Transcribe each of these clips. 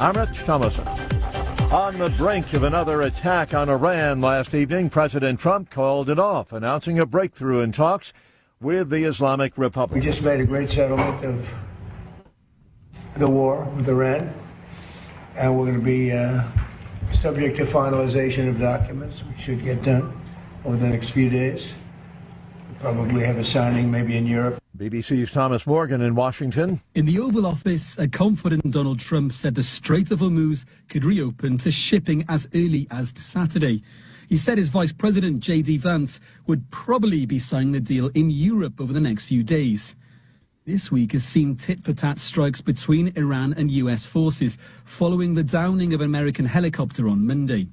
I'm Rich Thomason. On the brink of another attack on Iran last evening, President Trump called it off, announcing a breakthrough in talks with the Islamic Republic. We just made a great settlement of the war with Iran, and we're going to be subject to finalization of documents, which should get done over the next few days. We'll probably have a signing maybe in Europe. BBC's Thomas Morgan in Washington. In the Oval Office, a confident Donald Trump said the Strait of Hormuz could reopen to shipping as early as Saturday. He said his Vice President, J.D. Vance, would probably be signing the deal in Europe over the next few days. This week has seen tit-for-tat strikes between Iran and U.S. forces following the downing of an American helicopter on Monday.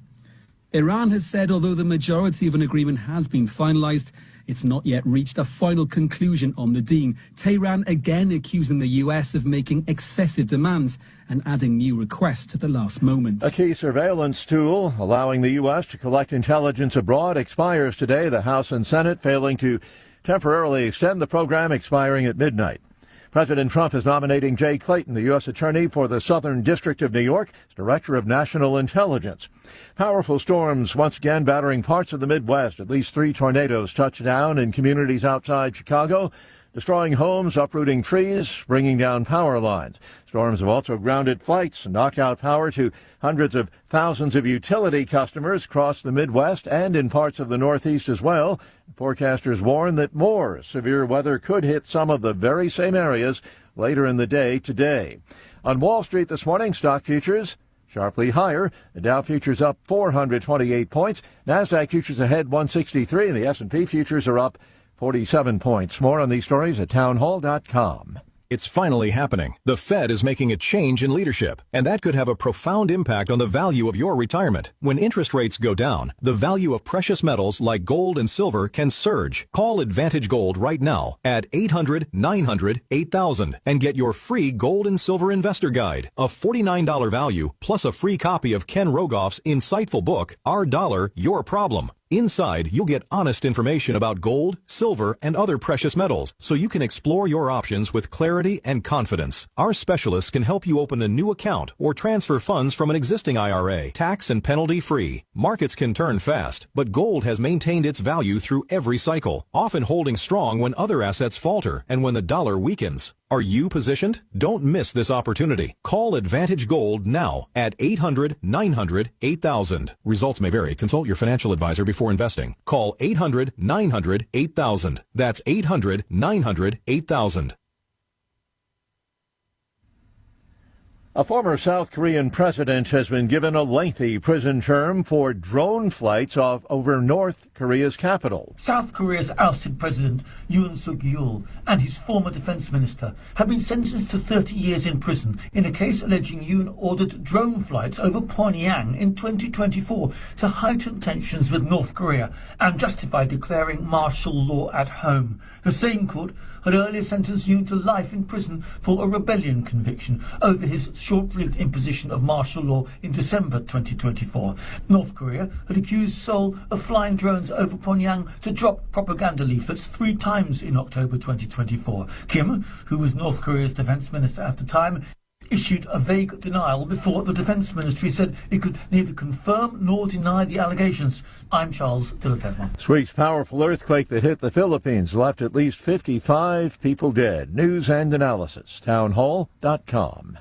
Iran has said although the majority of an agreement has been finalized, it's not yet reached a final conclusion on the deal. Tehran again accusing the U.S. of making excessive demands and adding new requests at the last moment. A key surveillance tool allowing the U.S. to collect intelligence abroad expires today. The House and Senate failing to temporarily extend the program, expiring at midnight. President Trump is nominating Jay Clayton, the U.S. Attorney for the Southern District of New York, as Director of National Intelligence. Powerful storms once again battering parts of the Midwest. At least 3 tornadoes touched down in communities outside Chicago, destroying homes, uprooting trees, bringing down power lines. Storms have also grounded flights and knocked out power to hundreds of thousands of utility customers across the Midwest and in parts of the Northeast as well. Forecasters warn that more severe weather could hit some of the very same areas later in the day today. On Wall Street this morning, stock futures sharply higher. The Dow futures up 428 points. NASDAQ futures ahead 163, and the S&P futures are up 47 points. More on these stories at townhall.com. It's finally happening. The Fed is making a change in leadership, and that could have a profound impact on the value of your retirement. When interest rates go down, the value of precious metals like gold and silver can surge. Call Advantage Gold right now at 800-900-8000 and get your free gold and silver investor guide, a $49 value, plus a free copy of Ken Rogoff's insightful book, Our Dollar, Your Problem. Inside, you'll get honest information about gold, silver, and other precious metals, so you can explore your options with clarity and confidence. Our specialists can help you open a new account or transfer funds from an existing IRA, tax and penalty free. Markets can turn fast, but gold has maintained its value through every cycle, often holding strong when other assets falter and when the dollar weakens. Are you positioned? Don't miss this opportunity. Call Advantage Gold now at 800-900-8000. Results may vary. Consult your financial advisor before investing. Call 800-900-8000. That's 800-900-8000. A former South Korean president has been given a lengthy prison term for drone flights over North Korea's capital. South Korea's ousted president Yoon Suk-yeol and his former defense minister have been sentenced to 30 years in prison in a case alleging Yoon ordered drone flights over Pyongyang in 2024 to heighten tensions with North Korea and justify declaring martial law at home. The same court had earlier sentenced Yoon to life in prison for a rebellion conviction over his short-lived imposition of martial law in December 2024. North Korea had accused Seoul of flying drones over Pyongyang to drop propaganda leaflets 3 times in October 2024. Kim, who was North Korea's defense minister at the time, issued a vague denial before the Defense Ministry said it could neither confirm nor deny the allegations. I'm Charles Dillard-Desmond. This week's powerful earthquake that hit the Philippines left at least 55 people dead. News and analysis, townhall.com.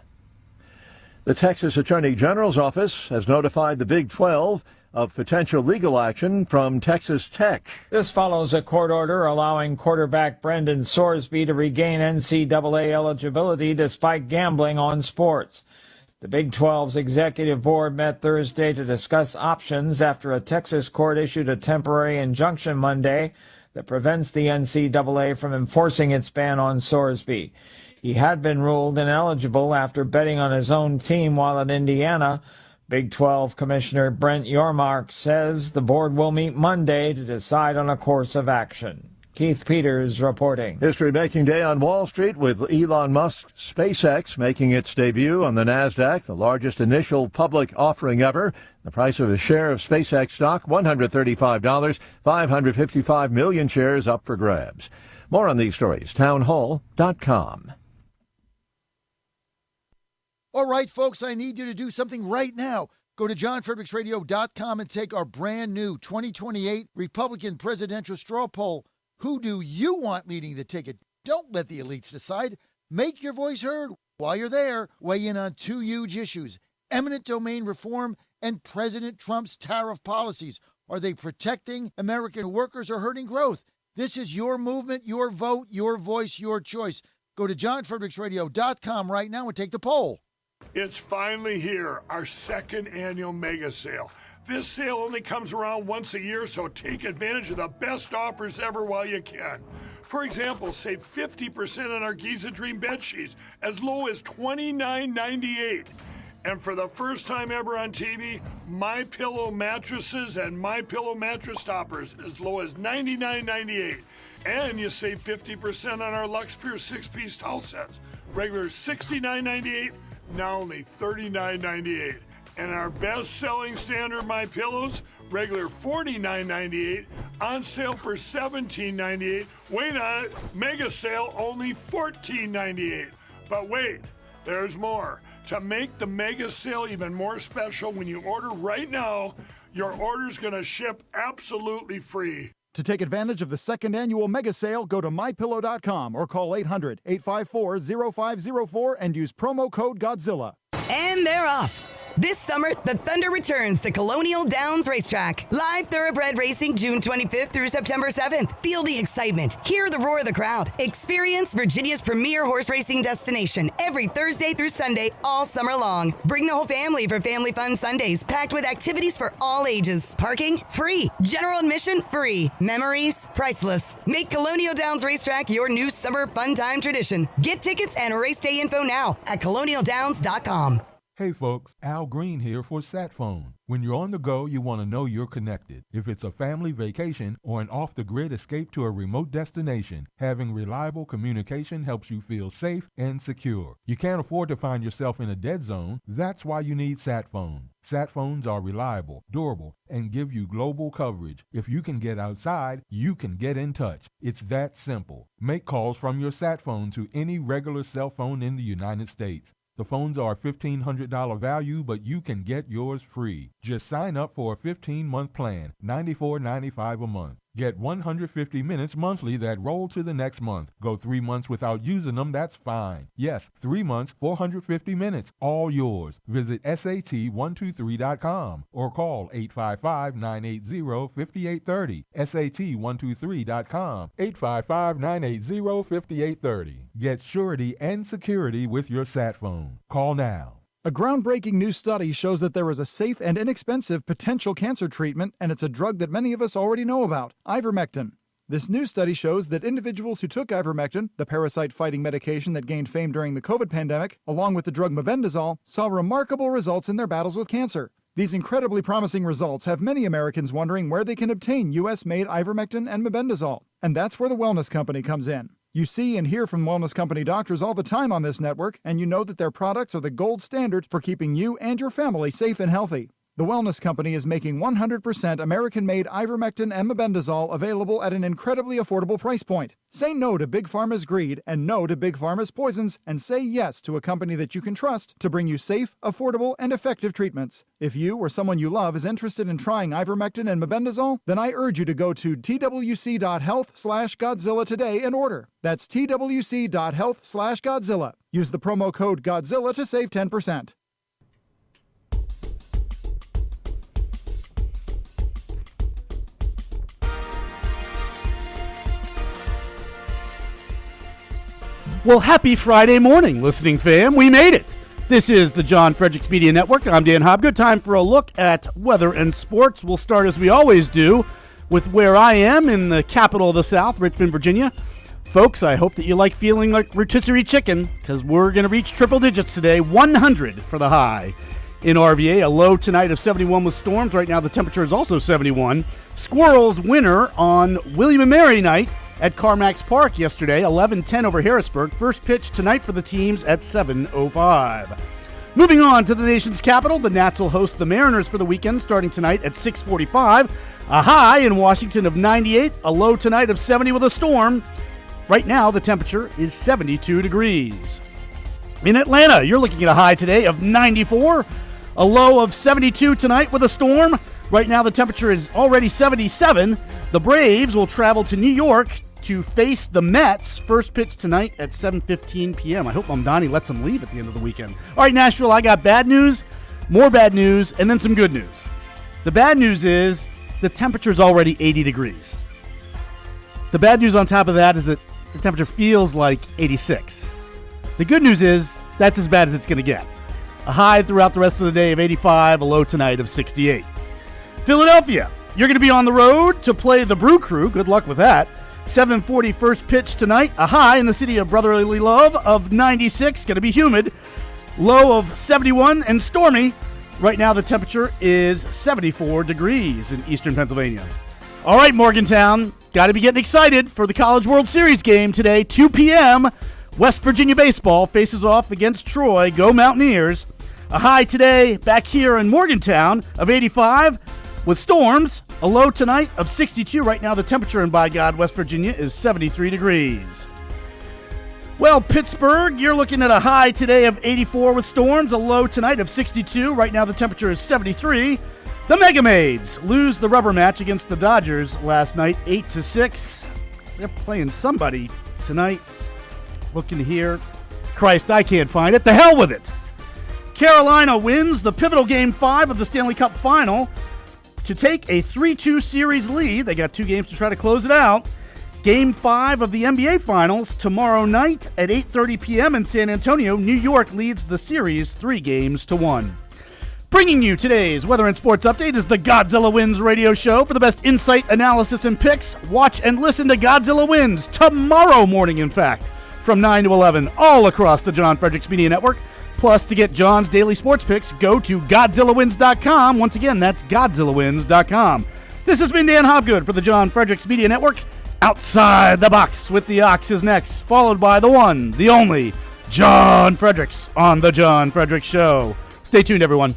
The Texas Attorney General's office has notified the Big 12 of potential legal action from Texas Tech. This follows a court order allowing quarterback Brendan Sorsby to regain NCAA eligibility despite gambling on sports. The Big 12's executive board met Thursday to discuss options after a Texas court issued a temporary injunction Monday that prevents the NCAA from enforcing its ban on Sorsby. He had been ruled ineligible after betting on his own team while at Indiana. Big 12 Commissioner Brent Yormark says the board will meet Monday to decide on a course of action. Keith Peters reporting. History-making day on Wall Street with Elon Musk's SpaceX making its debut on the NASDAQ, the largest initial public offering ever. The price of a share of SpaceX stock, $135, 555 million shares up for grabs. More on these stories, townhall.com. All right, folks, I need you to do something right now. Go to johnfredericksradio.com and take our brand new 2028 Republican presidential straw poll. Who do you want leading the ticket? Don't let the elites decide. Make your voice heard. While you're there, weigh in on two huge issues: eminent domain reform and President Trump's tariff policies. Are they protecting American workers or hurting growth? This is your movement, your vote, your voice, your choice. Go to johnfredericksradio.com right now and take the poll. It's finally here, our second annual mega sale. This sale only comes around once a year, so take advantage of the best offers ever while you can. For example, save 50% on our Giza Dream bed sheets, as low as $29.98. And for the first time ever on TV, MyPillow mattresses and MyPillow mattress toppers as low as $99.98. And you save 50% on our Lux Pure 6-piece towel sets. Regular $69.98, now only $39.98. And our best-selling standard MyPillows, regular $49.98, on sale for $17.98. Wait on it, mega sale only $14.98. But wait, there's more. To make the mega sale even more special, when you order right now, your order's going to ship absolutely free. To take advantage of the second annual mega sale, go to MyPillow.com or call 800-854-0504 and use promo code Godzilla. And they're off. This summer, the Thunder returns to Colonial Downs Racetrack. Live thoroughbred racing June 25th through September 7th. Feel the excitement. Hear the roar of the crowd. Experience Virginia's premier horse racing destination every Thursday through Sunday all summer long. Bring the whole family for Family Fun Sundays, packed with activities for all ages. Parking? Free. General admission? Free. Memories? Priceless. Make Colonial Downs Racetrack your new summer fun time tradition. Get tickets and race day info now at colonialdowns.com. Hey folks, Al Green here for SatPhone. When you're on the go, you want to know you're connected. If it's a family vacation or an off-the-grid escape to a remote destination, having reliable communication helps you feel safe and secure. You can't afford to find yourself in a dead zone. That's why you need SatPhone. SatPhones are reliable, durable, and give you global coverage. If you can get outside, you can get in touch. It's that simple. Make calls from your SatPhone to any regular cell phone in the United States. The phones are $1,500 value, but you can get yours free. Just sign up for a 15-month plan, $94.95 a month. Get 150 minutes monthly that roll to the next month. Go 3 months without using them, that's fine. Yes, 3 months, 450 minutes, all yours. Visit SAT123.com or call 855-980-5830. SAT123.com, 855-980-5830. Get surety and security with your SatPhone. Call now. A groundbreaking new study shows that there is a safe and inexpensive potential cancer treatment, and it's a drug that many of us already know about, ivermectin. This new study shows that individuals who took ivermectin, the parasite-fighting medication that gained fame during the COVID pandemic, along with the drug mebendazole, saw remarkable results in their battles with cancer. These incredibly promising results have many Americans wondering where they can obtain U.S.-made ivermectin and mebendazole. And that's where the Wellness Company comes in. You see and hear from Wellness Company doctors all the time on this network, and you know that their products are the gold standard for keeping you and your family safe and healthy. The Wellness Company is making 100% American-made ivermectin and mebendazole available at an incredibly affordable price point. Say no to Big Pharma's greed and no to Big Pharma's poisons, and say yes to a company that you can trust to bring you safe, affordable, and effective treatments. If you or someone you love is interested in trying ivermectin and mebendazole, then I urge you to go to twc.health/Godzilla today and order. That's twc.health/Godzilla. Use the promo code Godzilla to save 10%. Well, happy Friday morning, listening fam. We made it. This is the John Fredericks Media Network. I'm Dan Hobb. Good time for a look at weather and sports. We'll start, as we always do, with where I am in the capital of the South, Richmond, Virginia. Folks, I hope that you like feeling like rotisserie chicken, because we're going to reach triple digits today, 100 for the high. In RVA, a low tonight of 71 with storms. Right now the temperature is also 71. Squirrels winner on William & Mary night at Carmax Park yesterday, 11-10 over Harrisburg. First pitch tonight for the teams at 7:05. Moving on to the nation's capital, the Nats will host the Mariners for the weekend starting tonight at 6:45. A high in Washington of 98, a low tonight of 70 with a storm. Right now the temperature is 72 degrees. In Atlanta, you're looking at a high today of 94, a low of 72 tonight with a storm. Right now, the temperature is already 77. The Braves will travel to New York to face the Mets. First pitch tonight at 7:15 p.m. I hope Mamdani lets them leave at the end of the weekend. All right, Nashville, I got bad news, more bad news, and then some good news. The bad news is the temperature is already 80 degrees. The bad news on top of that is that the temperature feels like 86. The good news is that's as bad as it's going to get. A high throughout the rest of the day of 85, a low tonight of 68. Philadelphia, you're going to be on the road to play the Brew Crew. Good luck with that. 7:40 first pitch tonight. A high in the city of brotherly love of 96. Going to be humid. Low of 71 and stormy. Right now the temperature is 74 degrees in eastern Pennsylvania. All right, Morgantown. Got to be getting excited for the College World Series game today. 2 p.m. West Virginia baseball faces off against Troy. Go Mountaineers. A high today back here in Morgantown of 85 with storms. A low tonight of 62. Right now the temperature in, by God, West Virginia is 73 degrees. Well, Pittsburgh, you're looking at a high today of 84 with storms. A low tonight of 62. Right now the temperature is 73. The Mega Maids lose the rubber match against the Dodgers last night, 8-6. They're playing somebody tonight. Looking here. Christ, I can't find it. The hell with it. Carolina wins the pivotal Game 5 of the Stanley Cup Final to take a 3-2 series lead. They got 2 games to try to close it out. Game 5 of the NBA Finals tomorrow night at 8:30 p.m. in San Antonio. New York leads the series 3-1. Bringing you today's weather and sports update is the Godzilla Wins radio show. For the best insight, analysis, and picks, watch and listen to Godzilla Wins tomorrow morning, in fact, from 9 to 11, all across the John Fredericks Media Network. Plus, to get John's daily sports picks, go to GodzillaWins.com. Once again, that's GodzillaWins.com. This has been Dan Hobgood for the John Fredericks Media Network. Outside the Box with the Ox is next, followed by the one, the only, John Fredericks on the John Fredericks Show. Stay tuned, everyone.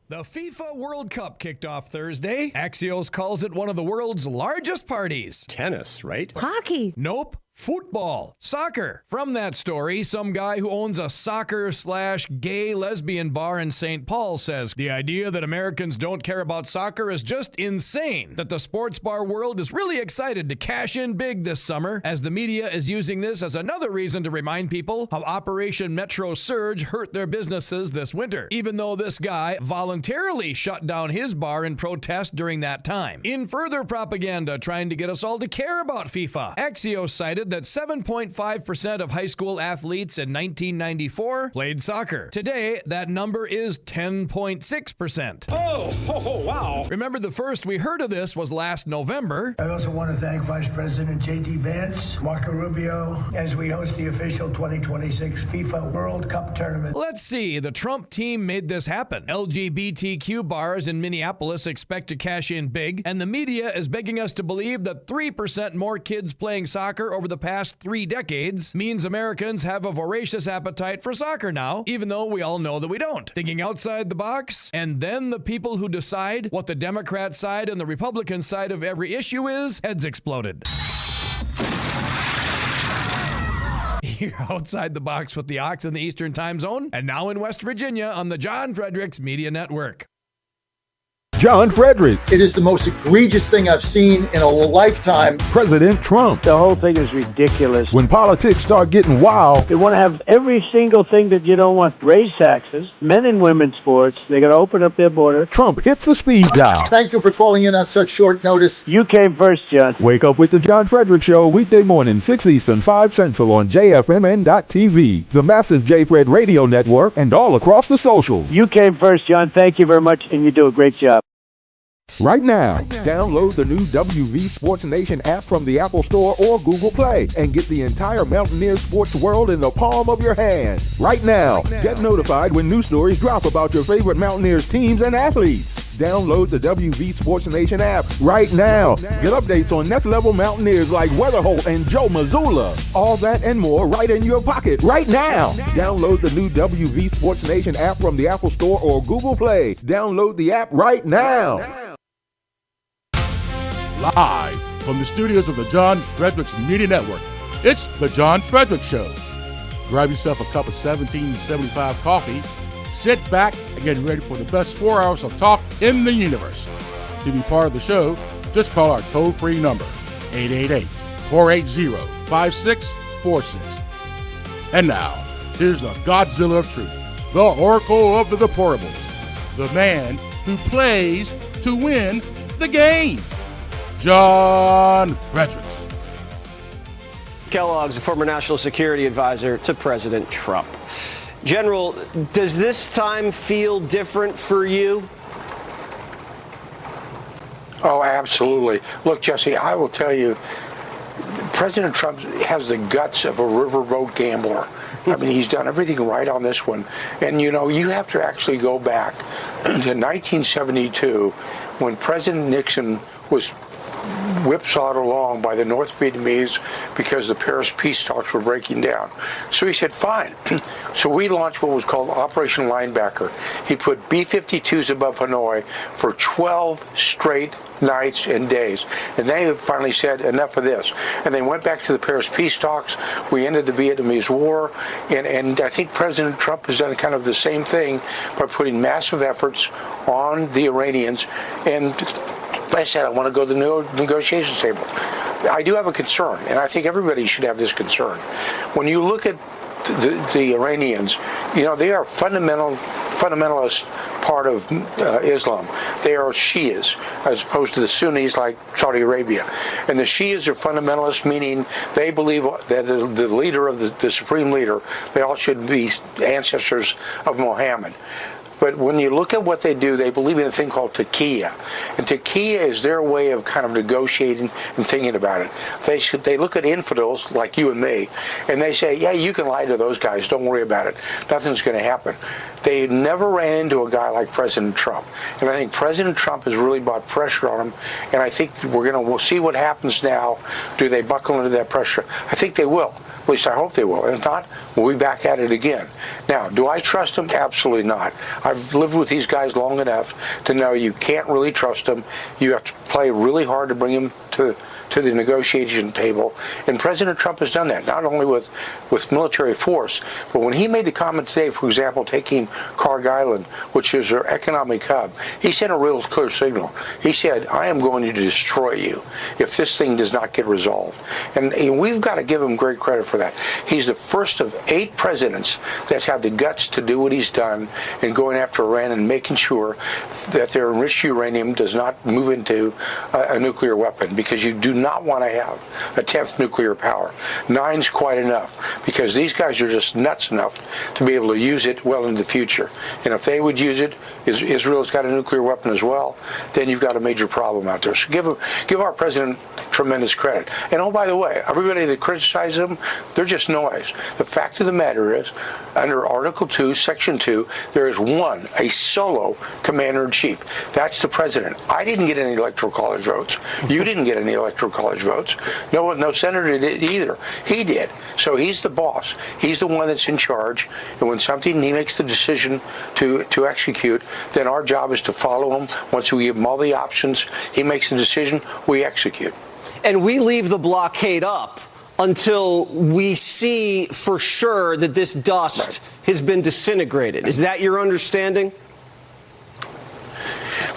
The FIFA World Cup kicked off Thursday. Axios calls it one of the world's largest parties. Tennis, right? Hockey. Nope. Football. Soccer. From that story, some guy who owns a soccer/gay lesbian bar in St. Paul says the idea that Americans don't care about soccer is just insane. That the sports bar world is really excited to cash in big this summer, as the media is using this as another reason to remind people how Operation Metro Surge hurt their businesses this winter, even though this guy voluntarily shut down his bar in protest during that time. In further propaganda trying to get us all to care about FIFA, Axios cited that 7.5% of high school athletes in 1994 played soccer. Today, that number is 10.6%. Oh, wow. Remember, the first we heard of this was last November. I also want to thank Vice President J.D. Vance, Marco Rubio, as we host the official 2026 FIFA World Cup tournament. Let's see, the Trump team made this happen. LGBTQ bars in Minneapolis expect to cash in big, and the media is begging us to believe that 3% more kids playing soccer over the past 3 decades means Americans have a voracious appetite for soccer now, even though we all know that we don't. Thinking outside the box, and then the people who decide what the Democrat side and the Republican side of every issue is, heads exploded. You're outside the box with the Ox in the Eastern Time Zone, and now in West Virginia on the John Fredericks Media Network. John Fredericks. It is the most egregious thing I've seen in a lifetime. President Trump. The whole thing is ridiculous. When politics start getting wild. They want to have every single thing that you don't want. Raise taxes, men and women's sports. They're going to open up their border. Trump hits the speed dial. Thank you for calling in on such short notice. You came first, John. Wake up with the John Fredericks Show weekday morning, 6 Eastern, 5 Central on JFMN.TV, the massive J-Fred radio network, and all across the socials. You came first, John. Thank you very much, and you do a great job. Right now, download the new WV Sports Nation app from the Apple Store or Google Play and get the entire Mountaineers sports world in the palm of your hand. Right now, get notified when new stories drop about your favorite Mountaineers teams and athletes. Download the WV Sports Nation app right now. Get updates on next level Mountaineers like Weatherholt and Joe Mazzulla. All that and more right in your pocket right now. Download the new WV Sports Nation app from the Apple Store or Google Play. Download the app right now. Live from the studios of the John Fredericks Media Network. It's The John Fredericks Show. Grab yourself a cup of 1775 coffee, sit back, and get ready for the best 4 hours of talk in the universe. To be part of the show, just call our toll-free number, 888-480-5646. And now, here's the Godzilla of Truth, the Oracle of the Deplorables, the man who plays to win the game, John Fredericks. Kellogg's a former national security advisor to President Trump. General, does this time feel different for you? Oh, absolutely. Look, Jesse, I will tell you, President Trump has the guts of a riverboat gambler. I mean, he's done everything right on this one. And, you know, you have to actually go back to 1972 when President Nixon was whipsawed along by the North Vietnamese because the Paris peace talks were breaking down. So he said, fine. So we launched what was called Operation Linebacker. He put B-52s above Hanoi for 12 straight nights and days. And they finally said, enough of this. And they went back to the Paris peace talks. We ended the Vietnamese War. And I think President Trump has done kind of the same thing by putting massive efforts on the Iranians. And like I said, I want to go to the negotiation table. I do have a concern, and I think everybody should have this concern. When you look at the Iranians, you know, they are fundamentalist part of Islam. They are Shias, as opposed to the Sunnis like Saudi Arabia. And the Shias are fundamentalists, meaning they believe that the leader of the supreme leader, they all should be ancestors of Muhammad. But when you look at what they do, they believe in a thing called taqiyya. And taqiyya is their way of kind of negotiating and thinking about it. They look at infidels like you and me, and they say, yeah, you can lie to those guys. Don't worry about it. Nothing's going to happen. They never ran into a guy like President Trump. And I think President Trump has really brought pressure on him. And I think we'll see what happens now. Do they buckle under that pressure? I think they will. At least I hope they will. And if not, we'll be back at it again. Now, do I trust them? Absolutely not. I've lived with these guys long enough to know you can't really trust them. You have to play really hard to bring them to the negotiation table. And President Trump has done that, not only with military force, but when he made the comment today, for example, taking Kharg Island, which is their economic hub, he sent a real clear signal. He said, I am going to destroy you if this thing does not get resolved. And we've got to give him great credit for that. He's the first of 8 presidents that's had the guts to do what he's done in going after Iran and making sure that their enriched uranium does not move into a nuclear weapon, because you do not want to have a 10th nuclear power. 9's quite enough, because these guys are just nuts enough to be able to use it well into the future. And if they would use it, Israel's got a nuclear weapon as well, then you've got a major problem out there. So give our president tremendous credit. And oh, by the way, everybody that criticizes him, they're just noise. The fact of the matter is, under Article 2, Section 2, there is a solo commander-in-chief. That's the president. I didn't get any electoral college votes. You didn't get any electoral college votes. No senator did either. He did. So he's the boss. He's the one that's in charge. And when he makes the decision to execute, then our job is to follow him. Once we give him all the options, he makes the decision, we execute. And we leave the blockade up until we see for sure that this dust has been disintegrated. Is that your understanding?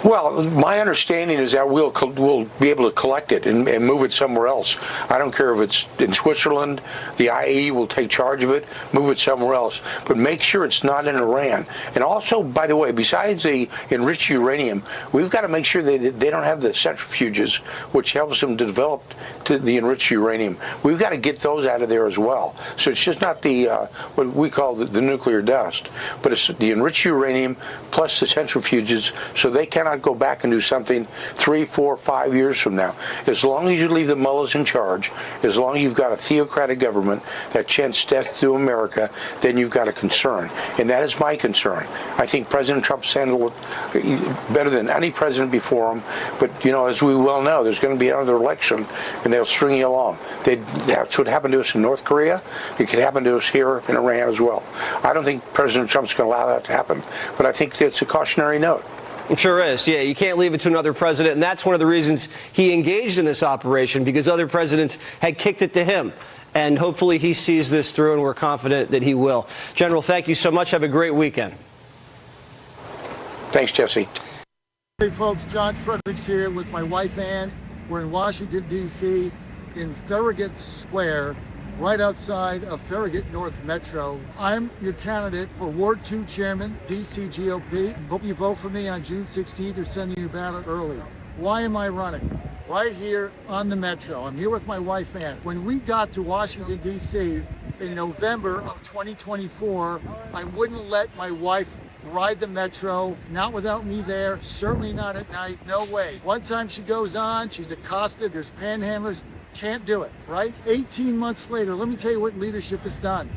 Well, my understanding is that we'll be able to collect it and move it somewhere else. I don't care if it's in Switzerland. The IAEA will take charge of it, move it somewhere else. But make sure it's not in Iran. And also, by the way, besides the enriched uranium, we've got to make sure that they don't have the centrifuges, which helps them to develop the enriched uranium. We've got to get those out of there as well. So it's just not the what we call the nuclear dust, but it's the enriched uranium plus the centrifuges, so they cannot go back and do something 3, 4, 5 years from now. As long as you leave the mullahs in charge, as long as you've got a theocratic government that chants death to America, then you've got a concern. And that is my concern. I think President Trump's handled it better than any president before him. But, as we well know, there's going to be another election, and they'll string you along. That's what happened to us in North Korea. It could happen to us here in Iran as well. I don't think President Trump's going to allow that to happen, but I think it's a cautionary note. It sure is. Yeah, you can't leave it to another president. And that's one of the reasons he engaged in this operation, because other presidents had kicked it to him. And hopefully he sees this through, and we're confident that he will. General, thank you so much. Have a great weekend. Thanks, Jesse. Hey, folks, John Fredericks here with my wife, Ann. We're in Washington, D.C., in Farragut Square, right outside of Farragut North Metro. I'm your candidate for Ward 2 Chairman, DC GOP. Hope you vote for me on June 16th or send your ballot early. Why am I running? Right here on the Metro. I'm here with my wife, Ann. When we got to Washington, D.C. in November of 2024, I wouldn't let my wife ride the Metro, not without me there, certainly not at night, no way. One time she goes on, she's accosted, there's panhandlers, can't do it, right? 18 months later, let me tell you what leadership has done.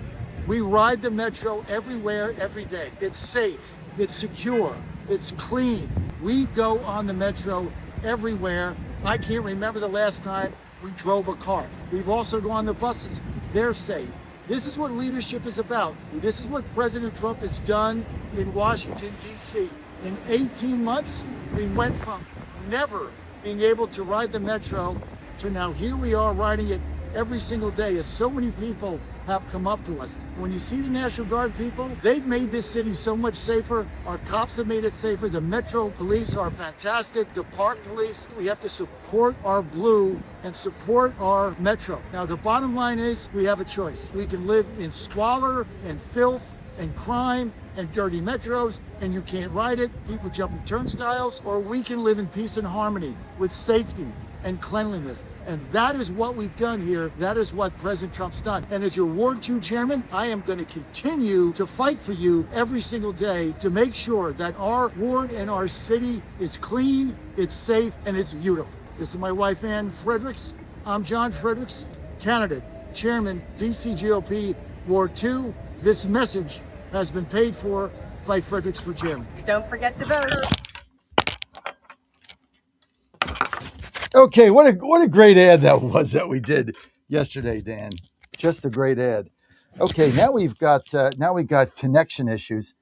We ride the Metro everywhere, every day. It's safe, it's secure, it's clean. We go on the Metro everywhere. I can't remember the last time we drove a car. We've also gone on the buses. They're safe. This is what leadership is about. This is what President Trump has done in Washington, D.C. In 18 months, we went from never being able to ride the Metro to now here we are riding it every single day, as so many people have come up to us. When you see the National Guard people, they've made this city so much safer. Our cops have made it safer. The Metro police are fantastic. The Park police, we have to support our blue and support our Metro. Now, the bottom line is we have a choice. We can live in squalor and filth and crime and dirty metros, and you can't ride it, people jumping turnstiles, or we can live in peace and harmony with safety and cleanliness. And that is what we've done here. That is what President Trump's done. And as your Ward 2 chairman, I am going to continue to fight for you every single day to make sure that our ward and our city is clean, it's safe, and it's beautiful. This is my wife, Ann Fredericks. I'm John Fredericks, candidate, chairman, DC GOP, Ward 2. This message has been paid for by Fredericks for chairman. Don't forget to vote. Okay, what a great ad that was that we did yesterday, Dan. Just a great ad. Okay, now we've got connection issues.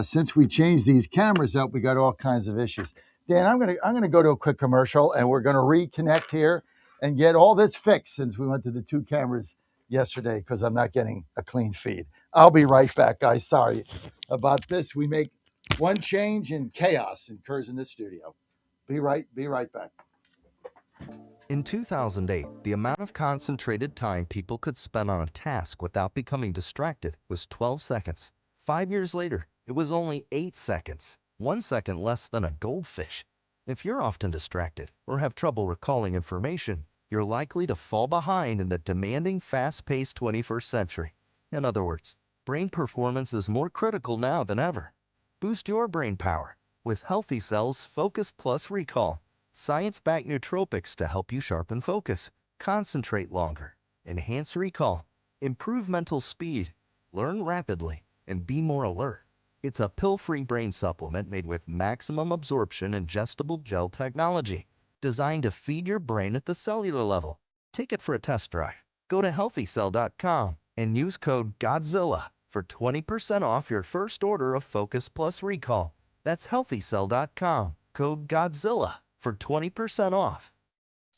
Since we changed these cameras up, we got all kinds of issues. Dan, I'm gonna go to a quick commercial, and we're gonna reconnect here and get all this fixed since we went to the two cameras yesterday because I'm not getting a clean feed. I'll be right back, guys. Sorry about this. We make one change and chaos occurs in the studio. Be right back. In 2008, the amount of concentrated time people could spend on a task without becoming distracted was 12 seconds. 5 years later, it was only 8 seconds, 1 second less than a goldfish. If you're often distracted or have trouble recalling information, you're likely to fall behind in the demanding, fast-paced 21st century. In other words, brain performance is more critical now than ever. Boost your brain power with Healthy Cells Focus Plus Recall. Science-backed nootropics to help you sharpen focus, concentrate longer, enhance recall, improve mental speed, learn rapidly, and be more alert. It's a pill-free brain supplement made with maximum absorption ingestible gel technology, designed to feed your brain at the cellular level. Take it for a test drive. Go to healthycell.com and use code GODZILLA for 20% off your first order of Focus Plus Recall. That's healthycell.com, code GODZILLA for 20% off.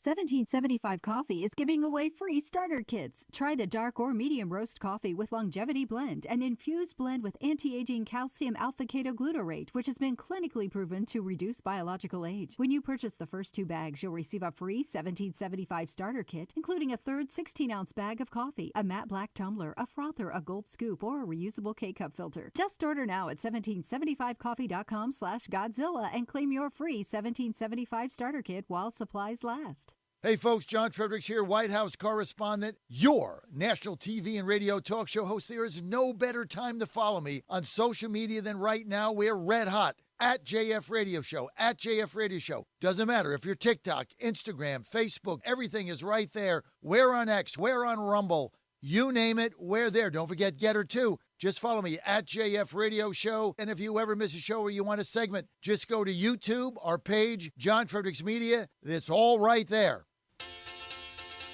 1775 Coffee is giving away free starter kits. Try the dark or medium roast coffee with longevity blend, an infused blend with anti-aging calcium alpha-ketoglutarate, which has been clinically proven to reduce biological age. When you purchase the first 2 bags, you'll receive a free 1775 starter kit, including a third 16-ounce bag of coffee, a matte black tumbler, a frother, a gold scoop, or a reusable K-cup filter. Just order now at 1775coffee.com/Godzilla and claim your free 1775 starter kit while supplies last. Hey folks, John Fredericks here, White House correspondent, your national TV and radio talk show host. There is no better time to follow me on social media than right now. We're red hot at JF Radio Show, at JF Radio Show. Doesn't matter if you're TikTok, Instagram, Facebook, everything is right there. We're on X, we're on Rumble, you name it, we're there. Don't forget Getter too. Just follow me at JF Radio Show. And if you ever miss a show or you want a segment, just go to YouTube, our page, John Fredericks Media. It's all right there.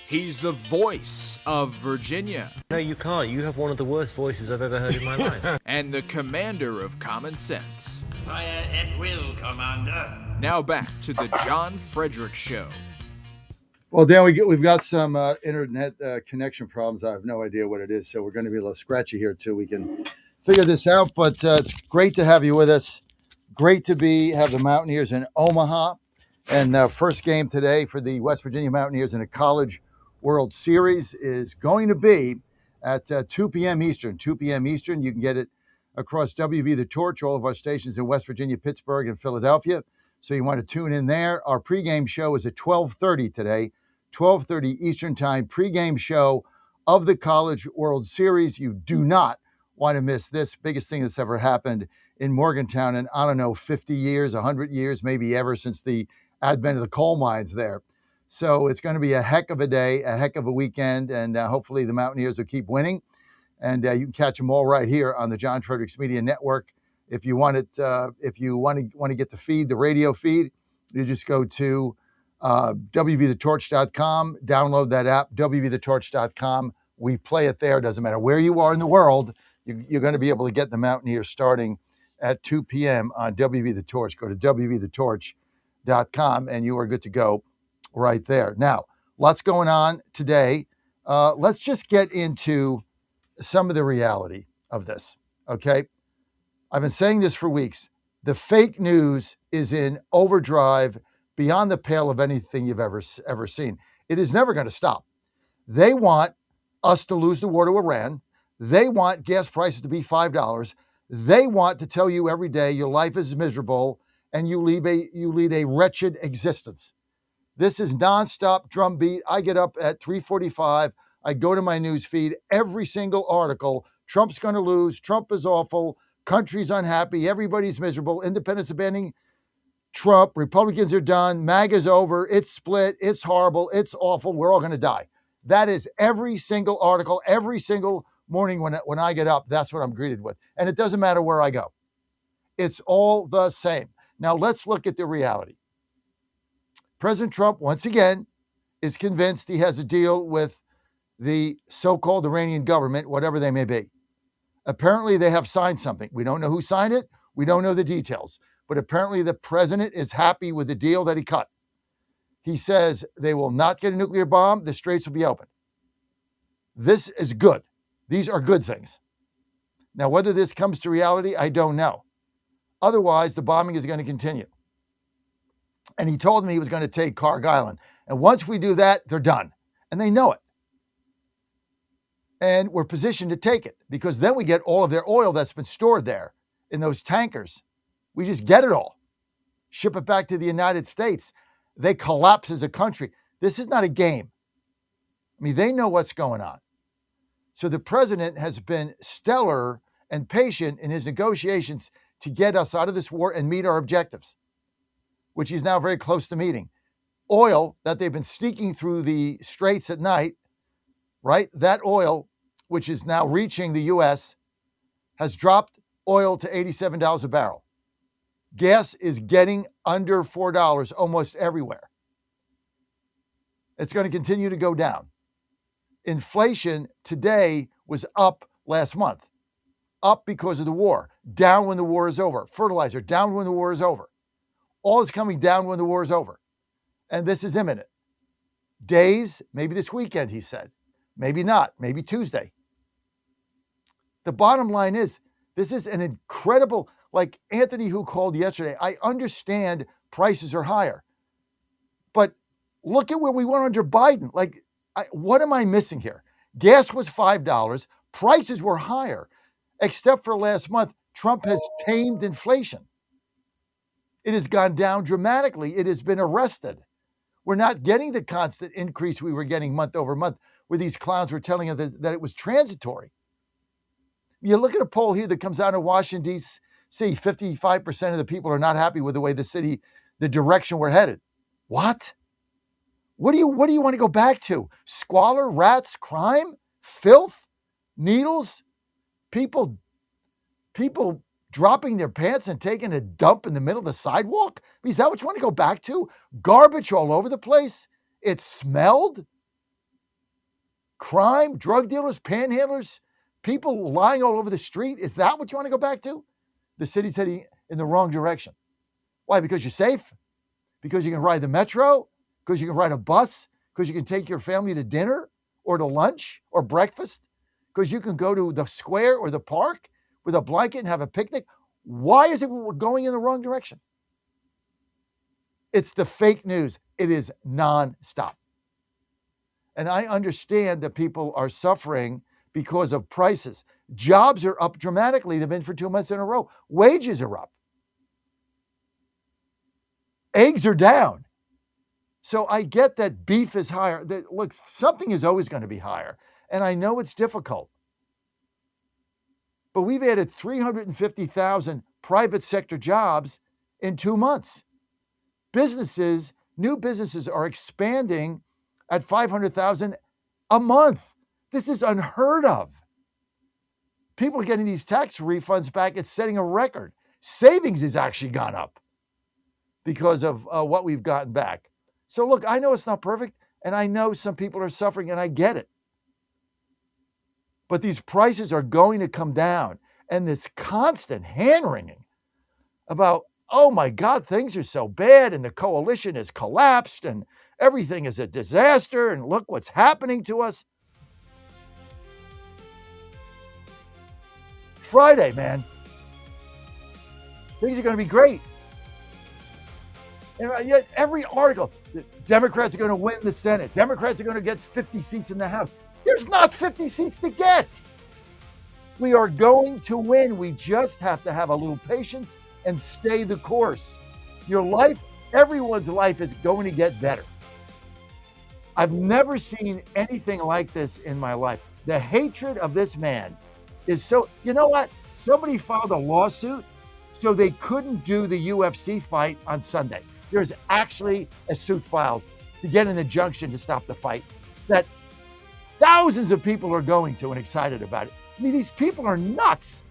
He's the voice of Virginia. No, you can't. You have one of the worst voices I've ever heard in my life. And the commander of common sense. Fire at will, Commander. Now back to the John Fredericks Show. Well, Dan, we've got some internet connection problems. I have no idea what it is, so we're going to be a little scratchy here till we can figure this out. But it's great to have you with us. Great to have the Mountaineers in Omaha. And the first game today for the West Virginia Mountaineers in a College World Series is going to be at 2 p.m. Eastern. 2 p.m. Eastern. You can get it across WV The Torch, all of our stations in West Virginia, Pittsburgh, and Philadelphia. So you want to tune in there. Our pregame show is at 12:30 today, 12:30 Eastern Time, pregame show of the College World Series. You do not want to miss this biggest thing that's ever happened in Morgantown in, I don't know, 50 years, 100 years, maybe ever since the advent of the coal mines there. So it's going to be a heck of a day, a heck of a weekend, and hopefully the Mountaineers will keep winning. And you can catch them all right here on the John Fredericks Media Network. If you want it, if you want to get the feed, the radio feed, you just go to wvthetorch.com, download that app, wvthetorch.com. We play it there. Doesn't matter where you are in the world, you're going to be able to get the Mountaineers starting at 2 p.m. on WV The Torch. Go to wvthetorch.com, and you are good to go right there. Now, lots going on today. Let's just get into some of the reality of this, okay? I've been saying this for weeks. The fake news is in overdrive beyond the pale of anything you've ever seen. It is never going to stop. They want us to lose the war to Iran. They want gas prices to be $5. They want to tell you every day your life is miserable and you lead a wretched existence. This is nonstop drumbeat. I get up at 3:45. I go to my news feed. Every single article, Trump's going to lose. Trump is awful. Country's unhappy. Everybody's miserable. Independents abandoning Trump. Republicans are done. MAGA's over. It's split. It's horrible. It's awful. We're all going to die. That is every single article, every single morning when I get up. That's what I'm greeted with. And it doesn't matter where I go. It's all the same. Now let's look at the reality. President Trump, once again, is convinced he has a deal with the so-called Iranian government, whatever they may be. Apparently, they have signed something. We don't know who signed it. We don't know the details. But apparently, the president is happy with the deal that he cut. He says they will not get a nuclear bomb. The straits will be open. This is good. These are good things. Now, whether this comes to reality, I don't know. Otherwise, the bombing is going to continue. And he told me he was going to take Carg Island. And once we do that, they're done. And they know it. And we're positioned to take it because then we get all of their oil that's been stored there in those tankers. We just get it all. Ship it back to the United States. They collapse as a country. This is not a game. I mean, they know what's going on. So the president has been stellar and patient in his negotiations to get us out of this war and meet our objectives, which he's now very close to meeting. Oil that they've been sneaking through the straits at night, right? That oil, which is now reaching the U.S., has dropped oil to $87 a barrel. Gas is getting under $4 almost everywhere. It's going to continue to go down. Inflation today was up last month, up because of the war, down when the war is over. Fertilizer, down when the war is over. All is coming down when the war is over. And this is imminent. Days, maybe this weekend, he said. Maybe not, maybe Tuesday. The bottom line is, this is an incredible, like Anthony who called yesterday, I understand prices are higher. But look at where we went under Biden. Like, what am I missing here? Gas was $5. Prices were higher. Except for last month, Trump has tamed inflation. It has gone down dramatically. It has been arrested. We're not getting the constant increase we were getting month over month, where these clowns were telling us that it was transitory. You look at a poll here that comes out of Washington, D.C., 55% of the people are not happy with the way the direction we're headed. What? What do you want to go back to? Squalor, rats, crime, filth, needles, people dropping their pants and taking a dump in the middle of the sidewalk? Is that what you want to go back to? Garbage all over the place? It smelled? Crime, drug dealers, panhandlers, people lying all over the street. Is that what you want to go back to? The city's heading in the wrong direction. Why? Because you're safe? Because you can ride the metro? Because you can ride a bus? Because you can take your family to dinner or to lunch or breakfast? Because you can go to the square or the park with a blanket and have a picnic? Why is it we're going in the wrong direction? It's the fake news. It is nonstop. And I understand that people are suffering because of prices. Jobs are up dramatically. They've been for 2 months in a row. Wages are up. Eggs are down. So I get that beef is higher. Look, something is always going to be higher. And I know it's difficult. But we've added 350,000 private sector jobs in 2 months. New businesses are expanding at 500,000 a month. This is unheard of. People are getting these tax refunds back. It's setting a record. Savings has actually gone up because of what we've gotten back. So look, I know it's not perfect, and I know some people are suffering, and I get it. But these prices are going to come down, and this constant hand-wringing about, oh my God, things are so bad, and the coalition has collapsed, and everything is a disaster, and look what's happening to us. Friday, man. Things are going to be great. And yet every article, the Democrats are going to win the Senate. Democrats are going to get 50 seats in the House. There's not 50 seats to get. We are going to win. We just have to have a little patience and stay the course. Your life, everyone's life is going to get better. I've never seen anything like this in my life. The hatred of this man is so, you know what? Somebody filed a lawsuit so they couldn't do the UFC fight on Sunday. There's actually a suit filed to get an injunction to stop the fight that thousands of people are going to and excited about it. I mean, these people are nuts.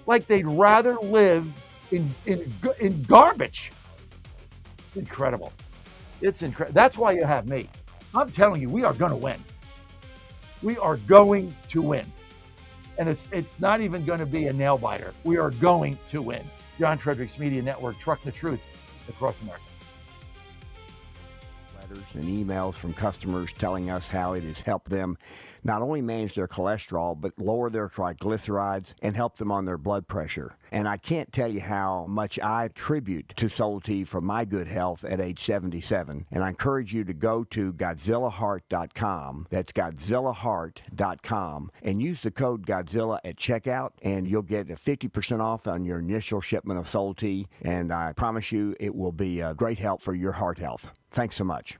Like they'd rather live in garbage. It's incredible. It's incredible. That's why you have me. I'm telling you, we are going to win. We are going to win. And it's not even going to be a nail biter. We are going to win. John Fredericks Media Network, trucking the truth across America. Letters and emails from customers telling us how it has helped them not only manage their cholesterol, but lower their triglycerides and help them on their blood pressure. And I can't tell you how much I attribute to Solti for my good health at age 77. And I encourage you to go to GodzillaHeart.com. That's GodzillaHeart.com. And use the code Godzilla at checkout, and you'll get a 50% off on your initial shipment of Solti. And I promise you it will be a great help for your heart health. Thanks so much.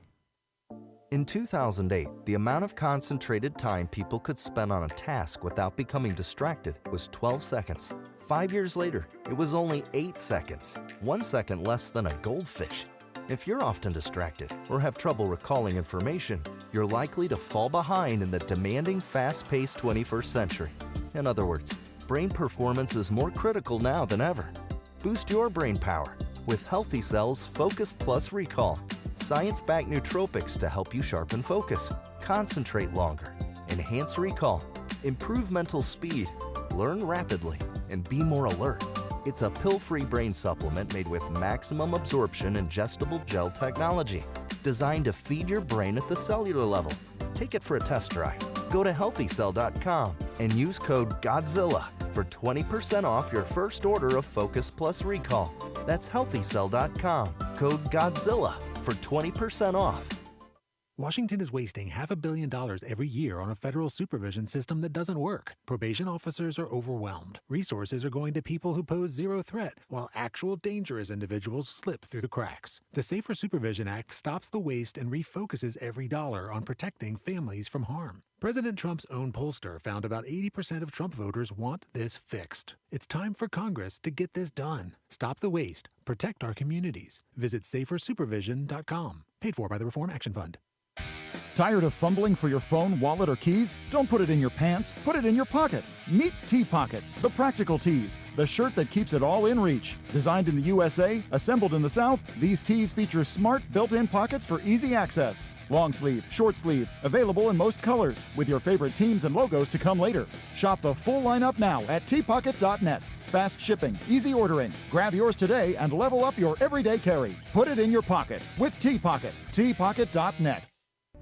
In 2008, the amount of concentrated time people could spend on a task without becoming distracted was 12 seconds. 5 years later, it was only 8 seconds, 1 second less than a goldfish. If you're often distracted or have trouble recalling information, you're likely to fall behind in the demanding, fast-paced 21st century. In other words, brain performance is more critical now than ever. Boost your brain power with Healthy Cell's Focus Plus Recall. Science-backed nootropics to help you sharpen focus, concentrate longer, enhance recall, improve mental speed, learn rapidly, and be more alert. It's a pill-free brain supplement made with maximum absorption ingestible gel technology, designed to feed your brain at the cellular level. Take it for a test drive. Go to healthycell.com and use code GODZILLA for 20% off your first order of Focus Plus Recall. That's healthycell.com, code GODZILLA for 20% off. Washington is wasting $500 million every year on a federal supervision system that doesn't work. Probation officers are overwhelmed. Resources are going to people who pose zero threat, while actual dangerous individuals slip through the cracks. The Safer Supervision Act stops the waste and refocuses every dollar on protecting families from harm. President Trump's own pollster found about 80% of Trump voters want this fixed. It's time for Congress to get this done. Stop the waste. Protect our communities. Visit safersupervision.com. Paid for by the Reform Action Fund. Tired of fumbling for your phone, wallet, or keys? Don't put it in your pants, put it in your pocket. Meet T-Pocket, the practical tees, the shirt that keeps it all in reach. Designed in the USA, assembled in the South, these tees feature smart built-in pockets for easy access. Long sleeve, short sleeve, available in most colors, with your favorite teams and logos to come later. Shop the full lineup now at tpocket.net. Fast shipping, easy ordering. Grab yours today and level up your everyday carry. Put it in your pocket with T-Pocket. tpocket.net.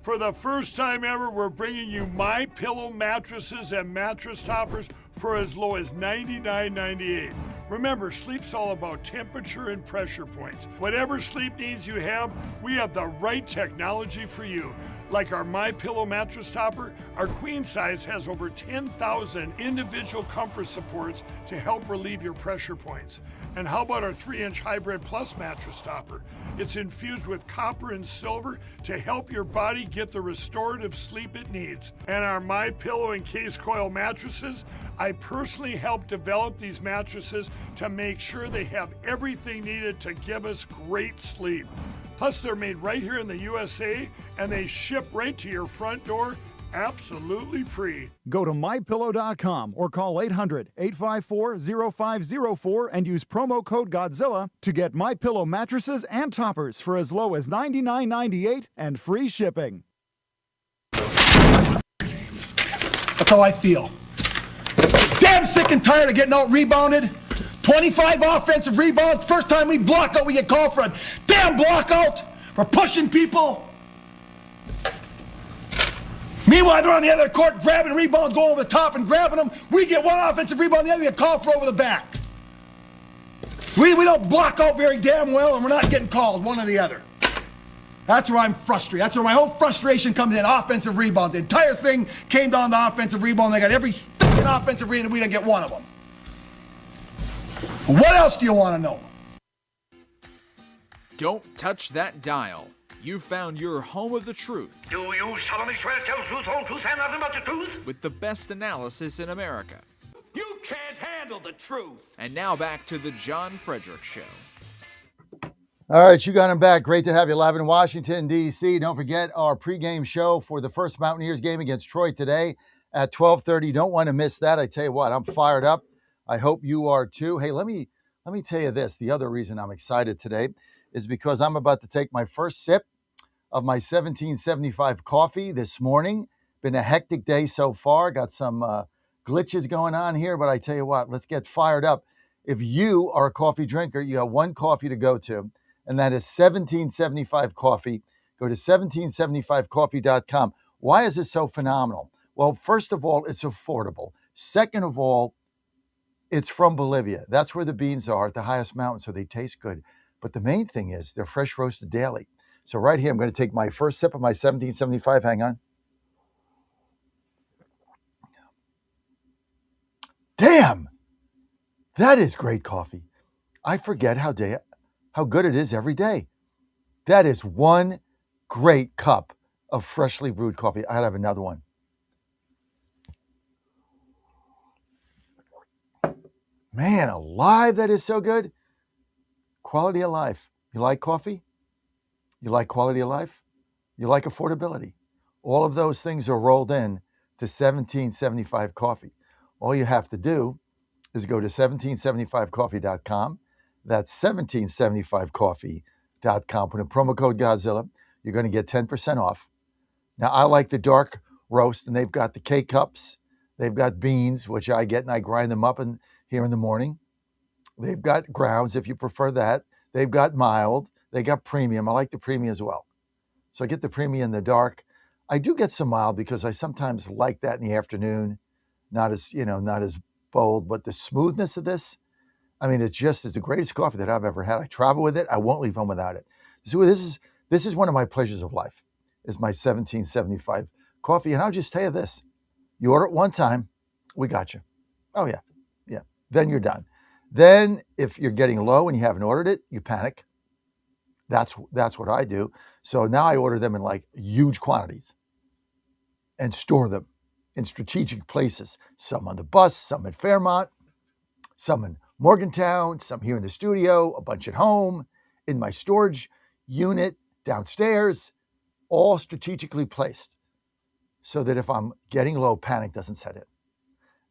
For the first time ever, we're bringing you My Pillow mattresses and mattress toppers for as low as $99.98. Remember, sleep's all about temperature and pressure points. Whatever sleep needs you have, we have the right technology for you. Like our My Pillow mattress topper, our queen size has over 10,000 individual comfort supports to help relieve your pressure points. And how about our 3-inch Hybrid Plus mattress topper? It's infused with copper and silver to help your body get the restorative sleep it needs. And our My Pillow and Case Coil mattresses, I personally helped develop these mattresses to make sure they have everything needed to give us great sleep. Plus, they're made right here in the USA, and they ship right to your front door, absolutely free. Go to mypillow.com or call 800-854-0504 and use promo code Godzilla to get MyPillow mattresses and toppers for as low as $99.98 and free shipping. That's how I feel. Damn sick and tired of getting out rebounded. 25 offensive rebounds. First time we block out, we get called for a damn block out. We're pushing people. Meanwhile, they're on the other court grabbing rebounds, going over the top and grabbing them. We get one offensive rebound, the other get called for over the back. We don't block out very damn well, and we're not getting called, one or the other. That's where I'm frustrated. That's where my whole frustration comes in, offensive rebounds. The entire thing came down to offensive rebound. They got every stinking offensive rebound, and we didn't get one of them. What else do you want to know? Don't touch that dial. You found your home of the truth. Do you solemnly swear to tell the truth, whole truth, and nothing but the truth? With the best analysis in America. You can't handle the truth. And now back to the John Fredericks Show. All right, you got him back. Great to have you live in Washington, D.C. Don't forget our pregame show for the first Mountaineers game against Troy today at 12:30. Don't want to miss that. I tell you what, I'm fired up. I hope you are too. Hey, let me tell you this. The other reason I'm excited today is because I'm about to take my first sip of my 1775 coffee this morning. Been a hectic day so far. Got some glitches going on here, but I tell you what, let's get fired up. If you are a coffee drinker, you have one coffee to go to, and that is 1775 Coffee. Go to 1775coffee.com. Why is it so phenomenal? Well, first of all, it's affordable. Second of all, it's from Bolivia. That's where the beans are at the highest mountain, so they taste good. But the main thing is they're fresh roasted daily. So right here, I'm going to take my first sip of my 1775. Hang on. Damn! That is great coffee. I forget how good it is every day. That is one great cup of freshly brewed coffee. I gotta have another one. Man alive, that is so good. Quality of life. You like coffee? You like quality of life? You like affordability? All of those things are rolled in to 1775 Coffee. All you have to do is go to 1775coffee.com. That's 1775coffee.com. Put in promo code Godzilla. You're going to get 10% off. Now, I like the dark roast, and they've got the K-Cups. They've got beans, which I get, and I grind them up here in the morning. They've got grounds, if you prefer that. They've got mild. They got premium. I like the premium as well. So I get the premium in the dark. I do get some mild because I sometimes like that in the afternoon. Not as bold, but the smoothness of this, I mean, it's the greatest coffee that I've ever had. I travel with it. I won't leave home without it. So this is one of my pleasures of life, is my 1775 coffee. And I'll just tell you this. You order it one time, we got you. Oh, yeah. Yeah. Then you're done. Then if you're getting low and you haven't ordered it, you panic. That's what I do. So now I order them in like huge quantities and store them in strategic places. Some on the bus, some at Fairmont, some in Morgantown, some here in the studio, a bunch at home, in my storage unit downstairs, all strategically placed so that if I'm getting low, panic doesn't set in.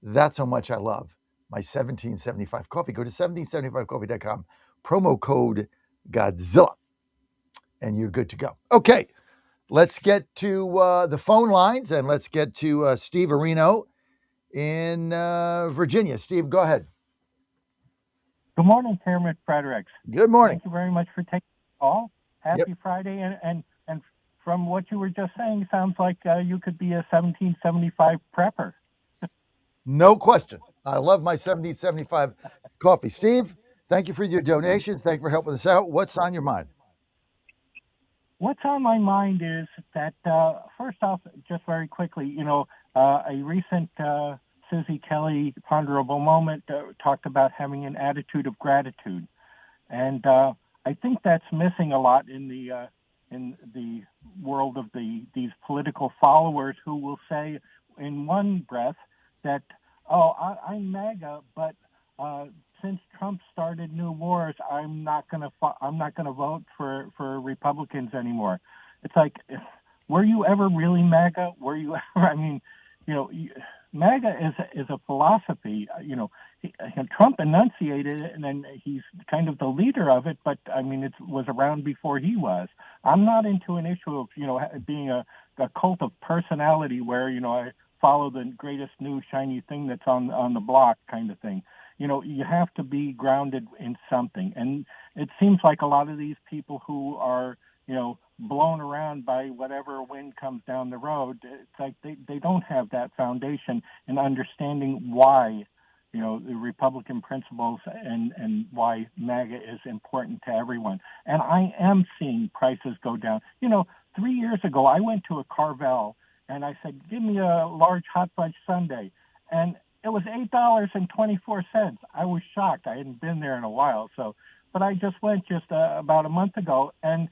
That's how much I love my 1775 coffee. Go to 1775coffee.com, promo code Godzilla, and you're good to go. Okay, Let's get to the phone lines, and let's get to Steve Areno in Virginia. Steve, go ahead. Good morning, Chairman Fredericks. Good morning. Thank you very much for taking the call. Happy Friday. And from what you were just saying, sounds like you could be a 1775 prepper. No question. I love my 1775 coffee. Steve, thank you for your donations. Thank you for helping us out. What's on your mind? What's on my mind is that, first off, just very quickly, a recent Susie Kelly ponderable moment talked about having an attitude of gratitude. And I think that's missing a lot in the world of these political followers who will say in one breath that, I'm MAGA, but since Trump started new wars, I'm not going to vote for Republicans anymore. It's like, were you ever really MAGA? Were you ever? I mean, MAGA is a philosophy. Trump enunciated it, and then he's kind of the leader of it. But I mean, it was around before he was. I'm not into an issue of being a cult of personality where I follow the greatest new shiny thing that's on the block kind of thing. You have to be grounded in something. And it seems like a lot of these people who are, blown around by whatever wind comes down the road, it's like they don't have that foundation in understanding why, the Republican principles and why MAGA is important to everyone. And I am seeing prices go down. 3 years ago, I went to a Carvel and I said, give me a large hot fudge sundae. And it was $8.24. I was shocked. I hadn't been there in a while. But I just went about a month ago, and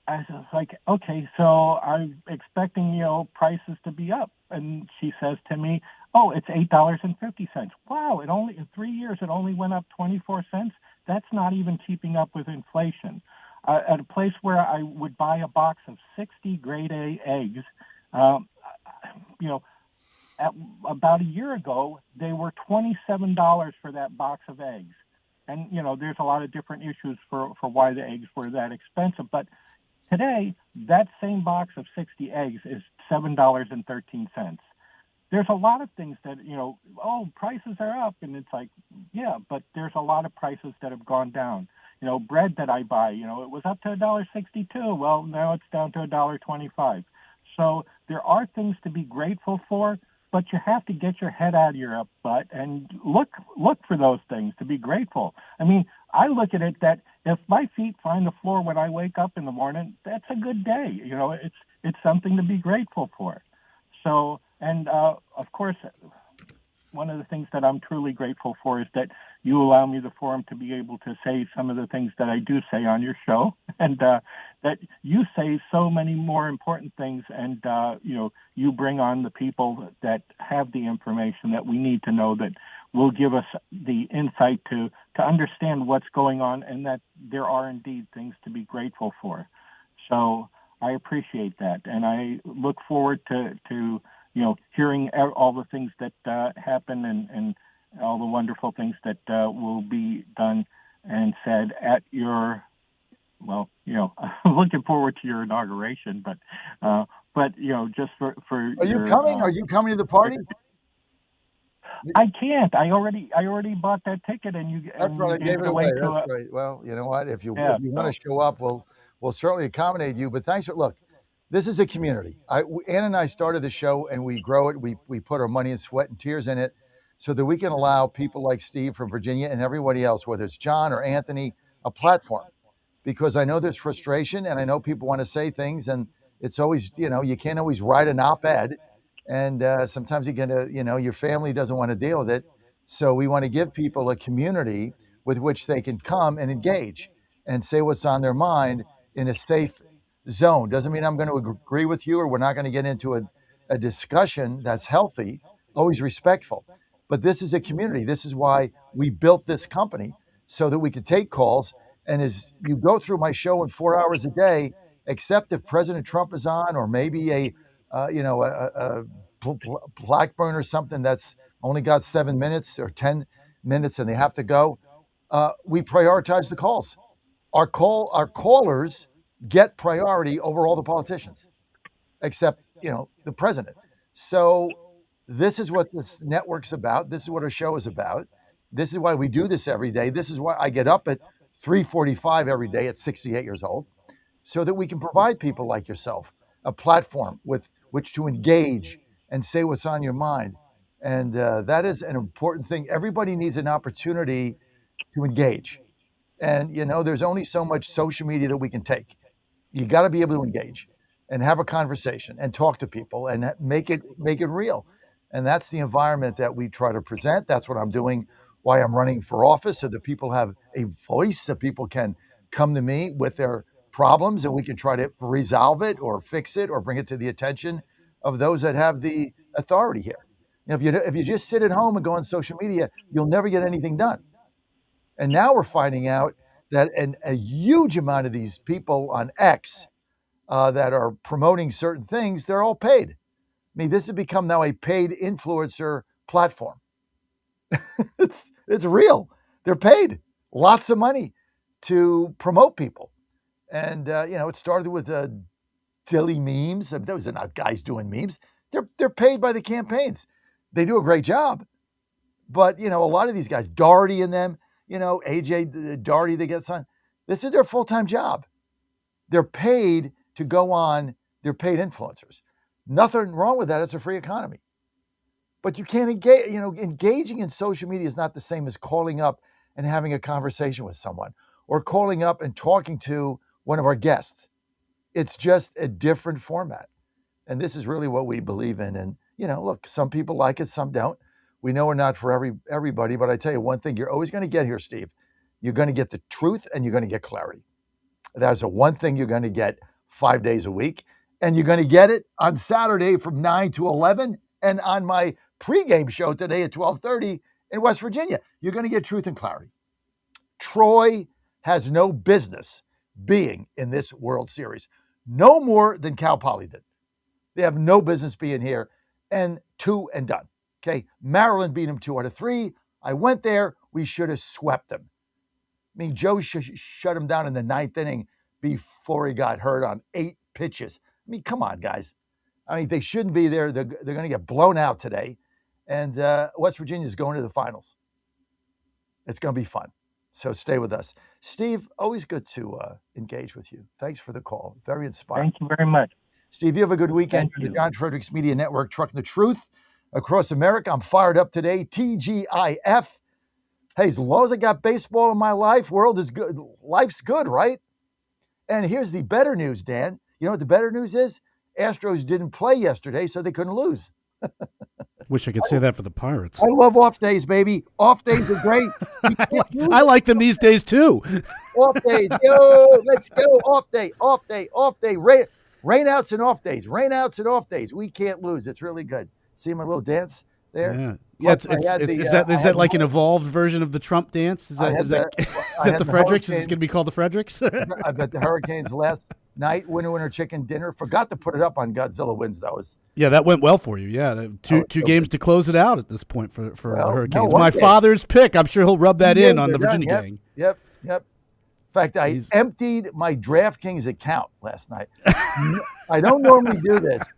I was like, okay, so I'm expecting, prices to be up. And she says to me, oh, it's $8.50. Wow, in 3 years, it only went up 24 cents. That's not even keeping up with inflation. At a place where I would buy a box of 60 grade A eggs, at about a year ago, they were $27 for that box of eggs. And, there's a lot of different issues for why the eggs were that expensive. But today, that same box of 60 eggs is $7.13. There's a lot of things that, prices are up. And it's like, yeah, but there's a lot of prices that have gone down. Bread that I buy, it was up to $1.62. Well, now it's down to $1.25. So there are things to be grateful for, but you have to get your head out of your butt and look for those things to be grateful. I mean, I look at it that if my feet find the floor when I wake up in the morning, that's a good day. It's something to be grateful for. So, and of course, one of the things that I'm truly grateful for is that you allow me the forum to be able to say some of the things that I do say on your show, and that you say so many more important things, and you bring on the people that have the information that we need to know, that will give us the insight to understand what's going on, and that there are indeed things to be grateful for. So I appreciate that, and I look forward to hearing all the things that happen and all the wonderful things that will be done and said at your, I'm looking forward to your inauguration, but just for Are you coming? Are you coming to the party? I can't. I already bought that ticket, and you. That's right. I gave it away. That's right. Well, you know what? If you want to show up, we'll certainly accommodate you. But thanks for look. This is a community. Ann and I started the show, and we grow it. We put our money and sweat and tears in it so that we can allow people like Steve from Virginia and everybody else, whether it's John or Anthony, a platform. Because I know there's frustration, and I know people want to say things, and it's always, you can't always write an op-ed, and sometimes your family doesn't want to deal with it. So we want to give people a community with which they can come and engage and say what's on their mind in a safe zone. Doesn't mean I'm going to agree with you, or we're not going to get into a discussion that's healthy, always respectful. But this is a community. This is why we built this company, so that we could take calls. And as you go through my show in 4 hours a day, except if President Trump is on, or maybe a Blackburn or something that's only got 7 minutes or 10 minutes and they have to go, we prioritize the calls. Our callers get priority over all the politicians. except, the president. So this is what this network's about. This is what our show is about. This is why we do this every day. This is why I get up at 3:45 every day at 68 years old, so that we can provide people like yourself a platform with which to engage and say what's on your mind. And that is an important thing. Everybody needs an opportunity to engage. And, there's only so much social media that we can take. You got to be able to engage and have a conversation and talk to people and make it real. And that's the environment that we try to present. That's what I'm doing, why I'm running for office, so that people have a voice, so people can come to me with their problems and we can try to resolve it or fix it or bring it to the attention of those that have the authority here. If you just sit at home and go on social media, you'll never get anything done. And now we're finding out that a huge amount of these people on X that are promoting certain things, they're all paid. I mean, this has become now a paid influencer platform. It's real. They're paid lots of money to promote people. And, it started with silly memes. Those are not guys doing memes. They're paid by the campaigns. They do a great job. But, a lot of these guys, Doherty and them, AJ Doherty that gets on, this is their full-time job. They're paid to go on. They're paid influencers. Nothing wrong with that. It's a free economy. But you can't engage, engaging in social media is not the same as calling up and having a conversation with someone or calling up and talking to one of our guests. It's just a different format. And this is really what we believe in. And, look, some people like it, some don't. We know we're not for everybody, but I tell you one thing, you're always going to get here, Steve. You're going to get the truth and you're going to get clarity. That's the one thing you're going to get 5 days a week. And you're going to get it on Saturday from 9 to 11 and on my pregame show today at 12:30 in West Virginia. You're going to get truth and clarity. Troy has no business being in this World Series. No more than Cal Poly did. They have no business being here. And 2 and done. Okay, Maryland beat them 2 out of 3. I went there. We should have swept them. I mean, Joe shut him down in the 9th inning before he got hurt on 8 pitches. I mean, come on, guys. I mean, they shouldn't be there. They're going to get blown out today. And West Virginia is going to the finals. It's going to be fun. So stay with us. Steve, always good to engage with you. Thanks for the call. Very inspiring. Thank you very much. Steve, you have a good weekend. The John Fredericks Media Network, trucking the truth across America. I'm fired up today. TGIF. Hey, as long as I got baseball in my life, world is good. Life's good, right? And here's the better news, Dan. You know what the better news is? Astros didn't play yesterday, so they couldn't lose. Wish I could say that for the Pirates. I love off days, baby. Off days are great. I like them these days, too. Off days. Yo, let's go. Off day, off day, off day. Rainouts and off days. Rainouts and off days. We can't lose. It's really good. See my little dance there? Yeah. Is that like an evolved version of the Trump dance? Is that the Fredericks? Is it going to be called the Fredericks? I bet the Hurricanes last night, winner chicken dinner. Forgot to put it up on Godzilla Wins, though. Yeah, that went well for you. Yeah, two games to close it out at this point for the Hurricanes. No, my father's pick. I'm sure he'll rub that in on the Virginia gang. Yep. In fact, I emptied my DraftKings account last night. I don't normally do this.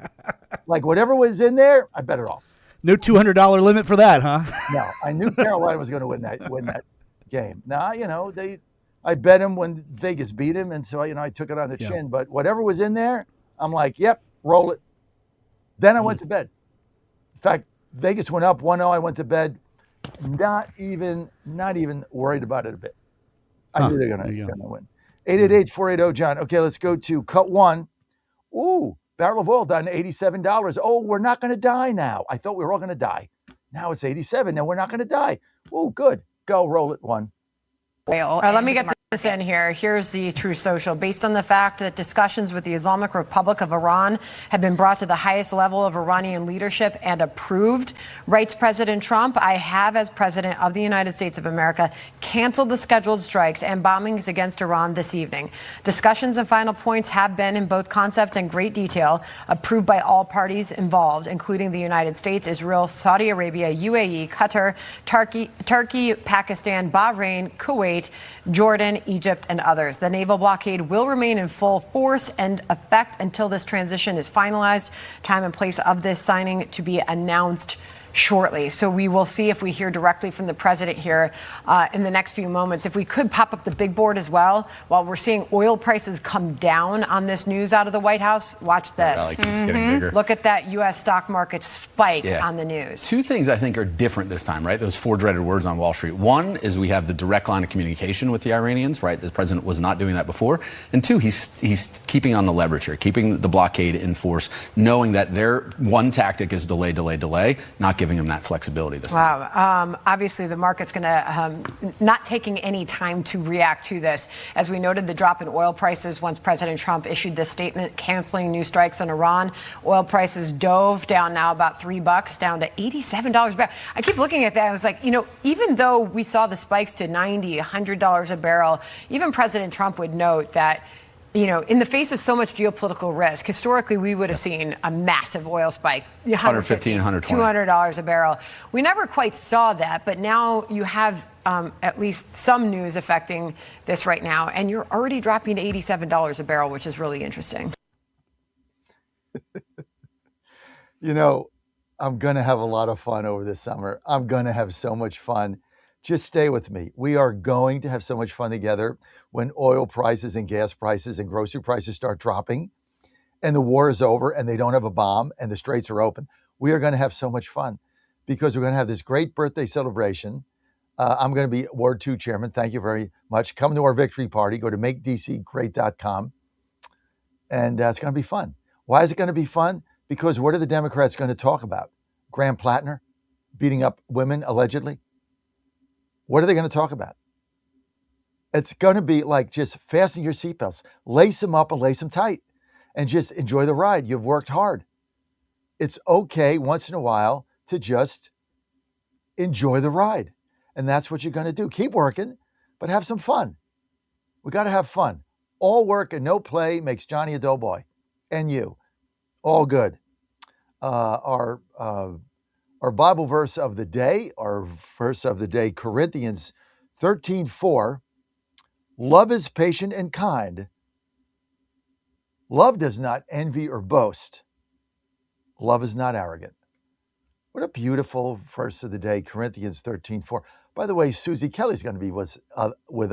Like whatever was in there, I bet it all. No $200 limit for that, huh? No, I knew Carolina was going to win that game. Now, I bet him when Vegas beat him, and so I took it on the chin. But whatever was in there, I'm like, yep, roll it. Then I went to bed. In fact, Vegas went up 1-0. I went to bed, not even worried about it a bit. I knew they were going to win. 888-480-JOHN. Okay, let's go to cut one. Ooh, barrel of oil down to $87. Oh, we're not going to die now. I thought we were all going to die. Now it's 87. Now we're not going to die. Oh, good. Go, roll it, one. Let me get this in here. Here's the True Social. Based on the fact that discussions with the Islamic Republic of Iran have been brought to the highest level of Iranian leadership and approved, writes President Trump, I have, as President of the United States of America, canceled the scheduled strikes and bombings against Iran this evening. Discussions and final points have been, in both concept and great detail, approved by all parties involved, including the United States, Israel, Saudi Arabia, UAE, Qatar, Turkey, Pakistan, Bahrain, Kuwait, Jordan, Iran, Egypt, and others. The naval blockade will remain in full force and effect until this transition is finalized. Time and place of this signing to be announced shortly. So we will see if we hear directly from the president here in the next few moments. If we could pop up the big board as well, while we're seeing oil prices come down on this news out of the White House, watch this. Getting bigger. Look at that U.S. stock market spike on the news. Two things I think are different this time, right? Those four dreaded words on Wall Street. One is we have the direct line of communication with the Iranians, right? The president was not doing that before. And two, he's keeping on the leverage here, keeping the blockade in force, knowing that their one tactic is delay, not giving them that flexibility this time. Wow. Obviously, the market's going to not taking any time to react to this. As we noted, the drop in oil prices once President Trump issued this statement canceling new strikes on Iran. Oil prices dove down now about $3, down to $87 a barrel. I keep looking at that. I was like, even though we saw the spikes to $90, $100 a barrel, even President Trump would note that in the face of so much geopolitical risk, historically, we would have seen a massive oil spike. $115, $120. $200 a barrel. We never quite saw that, but now you have at least some news affecting this right now, and you're already dropping to $87 a barrel, which is really interesting. I'm going to have a lot of fun over this summer. I'm going to have so much fun. Just stay with me. We are going to have so much fun together when oil prices and gas prices and grocery prices start dropping and the war is over and they don't have a bomb and the straits are open. We are going to have so much fun because we're going to have this great birthday celebration. I'm going to be Ward 2 chairman. Thank you very much. Come to our victory party. Go to makedcgreat.com. And it's going to be fun. Why is it going to be fun? Because what are the Democrats going to talk about? Graham Plattner beating up women, allegedly? What are they going to talk about? It's going to be like just fasten your seatbelts, lace them up and lace them tight, and just enjoy the ride. You've worked hard. It's okay once in a while to just enjoy the ride. And that's what you're going to do. Keep working, but have some fun. We got to have fun. All work and no play makes Johnny a doughboy. And you. All good. Our Bible verse of the day, Corinthians 13:4. Love is patient and kind. Love does not envy or boast. Love is not arrogant. What a beautiful verse of the day, Corinthians 13:4. By the way, Susie Kelly's going to be with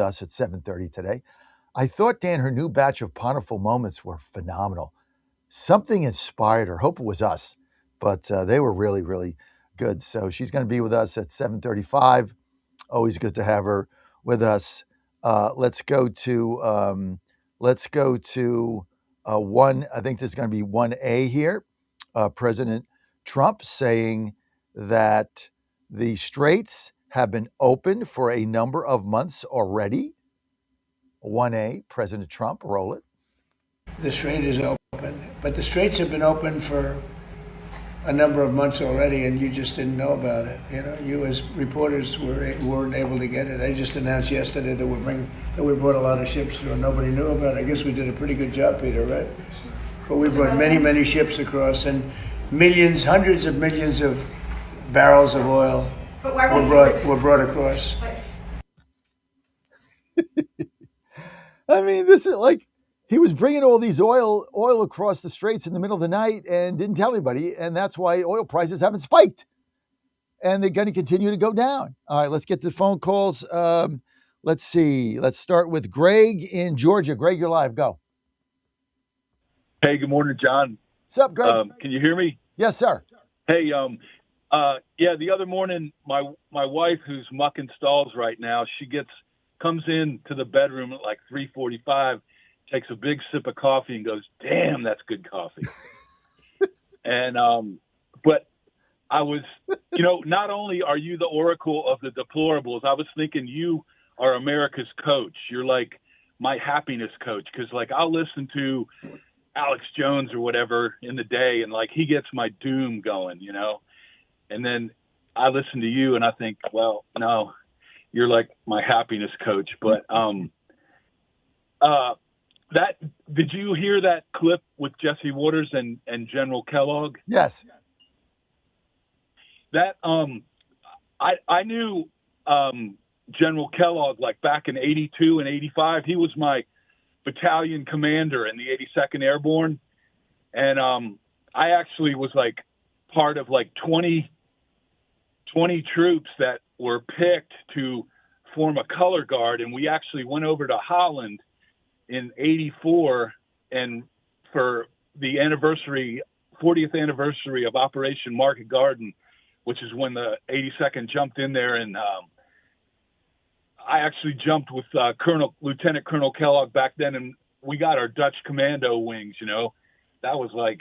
us at 7:30 today. I thought, Dan, her new batch of Ponderful Moments were phenomenal. Something inspired her. Hope it was us, but they were really, really good. So she's going to be with us at 7:35. Always good to have her with us. Let's go to one. I think this is going to be 1A here. President Trump saying that the straits have been open for a number of months already. 1A, President Trump, roll it. The strait is open, but the straits have been open for a number of months already, and you just didn't know about it. You as reporters weren't able to get it. I just announced yesterday that we brought a lot of ships through, and nobody knew about it. I guess we did a pretty good job, Peter, right? But we brought many, many ships across, and millions, hundreds of millions of barrels of oil were brought across. I mean, this is like he was bringing all these oil across the straits in the middle of the night and didn't tell anybody, and that's why oil prices haven't spiked, and they're going to continue to go down. All right, let's get to the phone calls. Let's see. Let's start with Greg in Georgia. Greg, you're live. Go. Hey, good morning, John. What's up, Greg? Can you hear me? Yes, sir. Hey, the other morning, my wife, who's mucking stalls right now, comes in to the bedroom at like 3:45, takes a big sip of coffee and goes, "Damn, that's good coffee." And but I was, not only are you the oracle of the deplorables, I was thinking you are America's coach. You're like my happiness coach, because like I'll listen to Alex Jones or whatever in the day, and like he gets my doom going, and then I listen to you and I think, well, no, you're like my happiness coach. But did you hear that clip with Jesse Waters and General Kellogg? Yes. That I knew General Kellogg, like back in 82 and 85. He was my battalion commander in the 82nd Airborne. And I actually was like part of like 20 troops that were picked to form a color guard. And we actually went over to Holland in 84 and for the 40th anniversary of Operation Market Garden, which is when the 82nd jumped in there. And I actually jumped with Lieutenant Colonel Kellogg back then, and we got our Dutch commando wings, you know. That was like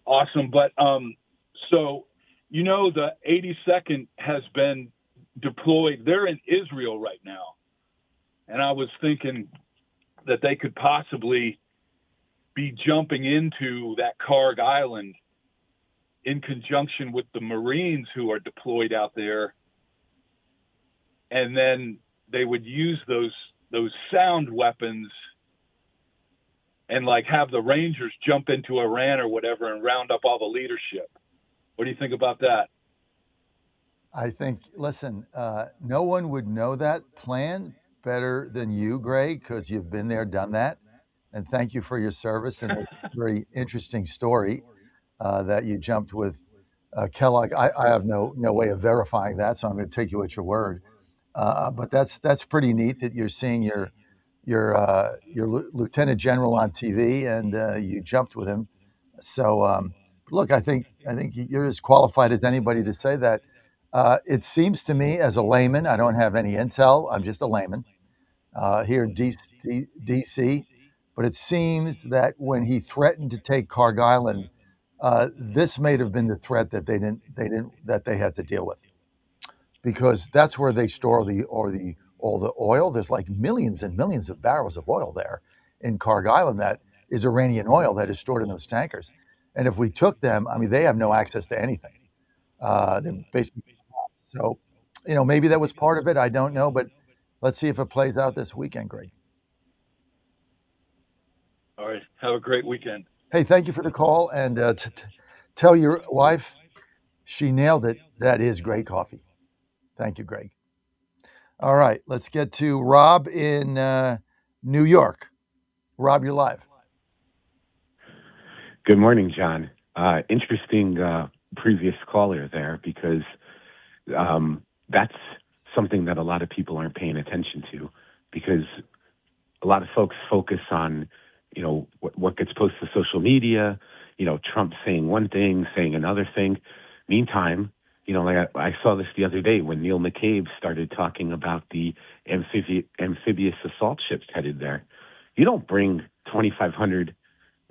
awesome. But so, you know, the 82nd has been deployed. They're in Israel right now. And I was thinking that they could possibly be jumping into that Karg Island in conjunction with the Marines who are deployed out there. And then they would use those sound weapons and like have the Rangers jump into Iran or whatever and round up all the leadership. What do you think about that? I think, listen, no one would know that plan better than you, Greg, because you've been there, done that. And thank you for your service and a very interesting story that you jumped with Kellogg. I have no way of verifying that, so I'm going to take you at your word. But that's pretty neat that you're seeing your lieutenant general on TV and you jumped with him. So look, I think you're as qualified as anybody to say that. It seems to me, as a layman, I don't have any intel. I'm just a layman here in DC. But it seems that when he threatened to take Karg Island, this may have been the threat that they had to deal with, because that's where they store all the oil. There's like millions and millions of barrels of oil there in Karg Island that is Iranian oil that is stored in those tankers. And if we took them, I mean, they have no access to anything. They're basically, so, you know, maybe that was part of it. I don't know, but let's see if it plays out this weekend, Greg. All right. Have a great weekend. Hey, thank you for the call. And tell your wife she nailed it. That is great coffee. Thank you, Greg. All right. Let's get to Rob in New York. Rob, you're live. Good morning, John. Interesting previous caller there, because that's something that a lot of people aren't paying attention to, because a lot of folks focus on, you know, what gets posted to social media, you know, Trump saying one thing, saying another thing. Meantime, you know, like I saw this the other day when Neil McCabe started talking about the amphibious assault ships headed there. You don't bring 2,500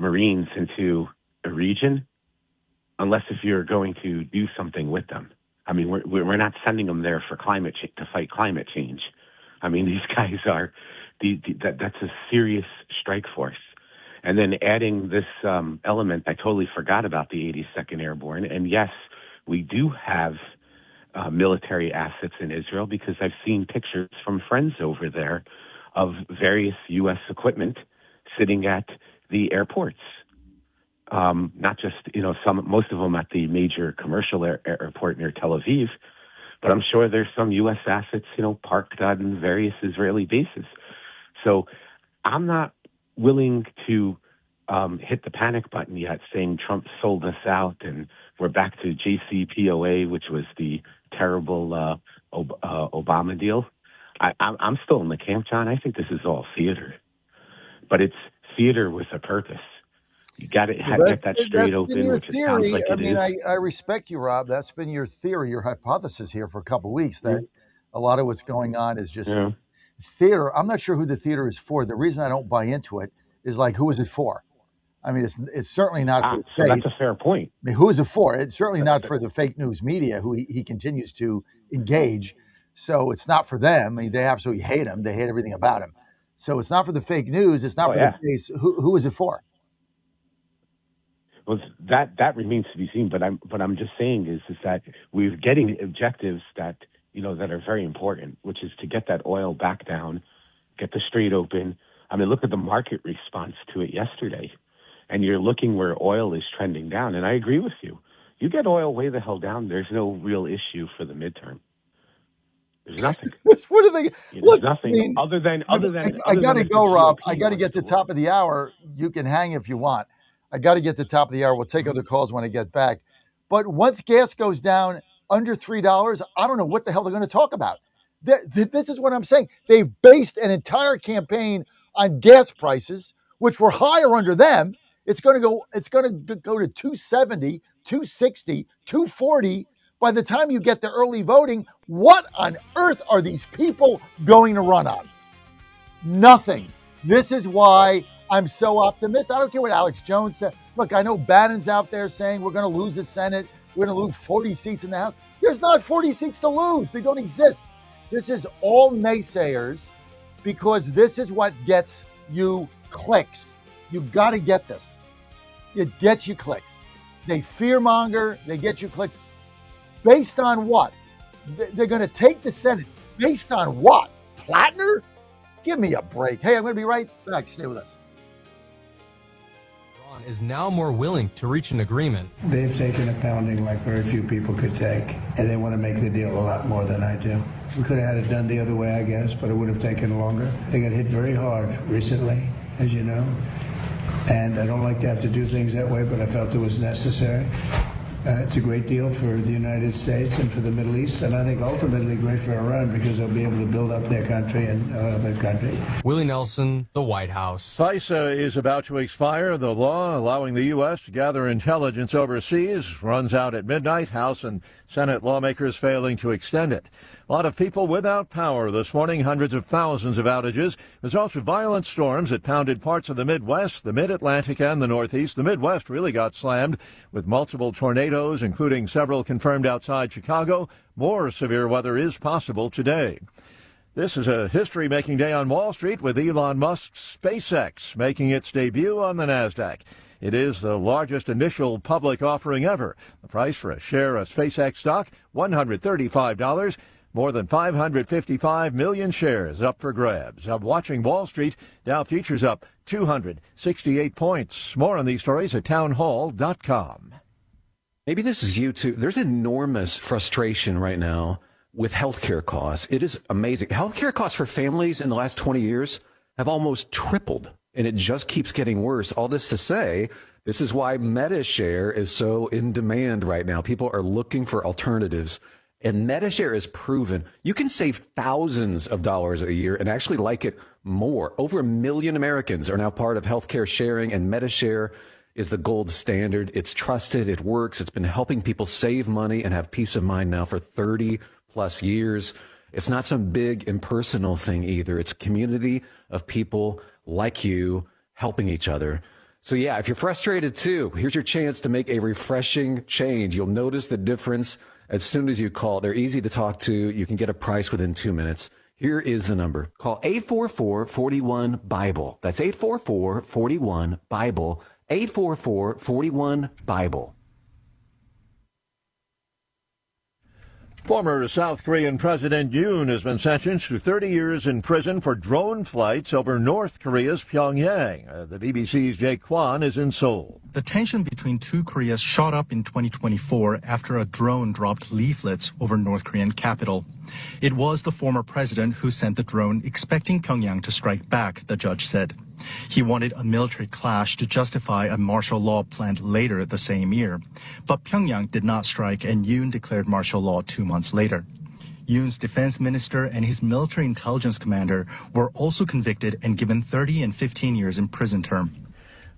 Marines into a region unless if you're going to do something with them. I mean, we're not sending them there for to fight climate change. I mean, these guys are that's a serious strike force. And then adding this element, I totally forgot about the 82nd Airborne. And yes, we do have military assets in Israel, because I've seen pictures from friends over there of various U.S. equipment sitting at the airports. Not just, you know, most of them at the major commercial airport near Tel Aviv, but I'm sure there's some U.S. assets, you know, parked on various Israeli bases. So I'm not willing to hit the panic button yet, saying Trump sold us out and we're back to JCPOA, which was the terrible Obama deal. I'm still in the camp, John. I think this is all theater, but it's theater with a purpose. You got to get that straight open, which it sounds like it is. I respect you, Rob. That's been your theory, your hypothesis here for a couple of weeks, that a lot of what's going on is just theater. I'm not sure who the theater is for. The reason I don't buy into it is, like, who is it for? I mean, it's certainly not for so that's a fair point. I mean, who is it for? It's certainly not for the fake news media, who he continues to engage. So it's not for them. I mean, they absolutely hate him. They hate everything about him. So it's not for the fake news. It's not for the base. Who is it for? Well, that remains to be seen. But I'm just saying is that we're getting objectives that, you know, that are very important, which is to get that oil back down, get the Strait open. I mean, look at the market response to it yesterday, and you're looking where oil is trending down. And I agree with you. You get oil way the hell down, there's no real issue for the midterm. There's nothing. What are they? There's Look, nothing I mean, other than. I got to if go, the Rob. GOP I got to wants get to the top of the hour. You can hang if you want. I got to get to the top of the hour. We'll take other calls when I get back. But once gas goes down under $3, I don't know what the hell they're going to talk about. This is what I'm saying. They've based an entire campaign on gas prices, which were higher under them. It's going to go to 270, 260, 240 by the time you get to early voting. What on earth are these people going to run on? Nothing. This is why I'm so optimistic. I don't care what Alex Jones said. Look, I know Bannon's out there saying we're going to lose the Senate. We're going to lose 40 seats in the House. There's not 40 seats to lose. They don't exist. This is all naysayers because this is what gets you clicks. You got to get this. It gets you clicks. They fearmonger. They get you clicks. Based on what? They're going to take the Senate. Based on what? Plattner? Give me a break. Hey, I'm going to be right back. Stay with us. Iran is now more willing to reach an agreement. They've taken a pounding like very few people could take, and they want to make the deal a lot more than I do. We could have had it done the other way, I guess, but it would have taken longer. They got hit very hard recently, as you know, and I don't like to have to do things that way, but I felt it was necessary. It's a great deal for the United States and for the Middle East, and I think ultimately great for Iran because they'll be able to build up their country and their country. Willie Nelson, the White House. FISA is about to expire. The law allowing the U.S. to gather intelligence overseas runs out at midnight. House and Senate lawmakers failing to extend it. A lot of people without power this morning, hundreds of thousands of outages. Result of violent storms that pounded parts of the Midwest, the Mid-Atlantic, and the Northeast. The Midwest really got slammed with multiple tornadoes, including several confirmed outside Chicago. More severe weather is possible today. This is a history-making day on Wall Street with Elon Musk's SpaceX making its debut on the NASDAQ. It is the largest initial public offering ever. The price for a share of SpaceX stock, $135. More than 555 million shares up for grabs. I'm watching Wall Street. Dow futures up 268 points. More on these stories at townhall.com. Maybe this is you too. There's enormous frustration right now with healthcare costs. It is amazing. Healthcare costs for families in the last 20 years have almost tripled, and it just keeps getting worse. All this to say, this is why MediShare is so in demand right now. People are looking for alternatives. And MediShare is proven you can save thousands of dollars a year and actually like it more. Over 1 million Americans are now part of healthcare sharing, and MediShare is the gold standard. It's trusted. It works. It's been helping people save money and have peace of mind now for 30 plus years. It's not some big impersonal thing either. It's a community of people like you helping each other. So yeah, if you're frustrated too, here's your chance to make a refreshing change. You'll notice the difference as soon as you call. They're easy to talk to. You can get a price within 2 minutes. Here is the number. Call 844-41-BIBLE. That's 844-41-BIBLE. 844-41-BIBLE. Former South Korean President Yoon has been sentenced to 30 years in prison for drone flights over North Korea's Pyongyang. The BBC's Jake Kwan is in Seoul. The tension between two Koreas shot up in 2024 after a drone dropped leaflets over North Korean capital. It was the former president who sent the drone expecting Pyongyang to strike back, the judge said. He wanted a military clash to justify a martial law planned later the same year. But Pyongyang did not strike, and Yoon declared martial law 2 months later. Yoon's defense minister and his military intelligence commander were also convicted and given 30 and 15 years in prison term.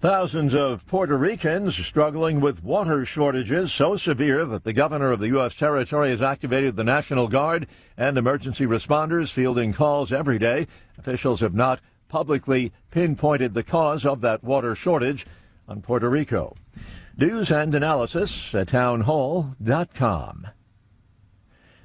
Thousands of Puerto Ricans struggling with water shortages so severe that the governor of the U.S. territory has activated the National Guard and emergency responders fielding calls every day. Officials have not publicly pinpointed the cause of that water shortage on Puerto Rico. News and analysis at townhall.com.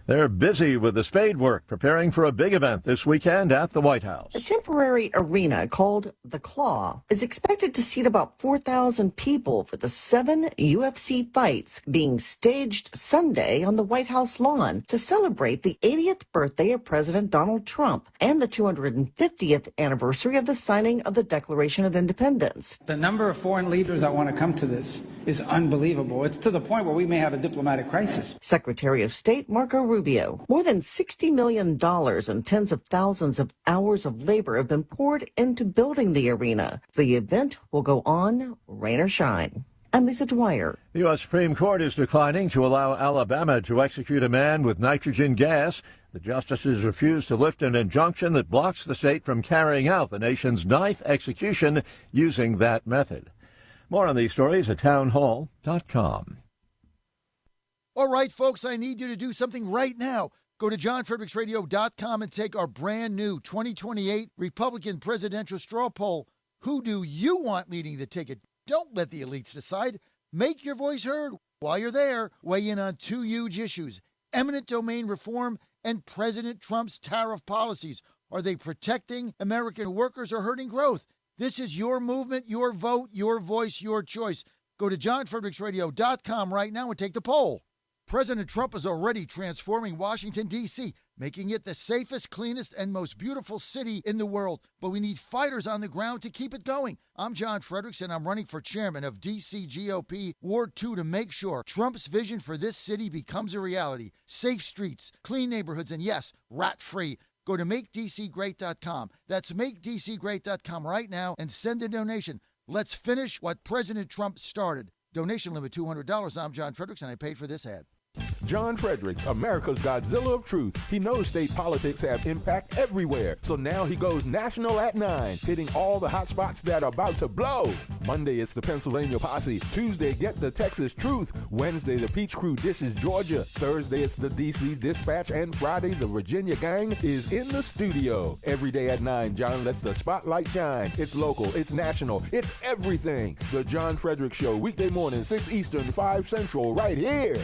They're busy with the spade work, preparing for a big event this weekend at the White House. A temporary arena called The Claw is expected to seat about 4,000 people for the 7 UFC fights being staged Sunday on the White House lawn to celebrate the 80th birthday of President Donald Trump and the 250th anniversary of the signing of the Declaration of Independence. The number of foreign leaders that want to come to this is unbelievable. It's to the point where we may have a diplomatic crisis. Secretary of State Marco Rubio. More than $60 million and tens of thousands of hours of labor have been poured into building the arena. The event will go on, rain or shine. I'm Lisa Dwyer. The U.S. Supreme Court is declining to allow Alabama to execute a man with nitrogen gas. The justices refused to lift an injunction that blocks the state from carrying out the nation's 9th execution using that method. More on these stories at townhall.com. All right, folks, I need you to do something right now. Go to johnfredericksradio.com and take our brand new 2028 Republican presidential straw poll. Who do you want leading the ticket? Don't let the elites decide. Make your voice heard. While you're there, weigh in on 2 huge issues: eminent domain reform and President Trump's tariff policies. Are they protecting American workers or hurting growth? This is your movement, your vote, your voice, your choice. Go to johnfredericksradio.com right now and take the poll. President Trump is already transforming Washington, D.C., making it the safest, cleanest, and most beautiful city in the world. But we need fighters on the ground to keep it going. I'm John Fredericks, and I'm running for chairman of D.C. GOP Ward 2 to make sure Trump's vision for this city becomes a reality. Safe streets, clean neighborhoods, and yes, rat-free. Go to MakeDCGreat.com. That's MakeDCGreat.com right now and send a donation. Let's finish what President Trump started. Donation limit $200. I'm John Fredericks, and I paid for this ad. John Fredericks, America's Godzilla of Truth. He knows state politics have impact everywhere, so now he goes national at 9, hitting all the hot spots that are about to blow. Monday, it's the Pennsylvania Posse. Tuesday, get the Texas Truth. Wednesday, the Peach Crew dishes Georgia. Thursday, it's the D.C. Dispatch. And Friday, the Virginia Gang is in the studio. Every day at 9, John lets the spotlight shine. It's local, it's national, it's everything. The John Fredericks Show, weekday morning, 6 Eastern, 5 Central, right here.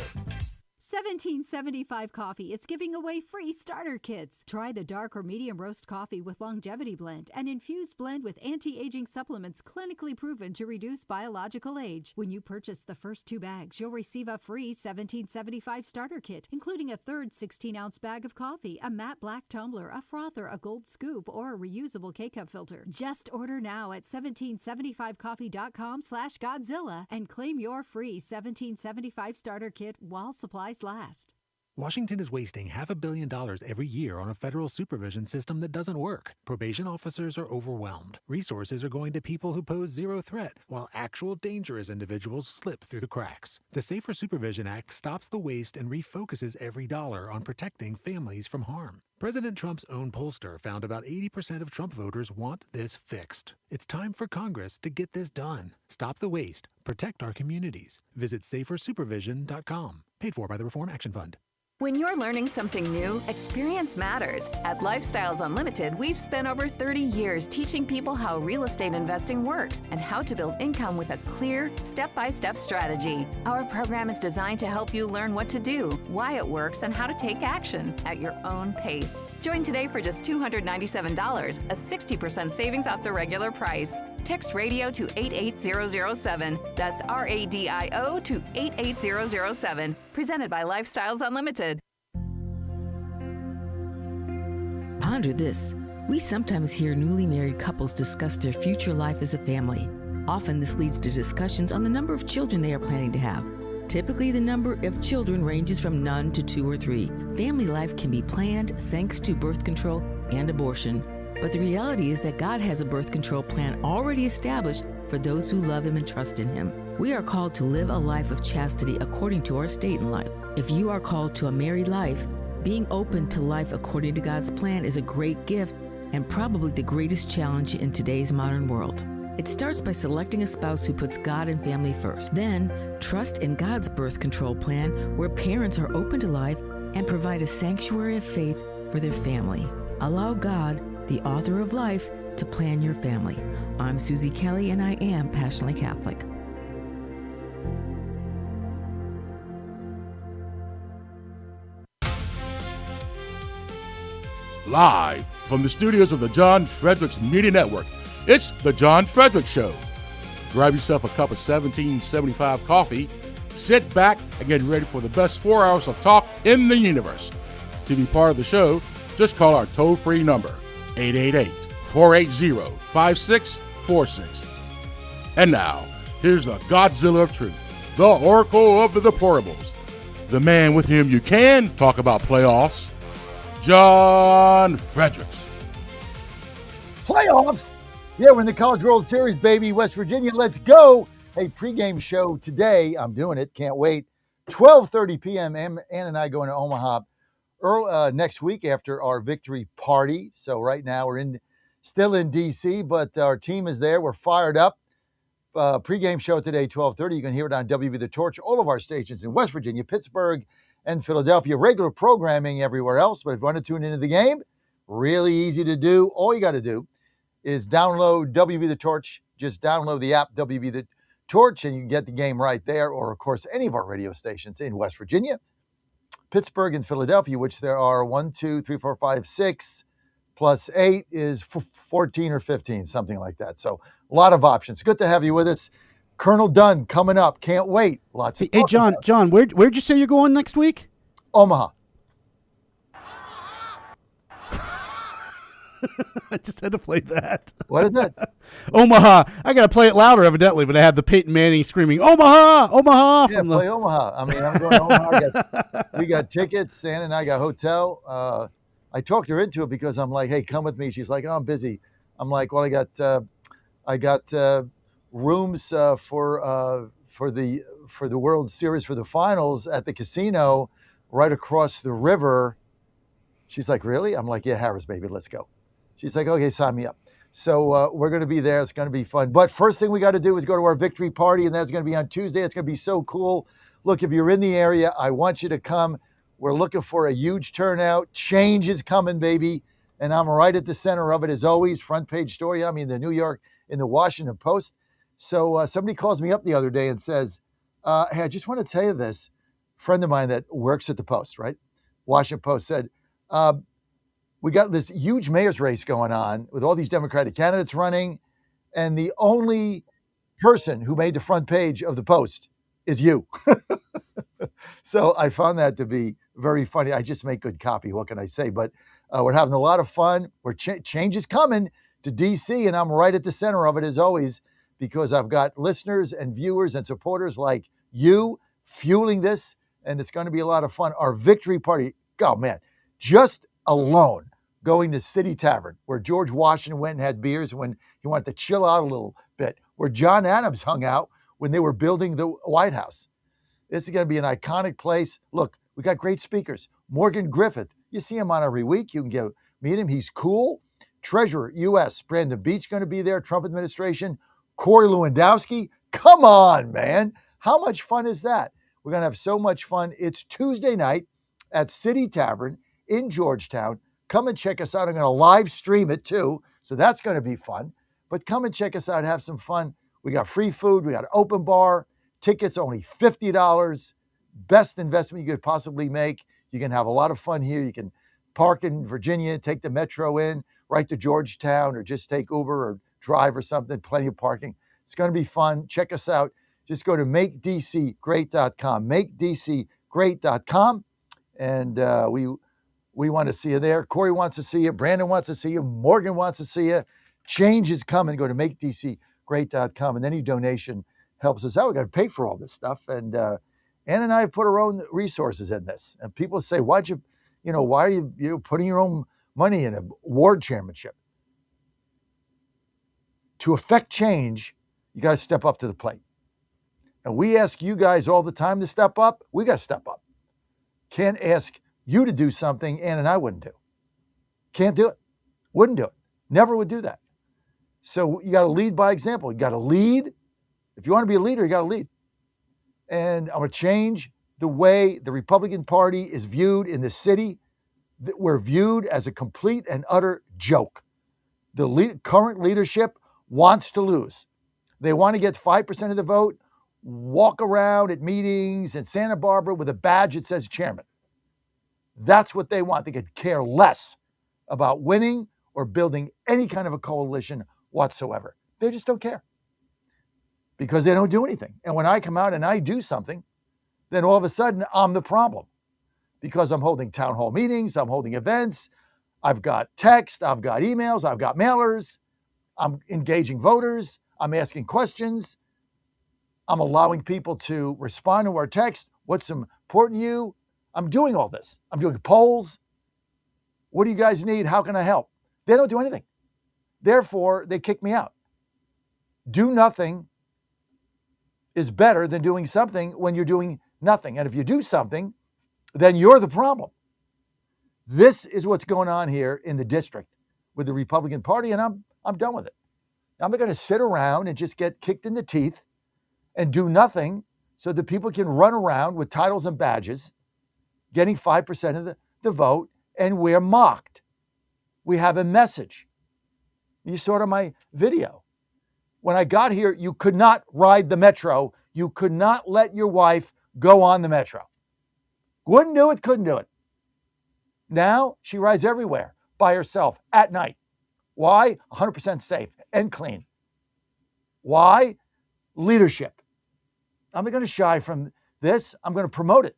1775 Coffee is giving away free starter kits. Try the dark or medium roast coffee with longevity blend, an infused blend with anti-aging supplements clinically proven to reduce biological age. When you purchase the first 2 bags, you'll receive a free 1775 starter kit, including a third 16-ounce bag of coffee, a matte black tumbler, a frother, a gold scoop, or a reusable K-cup filter. Just order now at 1775coffee.com/Godzilla and claim your free 1775 starter kit while supplies last. Washington is wasting $500 million every year on a federal supervision system that doesn't work. Probation officers are overwhelmed. Resources are going to people who pose zero threat, while actual dangerous individuals slip through the cracks. The Safer Supervision Act stops the waste and refocuses every dollar on protecting families from harm. President Trump's own pollster found about 80% of Trump voters want this fixed. It's time for Congress to get this done. Stop the waste. Protect our communities. Visit safersupervision.com. Paid for by the Reform Action Fund. When you're learning something new, experience matters. At Lifestyles Unlimited, we've spent over 30 years teaching people how real estate investing works and how to build income with a clear, step-by-step strategy. Our program is designed to help you learn what to do, why it works, and how to take action at your own pace. Join today for just $297, a 60% savings off the regular price. Text radio to 88007. That's RADIO to 88007. Presented by Lifestyles Unlimited. Ponder this. We sometimes hear newly married couples discuss their future life as a family. Often this leads to discussions on the number of children they are planning to have. Typically, the number of children ranges from none to 2 or 3. Family life can be planned thanks to birth control and abortion. But the reality is that God has a birth control plan already established for those who love Him and trust in Him. We are called to live a life of chastity according to our state in life. If you are called to a married life, being open to life according to God's plan is a great gift and probably the greatest challenge in today's modern world. It starts by selecting a spouse who puts God and family first. Then, trust in God's birth control plan where parents are open to life and provide a sanctuary of faith for their family. Allow God, the author of life, to plan your family. I'm Susie Kelly, and I am passionately Catholic. Live from the studios of the John Fredericks Media Network, it's the John Fredericks Show. Grab yourself a cup of 1775 coffee, sit back, and get ready for the best 4 hours of talk in the universe. To be part of the show, just call our toll-free number, 888-480-5646. And now, here's the Godzilla of Truth, the oracle of the deplorables, the man with whom you can talk about playoffs, John Fredericks. Playoffs? Yeah, we're in the College World Series, baby. West Virginia, let's go. Hey, pregame show today. I'm doing it. Can't wait. 12:30 p.m. Ann and I going to Omaha next week after our victory party. So right now we're still in D.C., but our team is there. We're fired up. Pregame show today, 12:30. You can hear it on WB The Torch, all of our stations in West Virginia, Pittsburgh, and Philadelphia. Regular programming everywhere else. But if you want to tune into the game, really easy to do. All you got to do is download WB The Torch. Just download the app, WB The Torch, and you can get the game right there. Or, of course, any of our radio stations in West Virginia, Pittsburgh, and Philadelphia, which there are 1, 2, 3, 4, 5, 6, plus 8 is 14 or 15, something like that. So a lot of options. Good to have you with us. Colonel Dunn coming up. Can't wait. Lots of Hey, John, where'd you say you're going next week? Omaha. I just had to play that. What is that? Omaha. I got to play it louder, evidently, but I had the Peyton Manning screaming, Omaha, Omaha. Yeah, play Omaha. I mean, I'm going to Omaha. We got tickets. Sam and I got hotel. I talked her into it because I'm like, hey, come with me. She's like, oh, I'm busy. I'm like, well, I got rooms for the World Series for the finals at the casino right across the river. She's like, really? I'm like, yeah, Harris, baby, let's go. She's like, okay, sign me up. So we're going to be there. It's going to be fun. But first thing we got to do is go to our victory party, and that's going to be on Tuesday. It's going to be so cool. Look, if you're in the area, I want you to come. We're looking for a huge turnout. Change is coming, baby. And I'm right at the center of it, as always. Front page story. I mean, the New York, in the Washington Post. So somebody calls me up the other day and says, hey, I just want to tell you this. A friend of mine that works at the Post, right? Washington Post said, we got this huge mayor's race going on with all these Democratic candidates running. And the only person who made the front page of the Post is you. So I found that to be very funny. I just make good copy. What can I say? But we're having a lot of fun. Change is coming to D.C., and I'm right at the center of it, as always, because I've got listeners and viewers and supporters like you fueling this, and it's going to be a lot of fun. Our victory party, oh, man, just alone going to City Tavern, where George Washington went and had beers when he wanted to chill out a little bit, where John Adams hung out when they were building the White House. This is going to be an iconic place. Look, we got great speakers. Morgan Griffith, you see him on every week. You can go meet him. He's cool. Treasurer, U.S., Brandon Beach going to be there. Trump administration. Corey Lewandowski. Come on, man. How much fun is that? We're going to have so much fun. It's Tuesday night at City Tavern in Georgetown. Come and check us out. I'm going to live stream it too, so that's going to be fun. But come and check us out. Have some fun. We got free food. We got an open bar. Tickets only $50. Best investment you could possibly make. You can have a lot of fun here. You can park in Virginia, take the metro in, right to Georgetown, or just take Uber or drive or something. Plenty of parking. It's going to be fun. Check us out. Just go to makedccgreat.com. Makedccgreat.com. And we want to see you there. Corey wants to see you. Brandon wants to see you. Morgan wants to see you. Change is coming. Go to makedccgreat.com. And any donation helps us out. We got to pay for all this stuff. And Ann and I have put our own resources in this. And people say, why are you putting your own money in a ward chairmanship? To affect change, you got to step up to the plate. And we ask you guys all the time to step up. We got to step up. Can't ask you to do something Ann and I wouldn't do. Can't do it. Wouldn't do it. Never would do that. So you got to lead by example. You got to lead. If you want to be a leader, you got to lead. And I'm going to change the way the Republican Party is viewed in the city. We're viewed as a complete and utter joke. The current leadership wants to lose. They want to get 5% of the vote, walk around at meetings in Santa Barbara with a badge that says chairman. That's what they want. They could care less about winning or building any kind of a coalition whatsoever. They just don't care because they don't do anything. And when I come out and I do something, then all of a sudden I'm the problem because I'm holding town hall meetings, I'm holding events, I've got text, I've got emails, I've got mailers, I'm engaging voters, I'm asking questions. I'm allowing people to respond to our text. What's important to you? I'm doing all this. I'm doing polls. What do you guys need? How can I help? They don't do anything. Therefore, they kick me out. Do nothing is better than doing something when you're doing nothing. And if you do something, then you're the problem. This is what's going on here in the district with the Republican Party, and I'm done with it. I'm not going to sit around and just get kicked in the teeth and do nothing so that people can run around with titles and badges, getting 5% of the vote, and we're mocked. We have a message. You saw it on my video. When I got here, you could not ride the metro. You could not let your wife go on the metro. Wouldn't do it, couldn't do it. Now she rides everywhere by herself at night. Why? 100% safe and clean. Why? Leadership. I'm not going to shy from this. I'm going to promote it.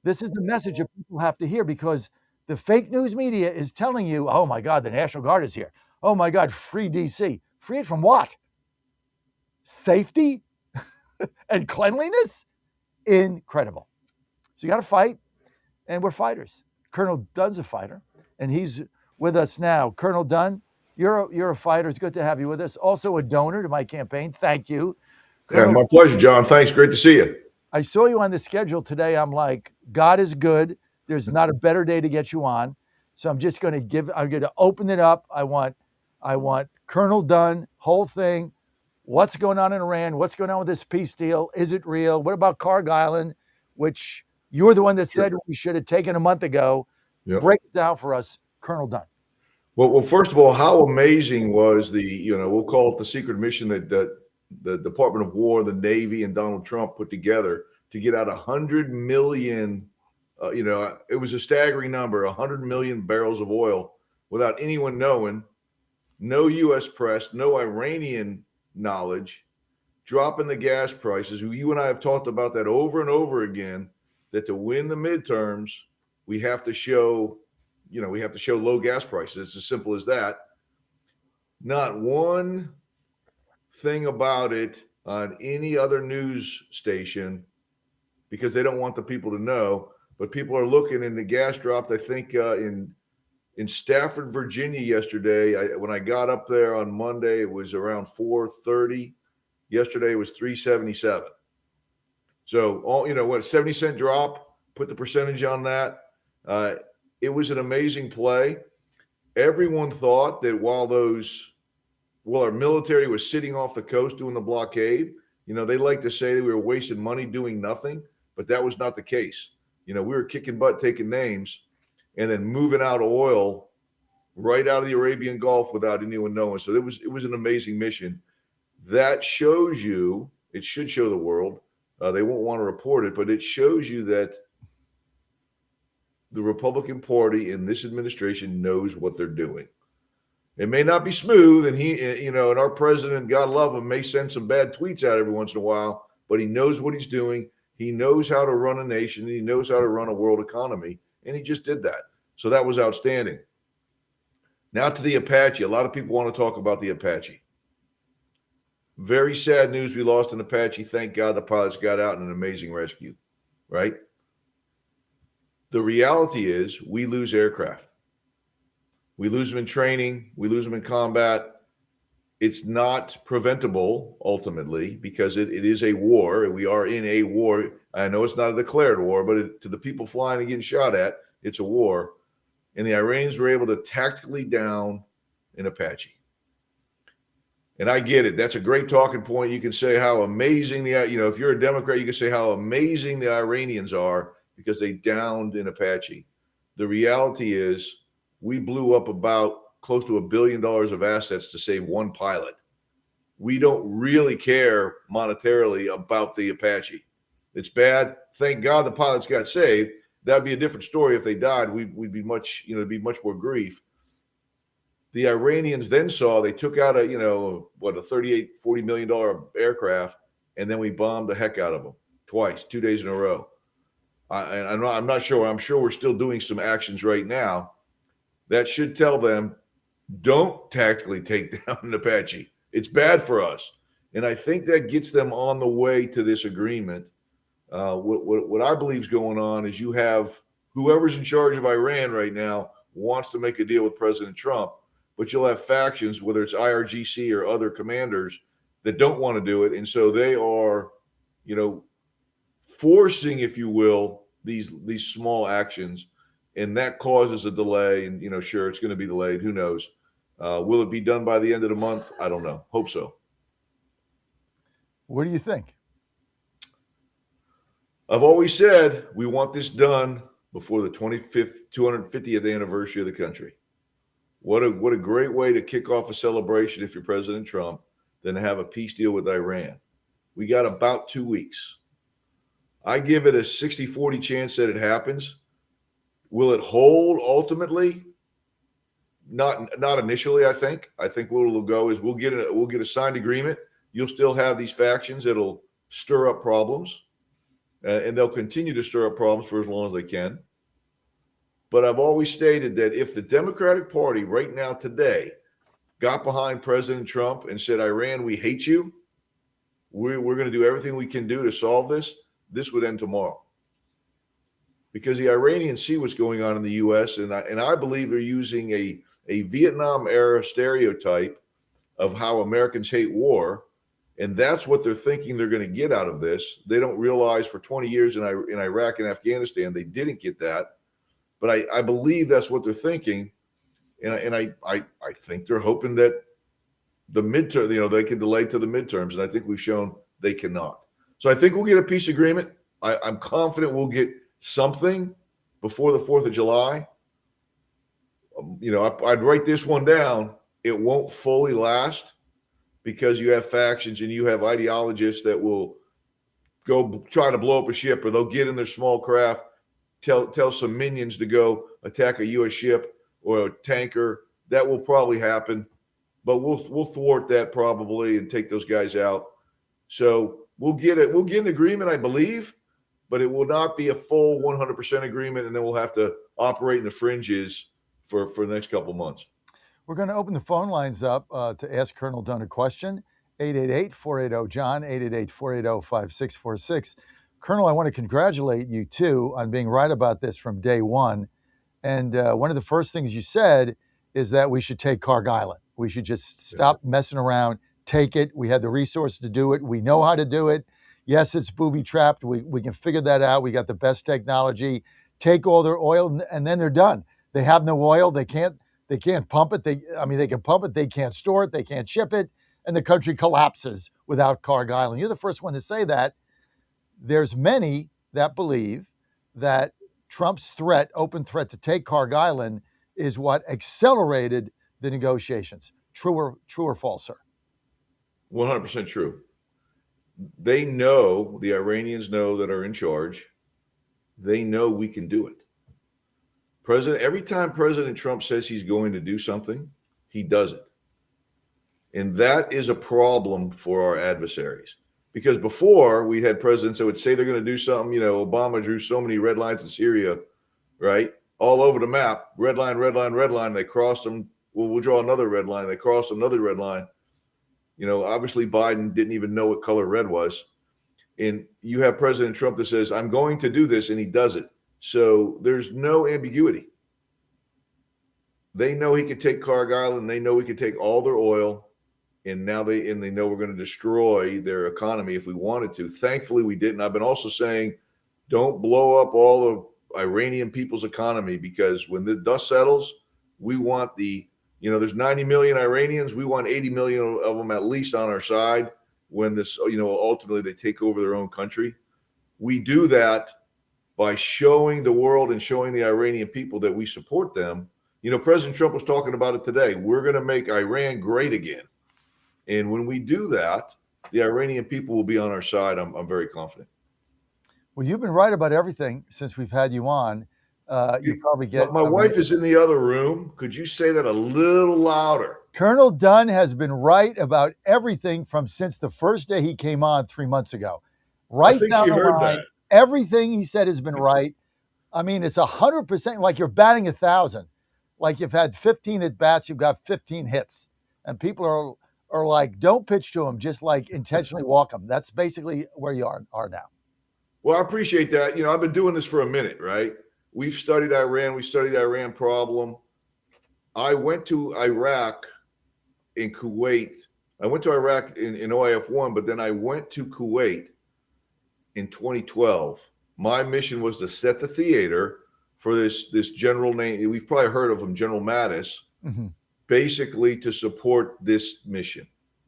This is the message that people have to hear, because the fake news media is telling you, oh my God, the National Guard is here. Oh my God, free DC. Free it from what? Safety and cleanliness? Incredible. So you got to fight, and we're fighters. Colonel Dunn's a fighter, and he's with us now. Colonel Dunn, you're a fighter. It's good to have you with us. Also a donor to my campaign. Thank you. Yeah, my pleasure, John. Thanks. Great to see you. I saw you on the schedule today. I'm like, God is good. There's not a better day to get you on. So I'm just going to open it up. I want Colonel Dunn, whole thing. What's going on in Iran? What's going on with this peace deal? Is it real? What about Carg Island, which you're the one that said we should have taken a month ago? Yep. Break it down for us, Colonel Dunn. Well, first of all, how amazing was we'll call it the secret mission that the Department of War, the Navy, and Donald Trump put together to get out 100 million, it was a staggering number, 100 million barrels of oil without anyone knowing, no U.S. press, no Iranian knowledge, dropping the gas prices. You and I have talked about that over and over again, that to win the midterms, we have to show low gas prices. It's as simple as that. Not one thing about it on any other news station, because they don't want the people to know. But people are looking, and the gas dropped, I think, in Stafford, Virginia yesterday. When I got up there on Monday, it was around 4:30. Yesterday it was 3.77. So 70-cent drop. Put the percentage on that. It was an amazing play. Everyone thought that while our military was sitting off the coast doing the blockade, they like to say that we were wasting money doing nothing, but that was not the case. We were kicking butt, taking names, and then moving out oil right out of the Arabian Gulf without anyone knowing. So it was an amazing mission. That shows you, it should show the world, they won't want to report it, but it shows you that the Republican Party in this administration knows what they're doing. It may not be smooth, and and our president, God love him, may send some bad tweets out every once in a while, but he knows what he's doing. He knows how to run a nation. He knows how to run a world economy, and he just did that. So that was outstanding. Now to the Apache. A lot of people want to talk about the Apache. Very sad news. We lost an Apache. Thank God the pilots got out in an amazing rescue, right? The reality is we lose aircraft. We lose them in training. We lose them in combat. It's not preventable, ultimately, because it is a war. We are in a war. I know it's not a declared war, but to the people flying and getting shot at, it's a war. And the Iranians were able to tactically down an Apache. And I get it. That's a great talking point. You can say how amazing if you're a Democrat, you can say how amazing the Iranians are because they downed an Apache. The reality is we blew up about close to $1 billion of assets to save one pilot. We don't really care monetarily about the Apache. It's bad. Thank God the pilots got saved. That'd be a different story if they died. We'd be much, it'd be much more grief. The Iranians then saw they took out a $38, $40 million aircraft, and then we bombed the heck out of them twice, 2 days in a row. I'm not sure. I'm sure we're still doing some actions right now that should tell them, don't tactically take down an Apache. It's bad for us. And I think that gets them on the way to this agreement. What I believe is going on is you have whoever's in charge of Iran right now wants to make a deal with President Trump, but you'll have factions, whether it's IRGC or other commanders, that don't want to do it. And so they are, forcing, if you will, these small actions. And that causes a delay. And, sure, it's going to be delayed. Who knows? Will it be done by the end of the month? I don't know. Hope so. What do you think? I've always said we want this done before the 250th anniversary of the country. What a great way to kick off a celebration if you're President Trump than to have a peace deal with Iran. We got about 2 weeks. I give it a 60-40 chance that it happens. Will it hold ultimately? Not initially, I think. I think what it'll go is we'll get a signed agreement. You'll still have these factions that'll stir up problems. And they'll continue to stir up problems for as long as they can. But I've always stated that if the Democratic Party right now today got behind President Trump and said, Iran, we hate you, we're going to do everything we can do to solve this, this would end tomorrow. Because the Iranians see what's going on in the U.S., and I believe they're using a Vietnam-era stereotype of how Americans hate war. And that's what they're thinking they're going to get out of this. They don't realize for 20 years in Iraq and Afghanistan, they didn't get that. But I believe that's what they're thinking. And I think they're hoping that the midterm, they can delay to the midterms. And I think we've shown they cannot. So I think we'll get a peace agreement. I'm confident we'll get something before the 4th of July. I'd write this one down. It won't fully last, because you have factions and you have ideologists that will go try to blow up a ship, or they'll get in their small craft, tell some minions to go attack a U.S. ship or a tanker. That will probably happen, but we'll thwart that probably and take those guys out. So we'll get an agreement, I believe, but it will not be a full 100% agreement, and then we'll have to operate in the fringes for the next couple of months. We're going to open the phone lines up to ask Colonel Dunn a question. 888-480-JOHN, 888-480-5646. Colonel, I want to congratulate you, too, on being right about this from day one. And one of the first things you said is that we should take Carg Island. We should just stop messing around, take it. We had the resources to do it. We know how to do it. Yes, it's booby-trapped. We can figure that out. We got the best technology. Take all their oil, and then they're done. They have no oil. They can't pump it. They can pump it. They can't store it. They can't ship it. And the country collapses without Carg Island. You're the first one to say that. There's many that believe that Trump's open threat to take Carg Island is what accelerated the negotiations. True or false, sir? 100% true. They know, the Iranians know that are in charge. They know we can do it. Every time President Trump says he's going to do something, he does it. And that is a problem for our adversaries. Because before, we had presidents that would say they're going to do something. Obama drew so many red lines in Syria, right? All over the map. Red line, red line, red line. They crossed them. Well, we'll draw another red line. They crossed another red line. Obviously Biden didn't even know what color red was. And you have President Trump that says, I'm going to do this, and he does it. So there's no ambiguity. They know he could take Carg Island. They know we could take all their oil. And now they know we're going to destroy their economy if we wanted to. Thankfully, we didn't. I've been also saying, don't blow up all of Iranian people's economy, because when the dust settles, we want there's 90 million Iranians. We want 80 million of them at least on our side when this, ultimately they take over their own country. We do that by showing the world and showing the Iranian people that we support them. President Trump was talking about it today. We're going to make Iran great again. And when we do that, the Iranian people will be on our side. I'm very confident. Well, you've been right about everything since we've had you on. You probably get. My wife is in the other room. Could you say that a little louder? Colonel Dunn has been right about everything since the first day he came on 3 months ago. Right down the line, everything he said has been right. I mean, it's 100%, like you're batting 1,000. Like you've had 15 at bats, you've got 15 hits, and people or like don't pitch to them, just like intentionally walk them. That's basically where you are now. Well, I appreciate that. I've been doing this for a minute, right? We've studied Iran. We studied the Iran problem. I went to Iraq in Kuwait. I went to Iraq in OIF-1, but then I went to Kuwait in 2012. My mission was to set the theater for this general name. We've probably heard of him, General Mattis, basically to support this mission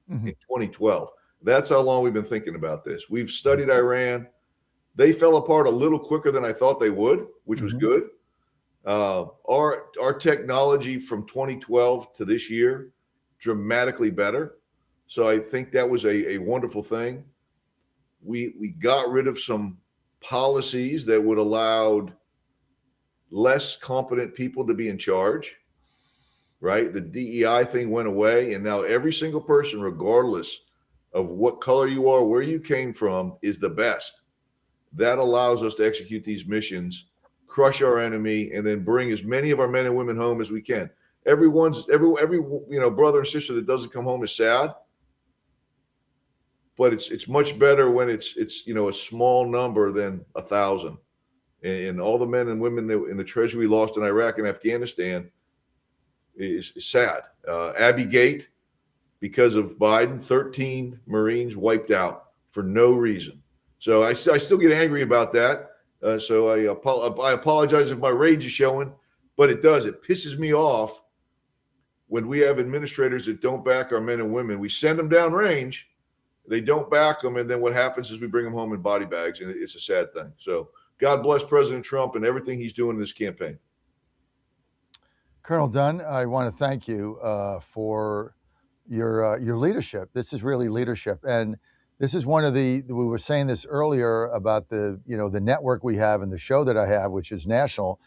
in 2012. That's how long we've been thinking about this. We've studied Iran. They fell apart a little quicker than I thought they would, which was good. Our technology from 2012 to this year, dramatically better. So I think that was a wonderful thing. We got rid of some policies that would allowed less competent people to be in charge, right? The DEI thing went away, and now every single person, regardless of what color you are, where you came from, is the best. That allows us to execute these missions, crush our enemy, and then bring as many of our men and women home as we can. Every brother and sister that doesn't come home is sad, but it's much better when it's a small number than 1,000. And all the men and women in the treasury lost in Iraq and Afghanistan is sad. Abbey Gate, because of Biden, 13 Marines wiped out for no reason. So I still get angry about that. So I apologize if my rage is showing, but it does. It pisses me off when we have administrators that don't back our men and women. We send them downrange, they don't back them, and then what happens is we bring them home in body bags, and it's a sad thing. So God bless President Trump and everything he's doing in this campaign. Colonel Dunn, I want to thank you for your leadership. This is really leadership, and this is one of we were saying this earlier about the network we have and the show that I have, which is national,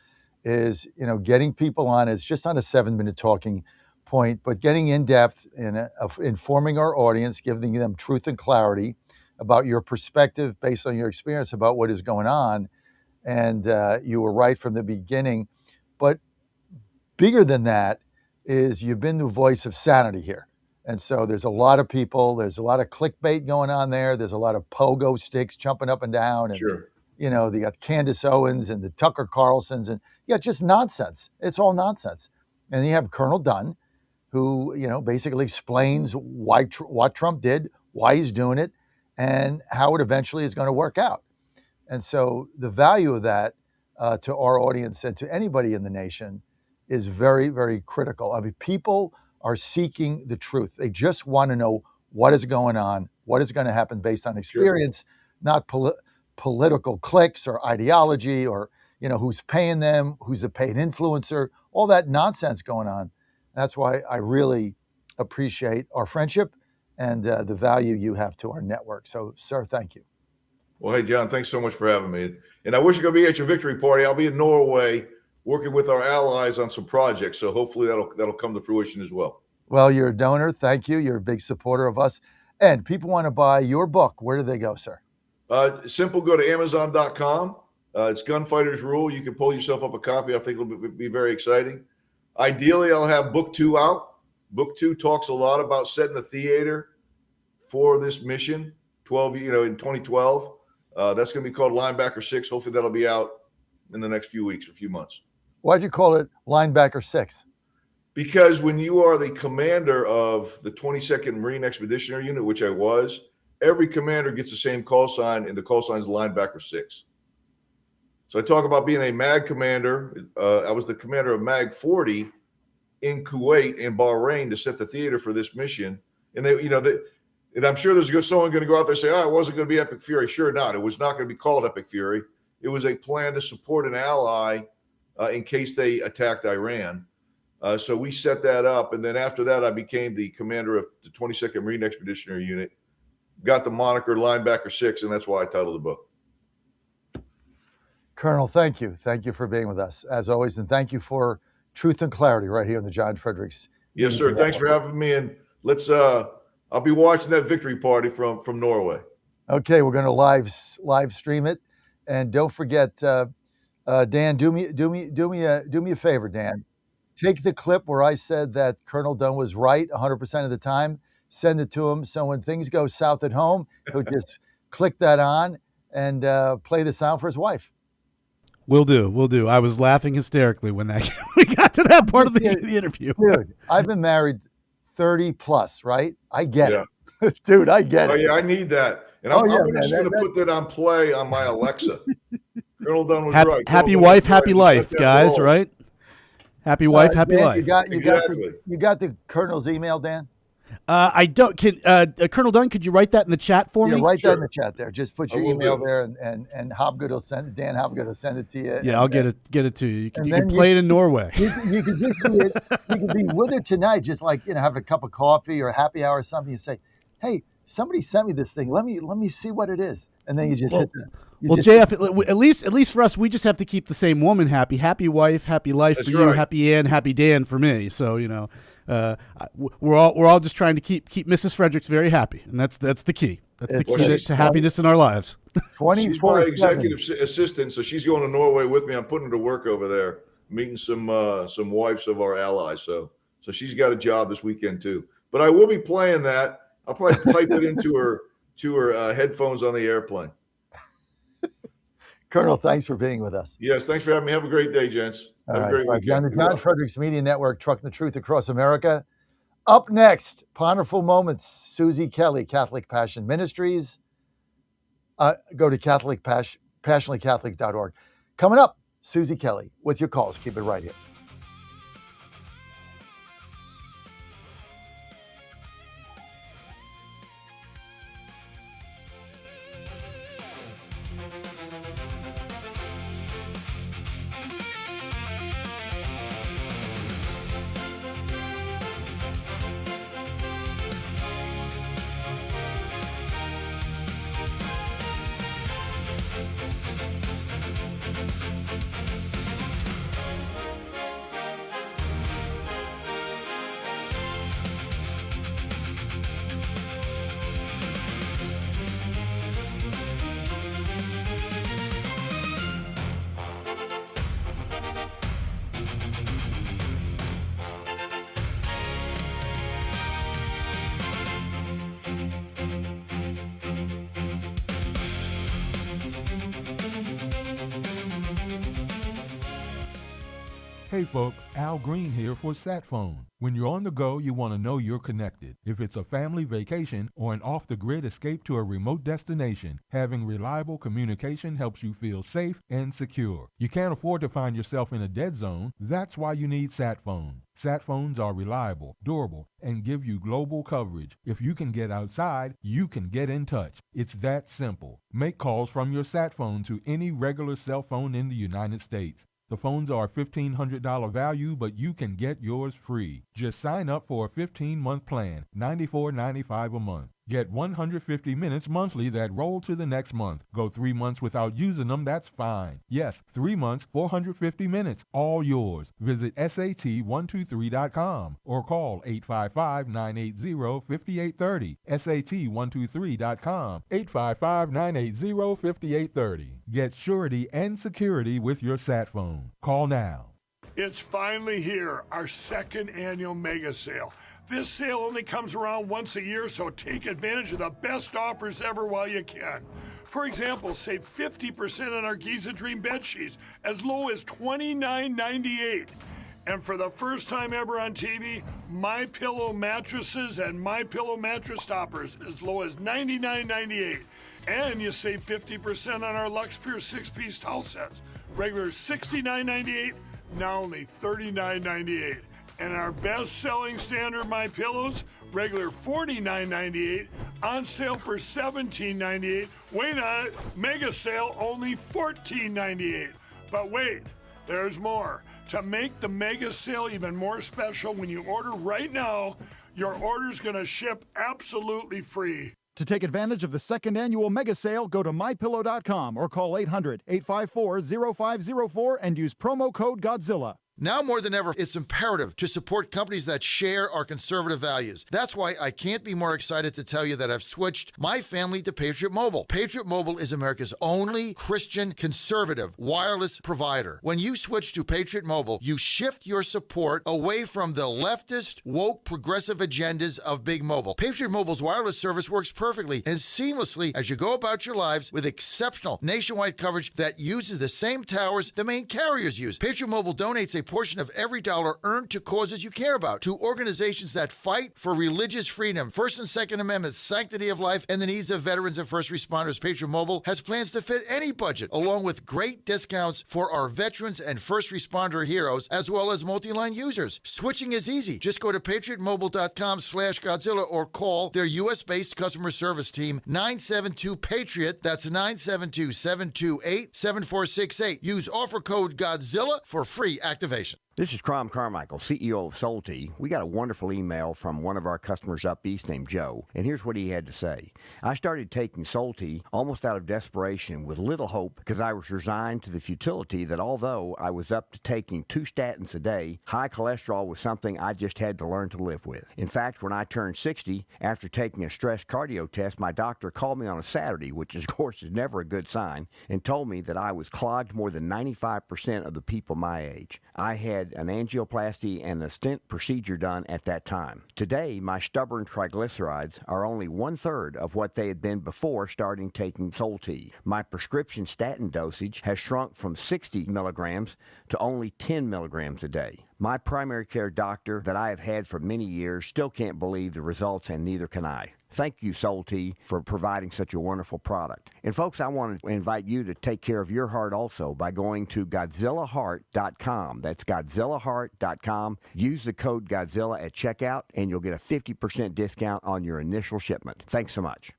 is getting people on. It's just not a 7-minute talking point, but getting in depth in informing our audience, giving them truth and clarity about your perspective based on your experience about what is going on. And you were right from the beginning. But bigger than that is you've been the voice of sanity here. And so there's a lot of people, there's a lot of clickbait going on there. There's a lot of pogo sticks jumping up and down. And, sure. They got Candace Owens and the Tucker Carlsons and just nonsense. It's all nonsense. And you have Colonel Dunn, who, basically explains what Trump did, why he's doing it, and how it eventually is going to work out. And so the value of that to our audience and to anybody in the nation is very, very critical. I mean, people are seeking the truth. They just want to know what is going on, what is going to happen based on experience, not political cliques or ideology or, who's paying them, who's a paid influencer, all that nonsense going on. That's why I really appreciate our friendship and the value you have to our network. So, sir, thank you. Well, hey, John, thanks so much for having me. And I wish you could be at your victory party. I'll be in Norway working with our allies on some projects. So hopefully that'll come to fruition as well. Well, you're a donor. Thank you. You're a big supporter of us. And people want to buy your book. Where do they go, sir? Simple. Go to Amazon.com. It's Gunfighters Rule. You can pull yourself up a copy. I think it'll be very exciting. Ideally, I'll have book 2 out. Book 2 talks a lot about setting the theater for this mission. In 2012. That's going to be called Linebacker 6. Hopefully that'll be out in the next few weeks or few months. Why'd you call it Linebacker 6? Because when you are the commander of the 22nd Marine Expeditionary Unit, which I was, every commander gets the same call sign, and the call sign is Linebacker 6. So I talk about being a MAG commander. I was the commander of MAG 40 in Kuwait and Bahrain to set the theater for this mission. And and I'm sure there's someone going to go out there and say, it wasn't going to be Epic Fury. Sure not. It was not going to be called Epic Fury. It was a plan to support an ally in case they attacked Iran. So we set that up. And then after that, I became the commander of the 22nd Marine Expeditionary Unit, got the moniker Linebacker 6, and that's why I titled the book. Colonel, thank you. Thank you for being with us, as always. And thank you for truth and clarity right here on the John Fredericks. Yes, sir. Thanks for having me. And I'll be watching that victory party from Norway. Okay, we're going to live stream it. And don't forget, Dan, do me a favor, Dan. Take the clip where I said that Colonel Dunn was right 100% of the time. send it to him. So when things go south at home, he'll just click that on and play the sound for his wife. Will do. I was laughing hysterically when we got to that part of the interview. Dude, I've been married 30 plus, right? I get it. Dude, I get it. Oh, yeah, I need that. And I'm just going to put that on play on my Alexa. Colonel Dunn was right. Happy wife, happy life, guys, right? Happy wife, happy life. You got the Colonel's email, Dan? I don't. Colonel Dunn, could you write that in the chat for me? Yeah, write that in the chat there. Just put your email there, and Hobgood will send it. Dan Hobgood will send it to you. Yeah, I'll get it to you. You can play it in Norway. You could just you could be with her tonight, just like having a cup of coffee or a happy hour or something. You say, "Hey, somebody sent me this thing. Let me see what it is," and then you just hit that. JF, at least for us, we just have to keep the same woman happy. Happy wife, happy life for you. Happy Ann, happy Dan for me. So we're all just trying to keep Mrs. Fredericks very happy, and that's the key. That's the key to happiness in our lives. 24/7. She's my executive assistant, so she's going to Norway with me. I'm putting her to work over there, meeting some wives of our allies. So she's got a job this weekend too. But I will be playing that. I'll probably pipe it into her headphones on the airplane. Colonel, thanks for being with us. Yes, thanks for having me. Have a great day, gents. Have a great weekend. On the John Fredericks Media Network, Trucking the Truth Across America. Up next, Ponderful Moments, Susie Kelly, Catholic Passion Ministries. Go to passionatelycatholic.org. Coming up, Susie Kelly with your calls. Keep it right here. Hey folks, Al Green here for SatPhone. When you're on the go, you want to know you're connected. If it's a family vacation or an off-the-grid escape to a remote destination, having reliable communication helps you feel safe and secure. You can't afford to find yourself in a dead zone. That's why you need SatPhone. SatPhones are reliable, durable, and give you global coverage. If you can get outside, you can get in touch. It's that simple. Make calls from your SatPhone to any regular cell phone in the United States. The phones are $1,500 value, but you can get yours free. Just sign up for a 15-month plan, $94.95 a month. Get 150 minutes monthly that roll to the next month. Go 3 months without using them, that's fine. Yes, 3 months, 450 minutes, all yours. Visit SAT123.com or call 855-980-5830. SAT123.com, 855-980-5830. Get surety and security with your SatPhone. Call now. It's finally here, our second annual mega sale. This sale only comes around once a year, so take advantage of the best offers ever while you can. For example, save 50% on our Giza Dream bed sheets, as low as $29.98. And for the first time ever on TV, MyPillow mattresses and MyPillow mattress toppers as low as $99.98. And you save 50% on our Lux Pure 6-piece towel sets. Regular $69.98, now only $39.98. And our best-selling standard MyPillows, regular $49.98, on sale for $17.98. Wait on it, mega sale only $14.98. But wait, there's more. To make the mega sale even more special, when you order right now, your order's going to ship absolutely free. To take advantage of the second annual mega sale, go to MyPillow.com or call 800-854-0504 and use promo code Godzilla. Now more than ever, it's imperative to support companies that share our conservative values. That's why I can't be more excited to tell you that I've switched my family to Patriot Mobile. Patriot Mobile is America's only Christian conservative wireless provider. When you switch to Patriot Mobile, you shift your support away from the leftist, woke, progressive agendas of Big Mobile. Patriot Mobile's wireless service works perfectly and seamlessly as you go about your lives with exceptional nationwide coverage that uses the same towers the main carriers use. Patriot Mobile donates a portion of every dollar earned to causes you care about, to organizations that fight for religious freedom, First and Second Amendments, sanctity of life, and the needs of veterans and first responders. Patriot Mobile has plans to fit any budget, along with great discounts for our veterans and first responder heroes, as well as multi-line users. Switching is easy. Just go to patriotmobile.com/Godzilla or call their U.S.-based customer service team, 972-PATRIOT. That's 972-728-7468. Use offer code Godzilla for free activation. This is Crom Carmichael, CEO of Solti. We got a wonderful email from one of our customers up east named Joe, and here's what he had to say. I started taking Solti almost out of desperation with little hope because I was resigned to the futility that although I was up to taking 2 statins a day, high cholesterol was something I just had to learn to live with. In fact, when I turned 60, after taking a stress cardio test, my doctor called me on a Saturday, which of course is never a good sign, and told me that I was clogged more than 95% of the people my age. I had an angioplasty and a stent procedure done at that time. Today, my stubborn triglycerides are only 1/3 of what they had been before starting taking Solti. My prescription statin dosage has shrunk from 60 milligrams to only 10 milligrams a day. My primary care doctor that I have had for many years still can't believe the results, and neither can I. Thank you, Solti, for providing such a wonderful product. And folks, I want to invite you to take care of your heart also by going to GodzillaHeart.com. That's GodzillaHeart.com. Use the code Godzilla at checkout, and you'll get a 50% discount on your initial shipment. Thanks so much.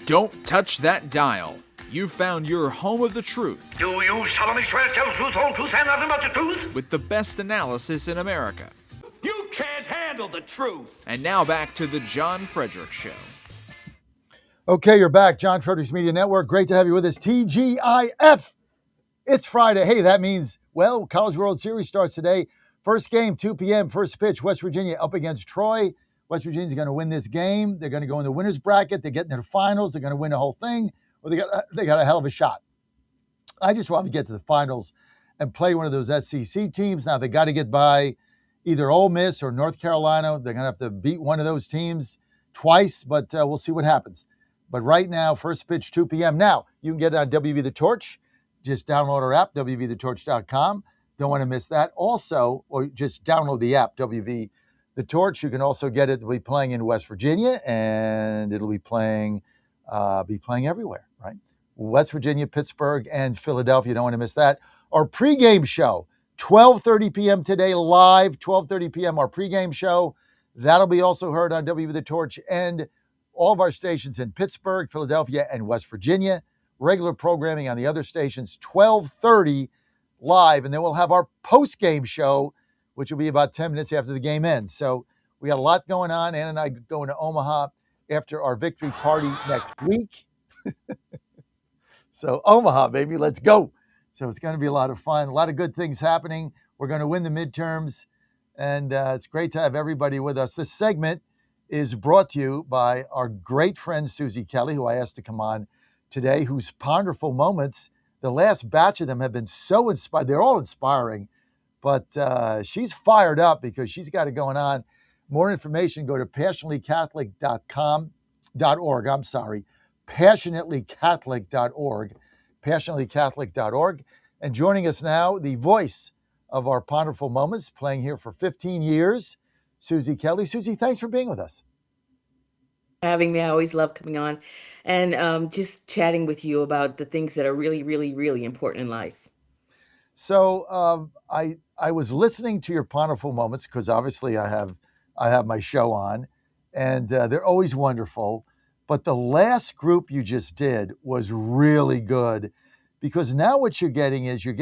Don't touch that dial. You've found your home of the truth. Do you solemnly swear to tell the truth, whole truth, and nothing but the truth? With the best analysis in America. You can't handle the truth. And now back to the John Fredericks Show. Okay, you're back. John Fredericks Media Network. Great to have you with us. TGIF. It's Friday. Hey, that means, well, College World Series starts today. First game, 2 p.m., first pitch, West Virginia up against Troy. West Virginia's going to win this game. They're going to go in the winner's bracket. They're getting to the finals. They're going to win the whole thing. Or they got a hell of a shot. I just want to get to the finals and play one of those SEC teams. Now, they got to get by either Ole Miss or North Carolina. They're going to have to beat one of those teams twice, but we'll see what happens. But right now, first pitch, 2 p.m. Now, you can get it on WV The Torch. Just download our app, WVTheTorch.com. Don't want to miss that. Also, or just download the app, WV The Torch. You can also get it. It'll be playing in West Virginia, and it'll be playing everywhere, right? West Virginia, Pittsburgh, and Philadelphia. Don't want to miss that. Our pregame show, 12:30 p.m. today, live, 12:30 p.m., our pregame show. That'll be also heard on WV The Torch and all of our stations in Pittsburgh, Philadelphia, and West Virginia. Regular programming on the other stations, 12:30 live. And then we'll have our postgame show, which will be about 10 minutes after the game ends. So we got a lot going on. Ann and I going to Omaha after our victory party next week. So Omaha, baby, let's go. So it's going to be a lot of fun, a lot of good things happening. We're going to win the midterms, and it's great to have everybody with us. This segment is brought to you by our great friend Susie Kelly, who I asked to come on today, whose ponderful moments, the last batch of them have been so inspired. They're all inspiring, but she's fired up because she's got it going on. More information, go to passionatelycatholic.org. I'm sorry, passionatelycatholic.org, passionatelycatholic.org. And joining us now, the voice of our ponderful moments, playing here for 15 years, Susie Kelly. Susie, thanks for being with us. Having me. I always love coming on and just chatting with you about the things that are really, really, really important in life. So I was listening to your ponderful moments because obviously I have my show on, and they're always wonderful. But the last group you just did was really good, because now what you're getting is you're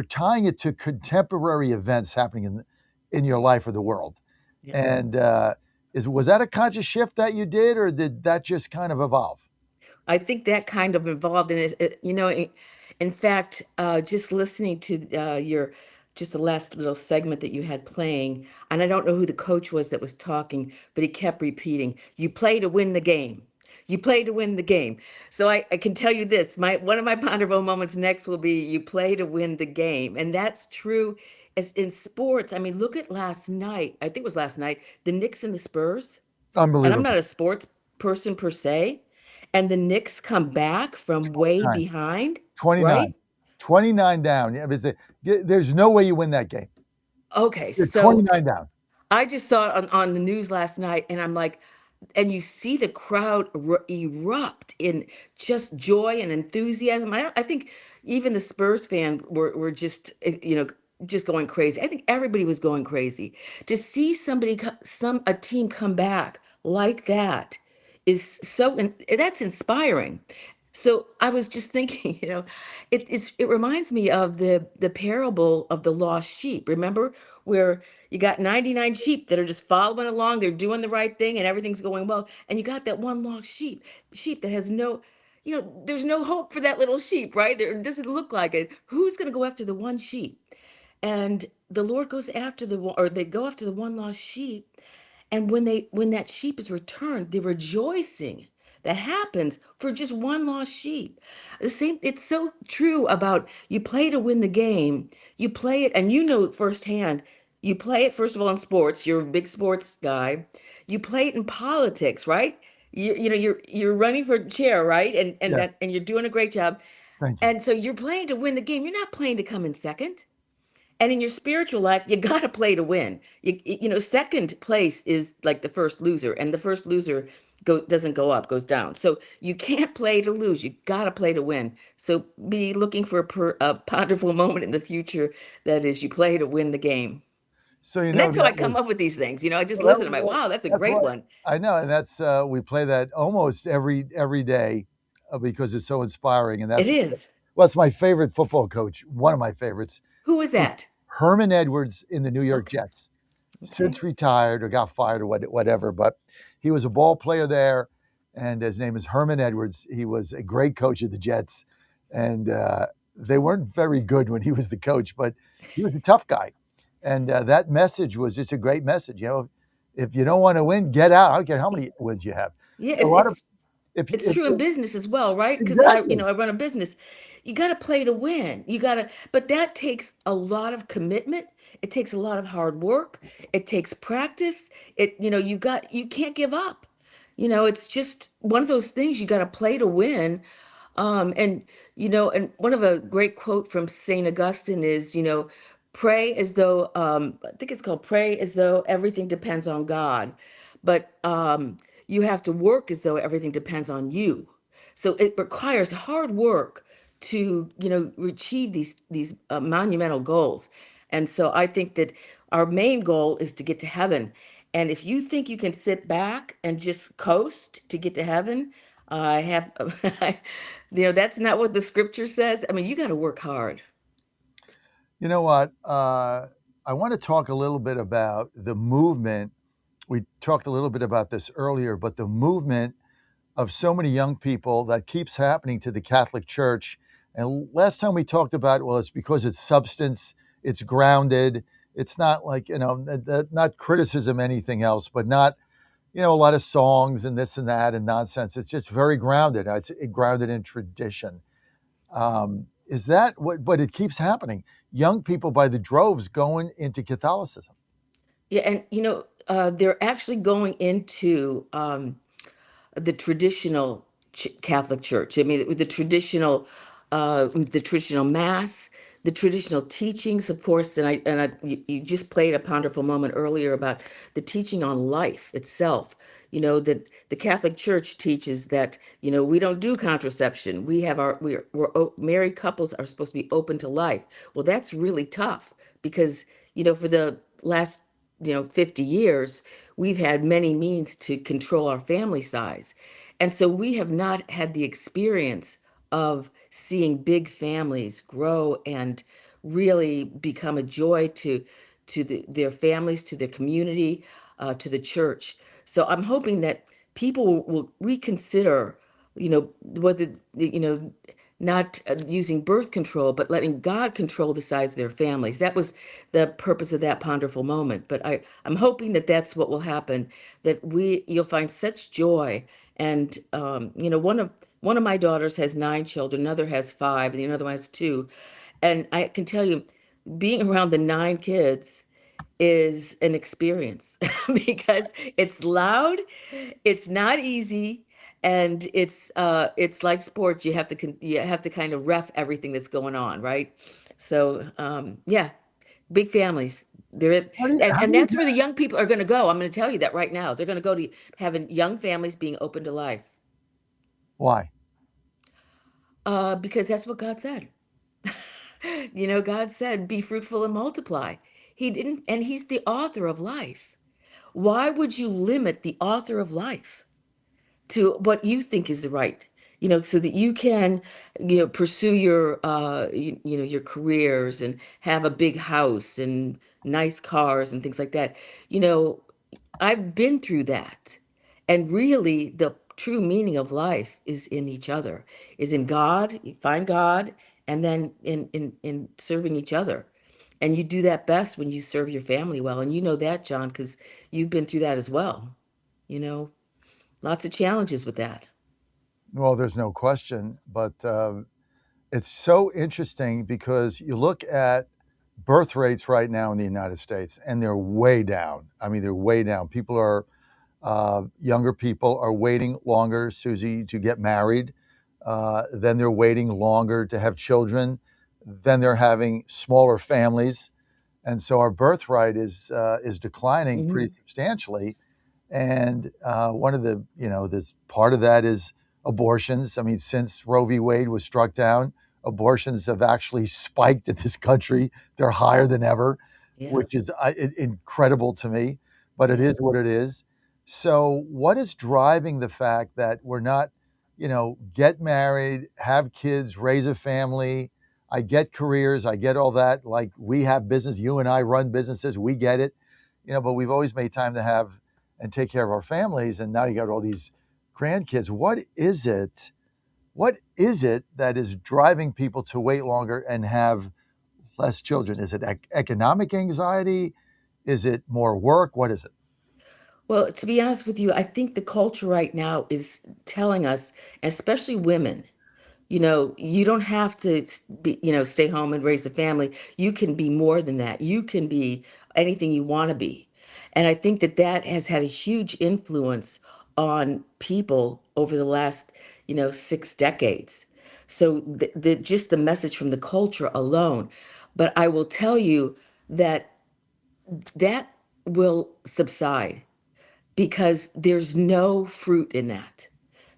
tying it to contemporary events happening in your life or the world. Yeah. And was that a conscious shift that you did, or did that just kind of evolve? I think that kind of evolved, and In fact, just listening to your just the last little segment that you had playing, and I don't know who the coach was that was talking, but he kept repeating, "You play to win the game. You play to win the game." So I can tell you this, my one of my Ponderville moments next will be you play to win the game. And that's true as in sports. I mean, look at last night. I think it was last night, the Knicks and the Spurs. And I'm Unbelievable. not a sports person per se. And the Knicks come back from way 29. behind, 29. right? 29 down. Yeah, there's no way you win that game. Okay, You're so 29 down. I just saw it on the news last night, and I'm like, and you see the crowd erupt in just joy and enthusiasm. I think even the Spurs fan were just just going crazy. I think everybody was going crazy to see a team come back like that is that's inspiring. So I was just thinking, it reminds me of the parable of the lost sheep. Remember where you got 99 sheep that are just following along, they're doing the right thing and everything's going well, and you got that one lost sheep that has no, there's no hope for that little sheep, right? There it doesn't look like it. Who's going to go after the one sheep? And the Lord goes after or they go after the one lost sheep, and when that sheep is returned, the rejoicing that happens for just one lost sheep. The same, it's so true about you play to win the game. You play it, and you know firsthand, you play it first of all in sports, you're a big sports guy. You play it in politics, right? You're running for chair, right? Yes. And you're doing a great job. Thank you. And so you're playing to win the game. You're not playing to come in second. And in your spiritual life, you got to play to win. Second place is like the first loser, and the first loser doesn't go up, goes down. So you can't play to lose. You got to play to win. So be looking for a ponderful moment in the future that is you play to win the game. So And that's how I that come was up with these things. I just well, listen. I'm like, wow, that's a that's great what one. I know, and that's we play that almost every day because it's so inspiring, and It is. well, it's my favorite football coach, one of my favorites. Who is that? Herman Edwards in the New York Jets. Okay. Since retired or got fired or whatever, but he was a ball player there, and his name is Herman Edwards. He was a great coach of the Jets, and they weren't very good when he was the coach, but he was a tough guy. And that message was just a great message. If you don't want to win, get out. I don't care how many wins you have. Yeah, If it's true in business as well, right? Because exactly. I run a business. You got to play to win. But that takes a lot of commitment. It takes a lot of hard work. It takes practice. You can't give up. It's just one of those things you got to play to win. And one of a great quote from Saint Augustine is, pray as though, I think it's called pray as though everything depends on God. But you have to work as though everything depends on you. So it requires hard work to, achieve these monumental goals. And so I think that our main goal is to get to heaven. And if you think you can sit back and just coast to get to heaven, I have, that's not what the scripture says. I mean, you got to work hard. You know what? I want to talk a little bit about the movement. We talked a little bit about this earlier, but the movement of so many young people that keeps happening to the Catholic Church. And last time we talked about, well, it's because it's substance, it's grounded. It's not like, not criticism, anything else, but not, a lot of songs and this and that and nonsense. It's just very grounded. It's grounded in tradition. Is that what, but it keeps happening. Young people by the droves going into Catholicism. Yeah. And, they're actually going into the traditional Catholic Church. I mean, the traditional mass, the traditional teachings, of course. And you just played a ponderful moment earlier about the teaching on life itself. That the Catholic Church teaches that we don't do contraception. Married couples are supposed to be open to life. Well, that's really tough because for the last 50 years, we've had many means to control our family size. And so we have not had the experience of seeing big families grow and really become a joy to their families, to their community, to the church. So I'm hoping that people will reconsider, whether, not using birth control, but letting God control the size of their families. That was the purpose of that ponderful moment. But I'm hoping that that's what will happen, that you'll find such joy. And, one of my daughters has 9 children, another has 5, and the other one has 2. And I can tell you, being around the 9 kids is an experience because it's loud, it's not easy, and it's like sports. You have to kind of ref everything that's going on, right? So yeah, big families. And that's where the young people are going to go. I'm going to tell you that right now. They're going to go to having young families being open to life. Why? Because that's what God said. God said, be fruitful and multiply. He didn't, and he's the author of life. Why would you limit the author of life to what you think is the right? So that you can, pursue your careers and have a big house and nice cars and things like that. I've been through that. And really, the true meaning of life is in each other, is in God. You find God, and then in serving each other. And you do that best when you serve your family well. And you know that, John, because you've been through that as well. Lots of challenges with that. Well, there's no question, but it's so interesting because you look at birth rates right now in the United States, and they're way down. I mean, they're way down. Younger people are waiting longer, Susie, to get married. Then they're waiting longer to have children. Then they're having smaller families. And so our birth rate is declining pretty substantially. And one of this part of that is abortions. I mean, since Roe v. Wade was struck down, abortions have actually spiked in this country. They're higher than ever, which is incredible to me, but it is what it is. So what is driving the fact that we're not, get married, have kids, raise a family? I get careers, I get all that. Like, we have business, you and I run businesses, we get it, but we've always made time to have and take care of our families. And now you got all these grandkids. What is it that is driving people to wait longer and have less children? Is it economic anxiety? Is it more work? What is it? Well, to be honest with you, I think the culture right now is telling us, especially women, you don't have to stay home and raise a family. You can be more than that. You can be anything you want to be. And I think that that has had a huge influence on people over the last, 6 decades. So just the message from the culture alone. But I will tell you that that will subside because there's no fruit in that.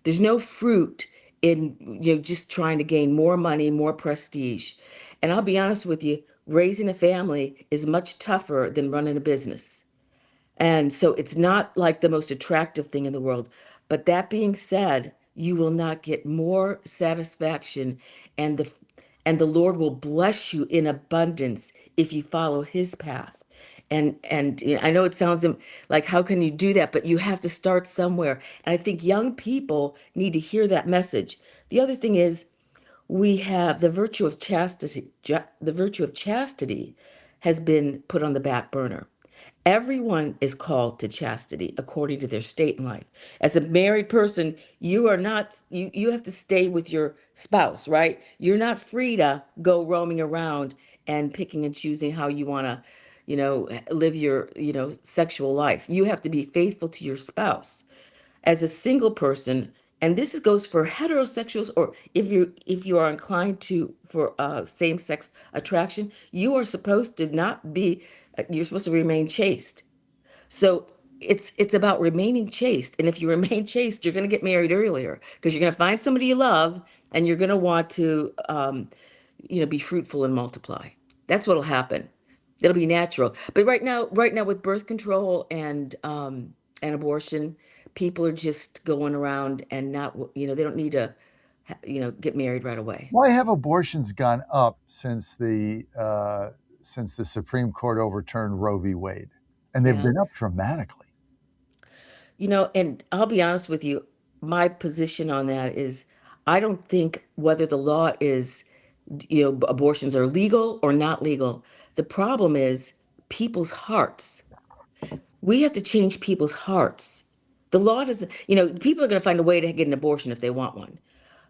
There's no fruit in just trying to gain more money, more prestige. And I'll be honest with you, raising a family is much tougher than running a business. And so it's not like the most attractive thing in the world. But that being said, you will not get more satisfaction, and the Lord will bless you in abundance if you follow his path. And I know it sounds like, how can you do that? But you have to start somewhere. And I think young people need to hear that message. The other thing is, we have the virtue of chastity. The virtue of chastity has been put on the back burner. Everyone is called to chastity according to their state in life. As a married person, you are not, you have to stay with your spouse, right? You're not free to go roaming around and picking and choosing how you want to, live your, sexual life. You have to be faithful to your spouse. As a single person, and goes for heterosexuals, or if you are inclined for same-sex attraction, you are supposed to not be you're supposed to remain chaste. So it's about remaining chaste. And if you remain chaste, you're going to get married earlier because you're going to find somebody you love, and you're going to want to be fruitful and multiply. That's what'll happen. It'll be natural. But right now with birth control and abortion, people are just going around and not, they don't need to, get married right away. Why have abortions gone up since the Supreme Court overturned Roe v. Wade? And they've been up dramatically. And I'll be honest with you, my position on that is, I don't think whether the law is, abortions are legal or not legal. The problem is people's hearts. We have to change people's hearts. The law doesn't, people are going to find a way to get an abortion if they want one.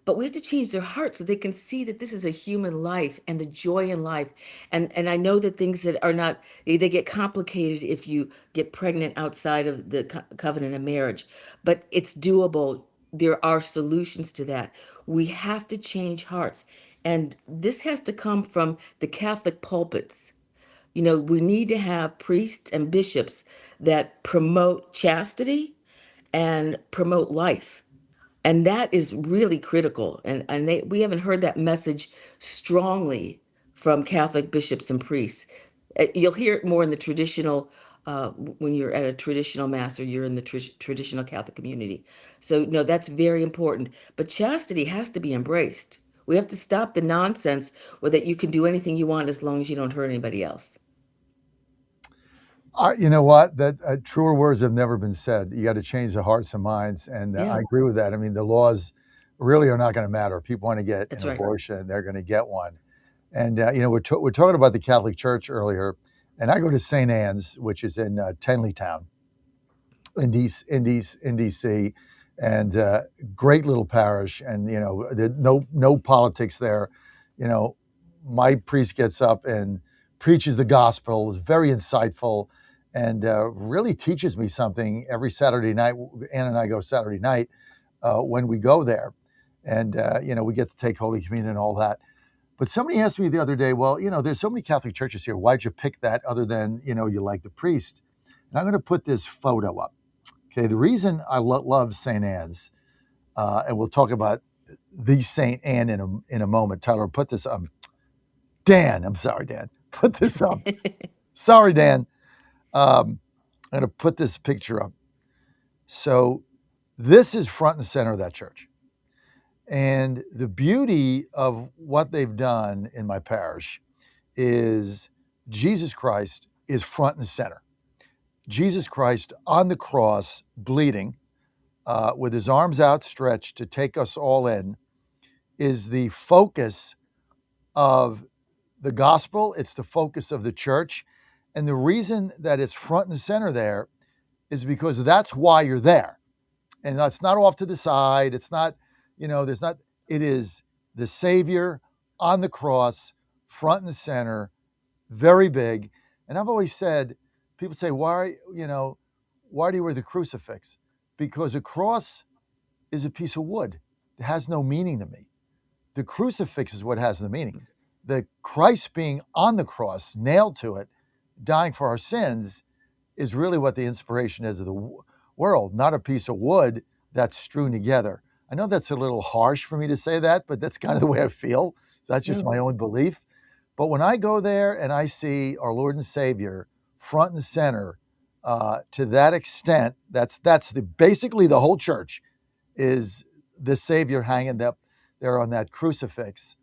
But we have to change their hearts so they can see that this is a human life and the joy in life. And I know that things that are not, they get complicated if you get pregnant outside of the covenant of marriage, but it's doable. There are solutions to that. We have to change hearts. And this has to come from the Catholic pulpits. We need to have priests and bishops that promote chastity and promote life. And that is really critical. And we haven't heard that message strongly from Catholic bishops and priests. You'll hear it more in the traditional, when you're at a traditional mass or you're in the traditional Catholic community. So, no, that's very important. But chastity has to be embraced. We have to stop the nonsense or that you can do anything you want as long as you don't hurt anybody else. You know what? That truer words have never been said. You got to change the hearts and minds, and Yeah. I agree with that. I mean, the laws really are not going to matter. If people want to get That's an right. abortion, they're going to get one. And we're talking about the Catholic Church earlier, and I go to St. Anne's, which is in Tenleytown, in DC, and great little parish. And there's no politics there. My priest gets up and preaches the gospel. Is very insightful. And really teaches me something every Saturday night. Ann and I go Saturday night when we go there. And, we get to take Holy Communion and all that. But somebody asked me the other day, well, there's so many Catholic churches here. Why'd you pick that other than, you like the priest? And I'm going to put this photo up. Okay, the reason I love St. Anne's, and we'll talk about the St. Anne in a moment. Tyler, put this up. Dan, I'm sorry, Dan. Put this up. Sorry, Dan. I'm going to put this picture up. So this is front and center of that church. And the beauty of what they've done in my parish is Jesus Christ is front and center. Jesus Christ on the cross, bleeding, with his arms outstretched to take us all in, is the focus of the gospel. It's the focus of the church. And the reason that it's front and center there is because that's why you're there. And that's not off to the side. It's not, it is the Savior on the cross, front and center, very big. And I've always said, people say, why do you wear the crucifix? Because a cross is a piece of wood. It has no meaning to me. The crucifix is what has the meaning. The Christ being on the cross, nailed to it, dying for our sins, is really what the inspiration is of the world, not a piece of wood that's strewn together. I know that's a little harsh for me to say that, but that's kind of the way I feel. So that's just my own belief. But when I go there and I see our Lord and Savior front and center, to that extent, that's basically the whole church is the Savior hanging up there on that crucifix,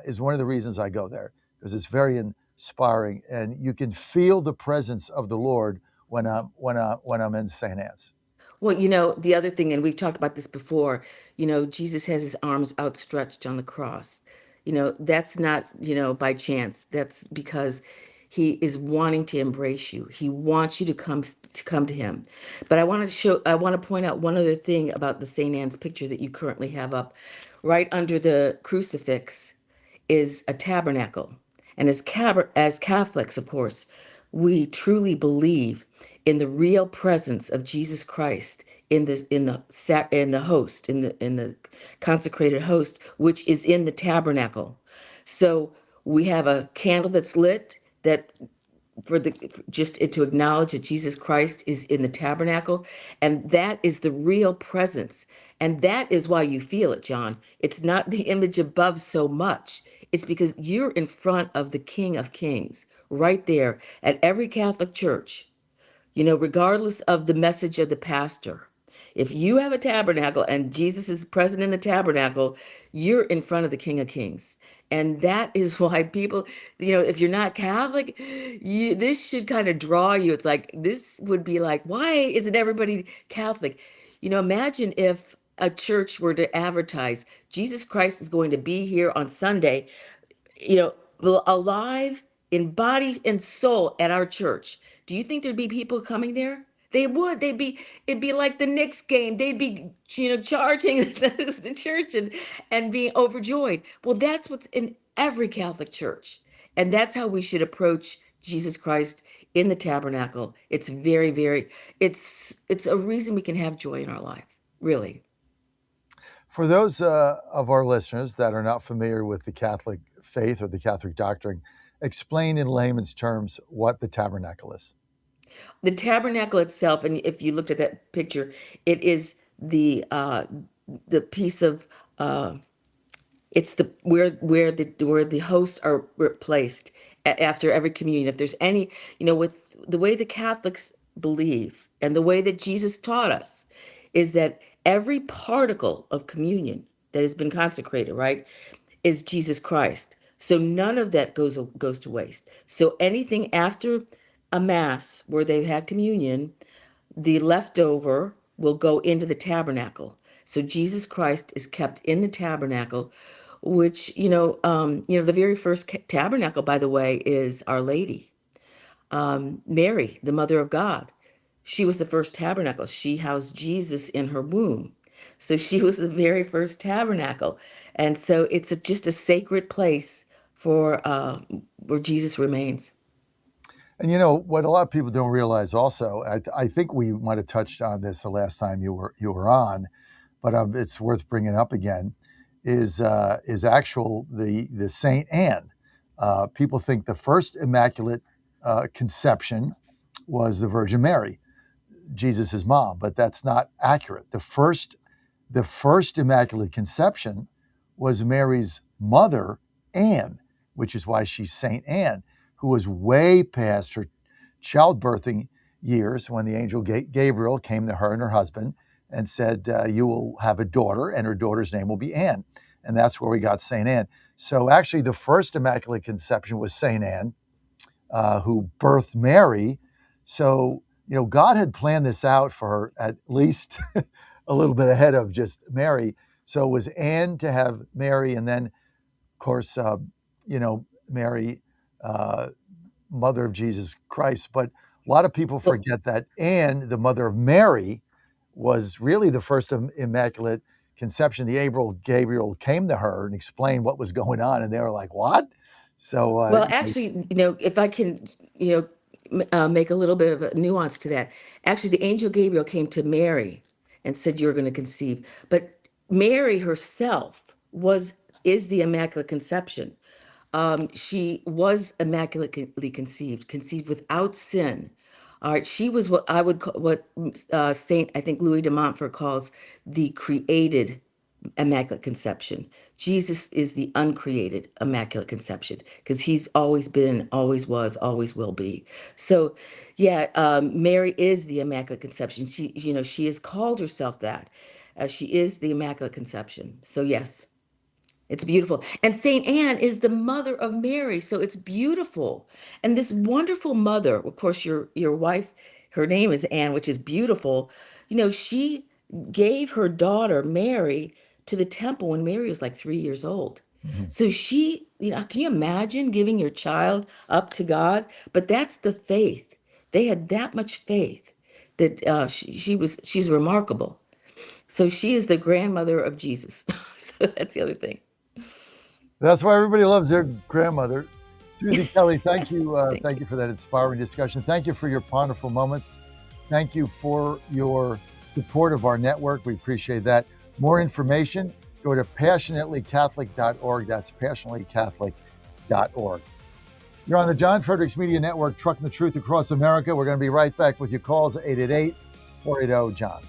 is one of the reasons I go there, because it's very inspiring, and you can feel the presence of the Lord when I'm in St. Anne's. Well, the other thing, and we've talked about this before, Jesus has his arms outstretched on the cross. That's not, by chance. That's because he is wanting to embrace you. He wants you to come to him. But I want to point out one other thing about the St. Anne's picture that you currently have up. Right under the crucifix is a tabernacle. And as Catholics, of course, we truly believe in the real presence of Jesus Christ in the host, in the consecrated host, which is in the tabernacle. So we have a candle that's lit that just to acknowledge that Jesus Christ is in the tabernacle, and that is the real presence. And that is why you feel it, John. It's not the image above so much. It's because you're in front of the King of Kings, right there at every Catholic church, regardless of the message of the pastor. If you have a tabernacle and Jesus is present in the tabernacle, you're in front of the King of Kings. And that is why people, if you're not Catholic, this should kind of draw you. It's like, this would be like, why isn't everybody Catholic? Imagine if a church were to advertise, Jesus Christ is going to be here on Sunday, alive in body and soul at our church, do you think there'd be people coming there? They would. It'd be like the Knicks game. They'd be, charging the church and being overjoyed. Well, that's what's in every Catholic church. And that's how we should approach Jesus Christ in the tabernacle. It's very, very, it's a reason we can have joy in our life, really. For those of our listeners that are not familiar with the Catholic faith or the Catholic doctrine, explain in layman's terms what the tabernacle is. The tabernacle itself, and if you looked at that picture, it is the piece of it's the where the hosts are placed after every communion. If there's any, with the way the Catholics believe and the way that Jesus taught us, is that every particle of communion that has been consecrated, right, is Jesus Christ. So none of that goes to waste. So anything after a mass where they've had communion, the leftover will go into the tabernacle. So Jesus Christ is kept in the tabernacle, which, the very first tabernacle, by the way, is Our Lady. Mary, the Mother of God, she was the first tabernacle. She housed Jesus in her womb. So she was the very first tabernacle. And so it's just a sacred place for where Jesus remains. And what a lot of people don't realize also, I think we might have touched on this the last time you were on, but it's worth bringing up again, is actual the Saint Anne. People think the first immaculate conception was the Virgin Mary, Jesus' mom, but that's not accurate. The first immaculate conception was Mary's mother, Anne, which is why she's Saint Anne, who was way past her childbirthing years when the angel Gabriel came to her and her husband and said, you will have a daughter, and her daughter's name will be Anne. And that's where we got Saint Anne. So actually the first immaculate conception was Saint Anne, who birthed Mary. So, God had planned this out for her at least a little bit ahead of just Mary. So it was Anne to have Mary, and then, of course, Mary, mother of Jesus Christ. But a lot of people forget that Anne, the mother of Mary, was really the first immaculate conception. The angel Gabriel came to her and explained what was going on, and they were like, "What?" So, well, actually, if I can, make a little bit of a nuance to that. Actually, the angel Gabriel came to Mary and said, "You're going to conceive," but Mary herself is the immaculate conception. She was immaculately conceived without sin. All right, she was what I would call, what Saint, I think Louis de Montfort calls the created immaculate conception. Jesus is the uncreated immaculate conception because he's always been, always was, always will be. So, yeah, Mary is the immaculate conception. She has called herself that. She is the immaculate conception. So, yes. It's beautiful. And Saint Anne is the mother of Mary, so it's beautiful. And this wonderful mother, of course, your wife, her name is Anne, which is beautiful. She gave her daughter Mary to the temple when Mary was like 3 years old. Mm-hmm. So she, can you imagine giving your child up to God? But that's the faith. They had that much faith that she's remarkable. So she is the grandmother of Jesus. So that's the other thing. That's why everybody loves their grandmother. Susie Kelly, thank you. Thank you for that inspiring discussion. Thank you for your wonderful moments. Thank you for your support of our network. We appreciate that. More information, go to passionatelycatholic.org. That's passionatelycatholic.org. You're on the John Fredericks Media Network, trucking the truth across America. We're going to be right back with your calls, 888-480-JOHN.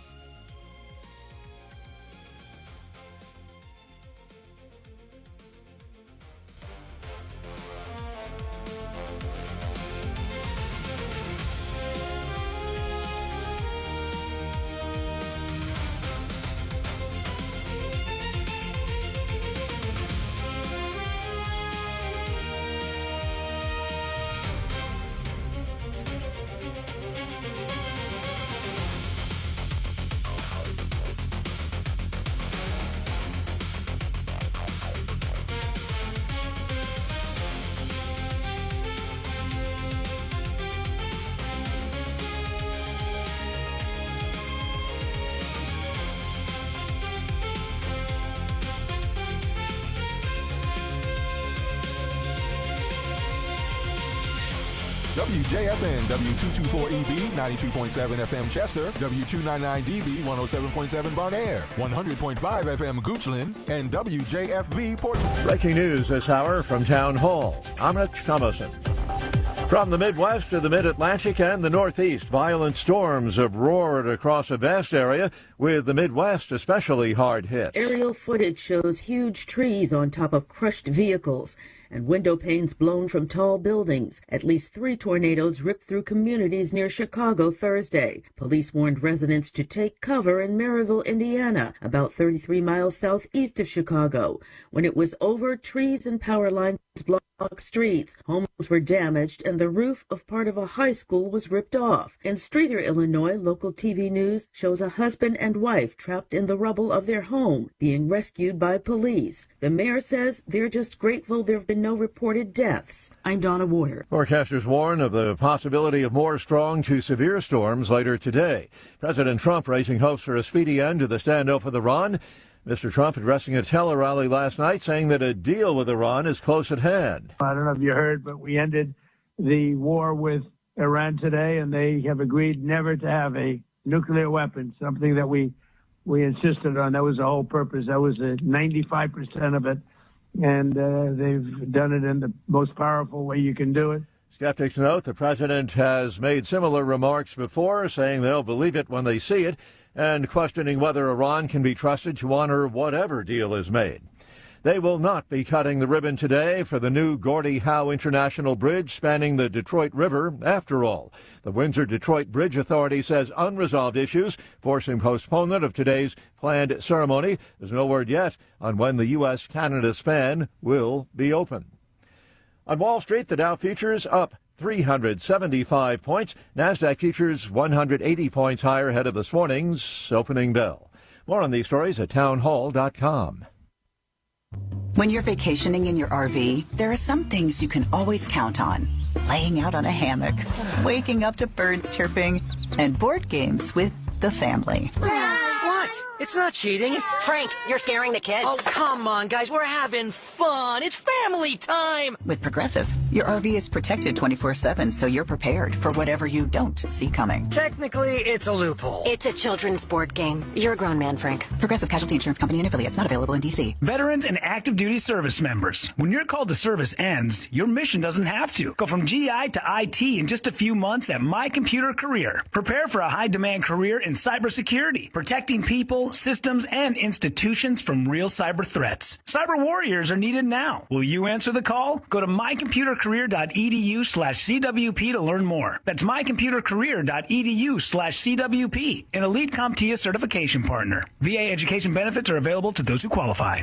WJFN W224EB 93.7 FM Chester, W299DB 107.7 Barnaire, 100.5 FM Goochland, and WJFB Portsmouth. Breaking news this hour from Town Hall. I'm Rich Thomason. From the Midwest to the Mid-Atlantic and the Northeast, violent storms have roared across a vast area, with the Midwest especially hard hit. Aerial footage shows huge trees on top of crushed vehicles and window panes blown from tall buildings. At least 3 tornadoes ripped through communities near Chicago Thursday. Police warned residents to take cover in Maryville, Indiana, about 33 miles southeast of Chicago. When it was over, trees and power lines blocked streets. Homes were damaged and the roof of part of a high school was ripped off. In Streator, Illinois, local TV news shows a husband and wife trapped in the rubble of their home, being rescued by police. The mayor says they're just grateful there have been no reported deaths. I'm Donna Warder. Forecasters warn of the possibility of more strong to severe storms later today. President Trump raising hopes for a speedy end to the standoff with Iran. Mr. Trump addressing a tele-rally last night saying that a deal with Iran is close at hand. I don't know if you heard, but we ended the war with Iran today, and they have agreed never to have a nuclear weapon, something that we insisted on. That was the whole purpose. That was 95% of it, and they've done it in the most powerful way you can do it. Skeptics note the president has made similar remarks before, saying they'll believe it when they see it, and questioning whether Iran can be trusted to honor whatever deal is made. They will not be cutting the ribbon today for the new Gordie Howe International Bridge spanning the Detroit River. After all, the Windsor-Detroit Bridge Authority says unresolved issues forcing postponement of today's planned ceremony. There's no word yet on when the U.S.-Canada span will be open. On Wall Street, the Dow futures up 375 points. NASDAQ futures 180 points higher ahead of this morning's opening bell. More on these stories at townhall.com. When you're vacationing in your RV, there are some things you can always count on. Laying out on a hammock, waking up to birds chirping, and board games with the family. What? It's not cheating. Frank, you're scaring the kids. Oh, come on, guys. We're having fun. It's family time. With Progressive, your RV is protected 24/7, so you're prepared for whatever you don't see coming. Technically, it's a loophole. It's a children's board game. You're a grown man, Frank. Progressive Casualty Insurance Company and affiliates, not available in D.C. Veterans and active duty service members. When your call to service ends, your mission doesn't have to. Go from GI to IT in just a few months at My Computer Career. Prepare for a high-demand career in cybersecurity, protecting people, systems, and institutions from real cyber threats. Cyber warriors are needed now. Will you answer the call? Go to mycomputercareer.edu/CWP to learn more. That's mycomputercareer.edu/CWP, an elite CompTIA certification partner. VA education benefits are available to those who qualify.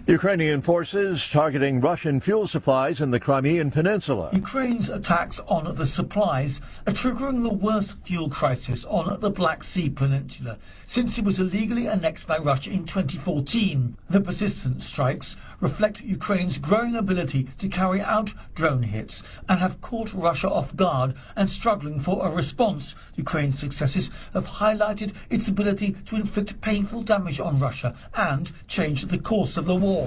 Ukrainian forces targeting Russian fuel supplies in the Crimean Peninsula. Ukraine's attacks on the supplies are triggering the worst fuel crisis on the Black Sea Peninsula since it was illegally annexed by Russia in 2014. The persistent strikes reflect Ukraine's growing ability to carry out drone hits and have caught Russia off guard and struggling for a response. Ukraine's successes have highlighted its ability to inflict painful damage on Russia and change the course of the war.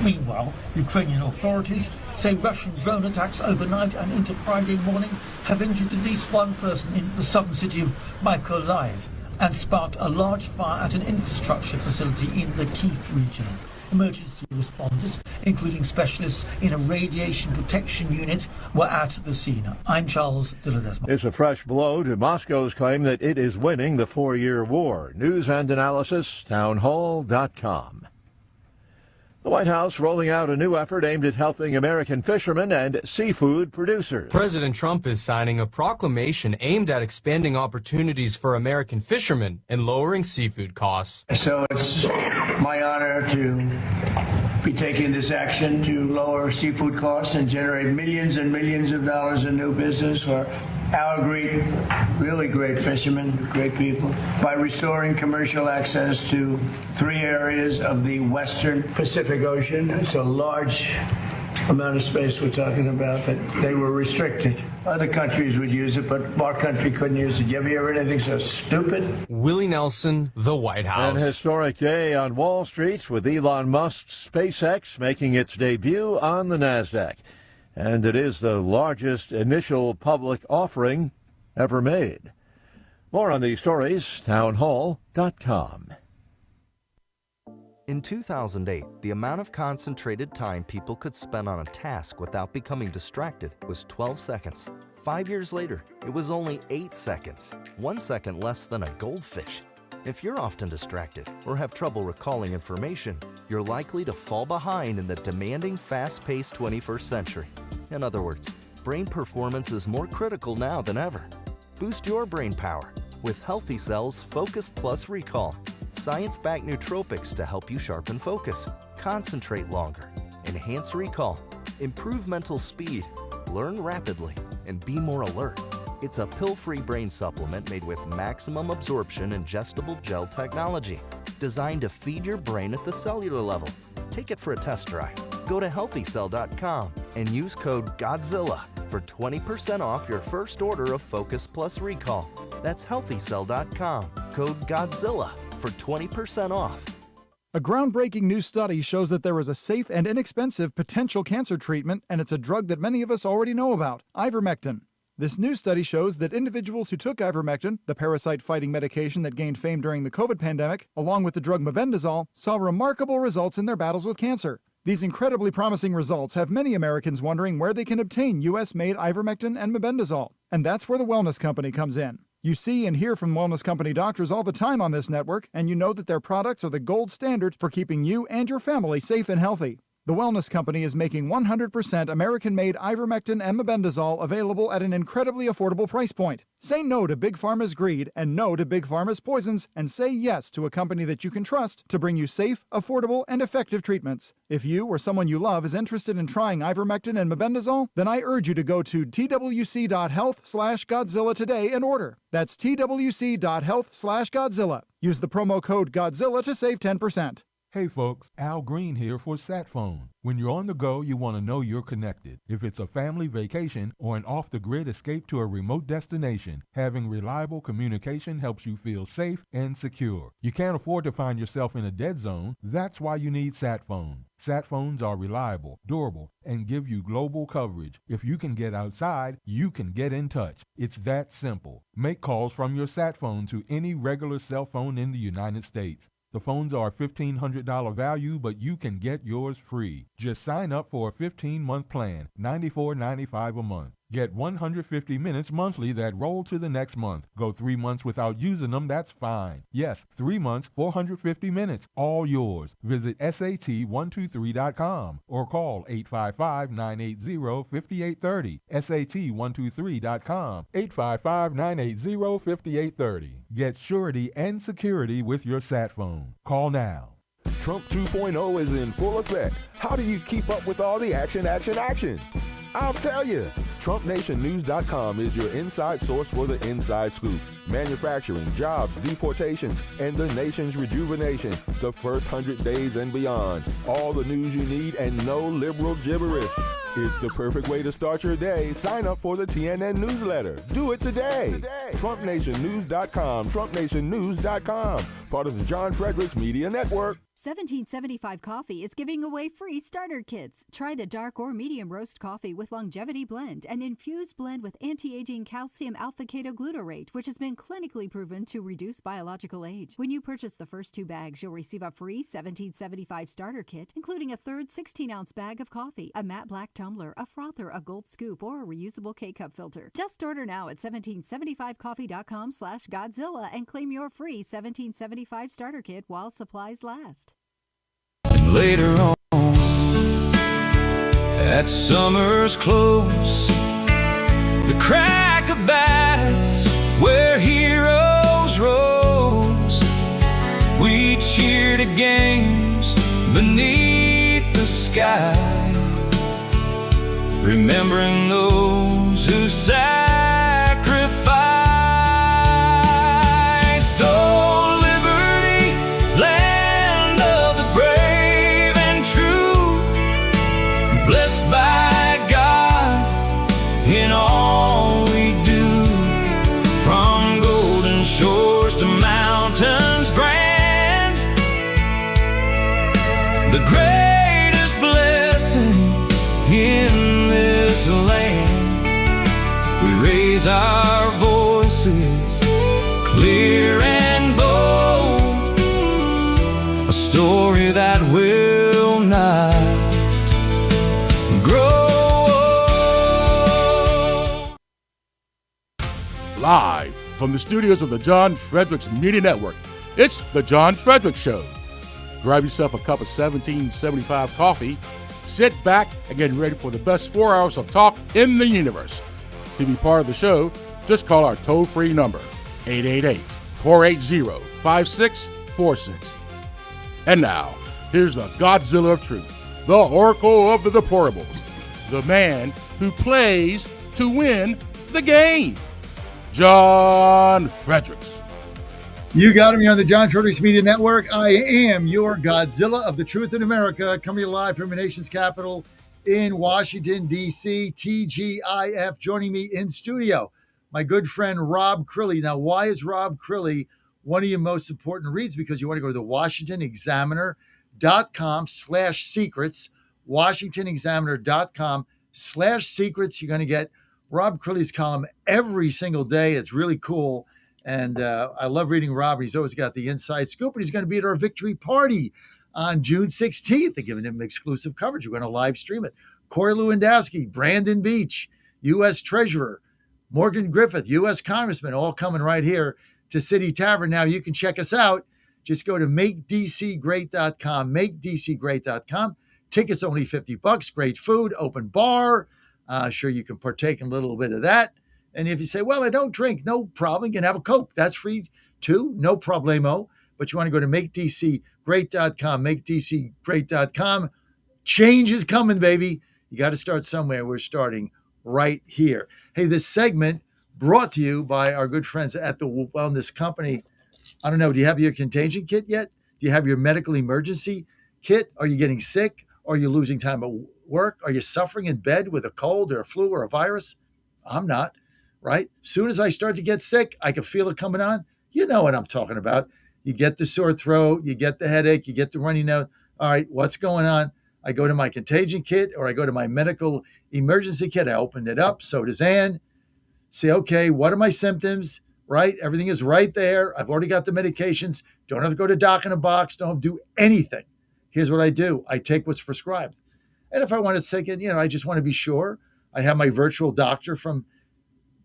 Meanwhile, Ukrainian authorities say Russian drone attacks overnight and into Friday morning have injured at least one person in the southern city of Mykolaiv and sparked a large fire at an infrastructure facility in the Kyiv region. Emergency responders, including specialists in a radiation protection unit, were at the scene. I'm Charles de Ledesma. It's a fresh blow to Moscow's claim that it is winning the 4-year war. News and analysis, townhall.com. The White House rolling out a new effort aimed at helping American fishermen and seafood producers. President Trump is signing a proclamation aimed at expanding opportunities for American fishermen and lowering seafood costs. So it's my honor to be taking this action to lower seafood costs and generate millions and millions of dollars in new business for our really great fishermen, great people, by restoring commercial access to 3 areas of the western Pacific Ocean. It's a large amount of space we're talking about, that they were restricted. Other countries would use it, but our country couldn't use it. You ever hear anything so stupid? Willie Nelson, the White House. An historic day on Wall Street with Elon Musk's SpaceX making its debut on the NASDAQ. And it is the largest initial public offering ever made. More on these stories, townhall.com. In 2008, the amount of concentrated time people could spend on a task without becoming distracted was 12 seconds. 5 years later, it was only 8 seconds, 1 second less than a goldfish. If you're often distracted or have trouble recalling information, you're likely to fall behind in the demanding, fast-paced 21st century. In other words, brain performance is more critical now than ever. Boost your brain power with Healthy Cell's Focus Plus Recall. Science-backed nootropics to help you sharpen focus, concentrate longer, enhance recall, improve mental speed, learn rapidly, and be more alert. It's a pill-free brain supplement made with maximum absorption ingestible gel technology, designed to feed your brain at the cellular level. Take it for a test drive. Go to healthycell.com and use code GODZILLA for 20% off your first order of Focus Plus Recall. That's healthycell.com, code GODZILLA for 20% off. A groundbreaking new study shows that there is a safe and inexpensive potential cancer treatment, and it's a drug that many of us already know about, ivermectin. This new study shows that individuals who took ivermectin, the parasite-fighting medication that gained fame during the COVID pandemic, along with the drug mebendazole, saw remarkable results in their battles with cancer. These incredibly promising results have many Americans wondering where they can obtain U.S.-made ivermectin and mebendazole. And that's where the Wellness Company comes in. You see and hear from Wellness Company doctors all the time on this network, and you know that their products are the gold standard for keeping you and your family safe and healthy. The Wellness Company is making 100% American-made ivermectin and mebendazole available at an incredibly affordable price point. Say no to Big Pharma's greed and no to Big Pharma's poisons, and say yes to a company that you can trust to bring you safe, affordable, and effective treatments. If you or someone you love is interested in trying ivermectin and mebendazole, then I urge you to go to twc.health/Godzilla today and order. That's twc.health/Godzilla. Use the promo code Godzilla to save 10%. Hey folks, Al Green here for SatPhone. When you're on the go, you want to know you're connected. If it's a family vacation or an off-the-grid escape to a remote destination, having reliable communication helps you feel safe and secure. You can't afford to find yourself in a dead zone. That's why you need SatPhone. SatPhones are reliable, durable, and give you global coverage. If you can get outside, you can get in touch. It's that simple. Make calls from your SatPhone to any regular cell phone in the United States. The phones are $1,500 value, but you can get yours free. Just sign up for a 15-month plan, $94.95 a month. Get 150 minutes monthly that roll to the next month. Go 3 months without using them, that's fine. Yes, 3 months, 450 minutes, all yours. Visit SAT123.com or call 855-980-5830. SAT123.com, 855-980-5830. Get surety and security with your sat phone. Call now. Trump 2.0 is in full effect. How do you keep up with all the action? I'll tell you. TrumpNationNews.com is your inside source for the inside scoop. Manufacturing, jobs, deportations, and the nation's rejuvenation. The first 100 days and beyond. All the news you need and no liberal gibberish. It's the perfect way to start your day. Sign up for the TNN newsletter. Do it today. TrumpNationNews.com. TrumpNationNews.com. Part of the John Fredericks Media Network. 1775 Coffee is giving away free starter kits. Try the dark or medium roast coffee with longevity blend, an infused blend with anti-aging calcium alpha-ketoglutarate, which has been clinically proven to reduce biological age. When you purchase the first 2 bags, you'll receive a free 1775 starter kit, including a third 16-ounce bag of coffee, a matte black tumbler, a frother, a gold scoop, or a reusable K-cup filter. Just order now at 1775coffee.com/Godzilla and claim your free 1775 starter kit while supplies last. Later on, at summer's close, the crack of bats where heroes rose. We cheered at games beneath the sky, remembering those who sacrificed. Oh, liberty, land of the brave and true, blessed by raise our voices clear and bold, a story that will not grow old. Live from the studios of the John Fredericks Media Network, it's The John Fredericks Show. Grab yourself a cup of 1775 coffee, sit back, and get ready for the best 4 hours of talk in the universe. To be part of the show, just call our toll-free number, 888-480-5646. And now, here's the Godzilla of Truth, the Oracle of the Deplorables, the man who plays to win the game, John Fredericks. You got him. You're on the John Fredericks Media Network. I am your Godzilla of the Truth in America, coming to you live from the nation's capital in Washington, D.C., TGIF. Joining me in studio, my good friend Rob Crilly. Now, why is Rob Crilly one of your most important reads? Because you want to go to the WashingtonExaminer.com/secrets, WashingtonExaminer.com/secrets. You're going to get Rob Crilly's column every single day. It's really cool. And I love reading Rob. He's always got the inside scoop. And he's going to be at our victory party on June 16th. They're giving him exclusive coverage. We're going to live stream it. Corey Lewandowski, Brandon Beach, U.S. Treasurer, Morgan Griffith, U.S. Congressman, all coming right here to City Tavern. Now, you can check us out. Just go to MakeDCGreat.com, MakeDCGreat.com. Tickets only $50. Great food, open bar. Sure, you can partake in a little bit of that. And if you say, well, I don't drink, no problem. You can have a Coke. That's free too. No problemo. But you want to go to MakeDCGreat.com, MakeDCGreat.com. Change is coming, baby. You got to start somewhere. We're starting right here. Hey, this segment brought to you by our good friends at the Wellness Company. I don't know. Do you have your contagion kit yet? Do you have your medical emergency kit? Are you getting sick? Are you losing time at work? Are you suffering in bed with a cold or a flu or a virus? I'm not. Right? Soon as I start to get sick, I can feel it coming on. You know what I'm talking about. You get the sore throat, you get the headache, you get the runny nose. All right, what's going on? I go to my contagion kit or I go to my medical emergency kit. I open it up. So does Ann. Say, okay, what are my symptoms? Right? Everything is right there. I've already got the medications. Don't have to go to Doc in a Box. Don't have to do anything. Here's what I do. I take what's prescribed. And if I want to take it, I just want to be sure. I have my virtual doctor from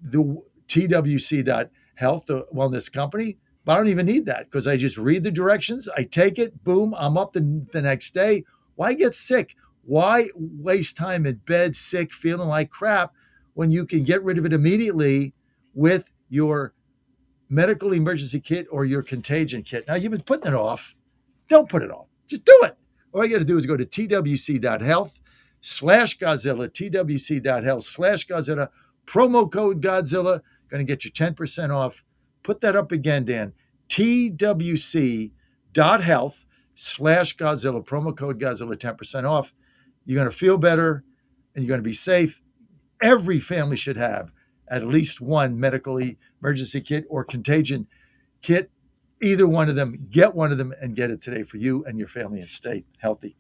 the TWC.Health, the wellness company, but I don't even need that because I just read the directions. I take it, boom, I'm up the next day. Why get sick? Why waste time in bed, sick, feeling like crap when you can get rid of it immediately with your medical emergency kit or your contagion kit? Now, you've been putting it off. Don't put it off. Just do it. All you got to do is go to TWC.Health/Godzilla, TWC.Health/Godzilla. Promo code Godzilla, going to get you 10% off. Put that up again, Dan. TWC.Health/Godzilla. Promo code Godzilla, 10% off. You're going to feel better and you're going to be safe. Every family should have at least one medical emergency kit or contagion kit. Either one of them, get one of them and get it today for you and your family and stay healthy.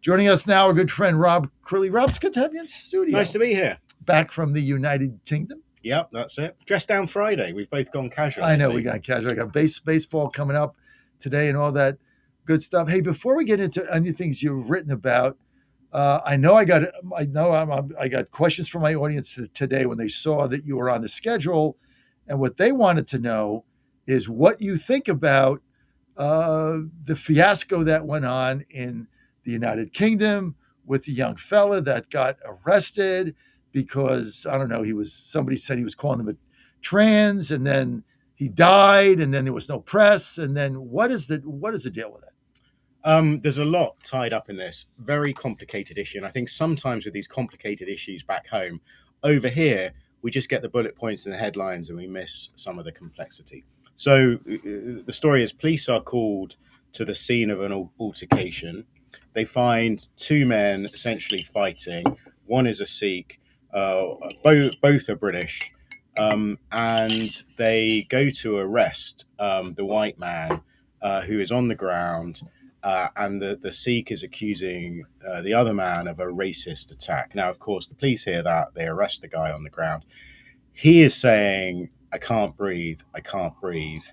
Joining us now, our good friend Rob Crilly. Rob, it's good to have you in the studio. Nice to be here. Back from the United Kingdom. Yep, that's it. Dress down Friday. We've both gone casual. I know we got casual. I got baseball coming up today and all that good stuff. Hey, before we get into any things you've written about, I got questions from my audience today when they saw that you were on the schedule, and what they wanted to know is what you think about the fiasco that went on in the United Kingdom with the young fella that got arrested because, I don't know, somebody said he was calling him a trans, and then he died, and then there was no press, and then what is the deal with it? There's a lot tied up in this very complicated issue, and I think sometimes with these complicated issues back home, over here we just get the bullet points and the headlines, and we miss some of the complexity. So the story is police are called to the scene of an altercation. They find two men essentially fighting. One is a Sikh, both are British, and they go to arrest the white man who is on the ground, and the Sikh is accusing the other man of a racist attack. Now, of course, the police hear that, they arrest the guy on the ground. He is saying, I can't breathe, I can't breathe.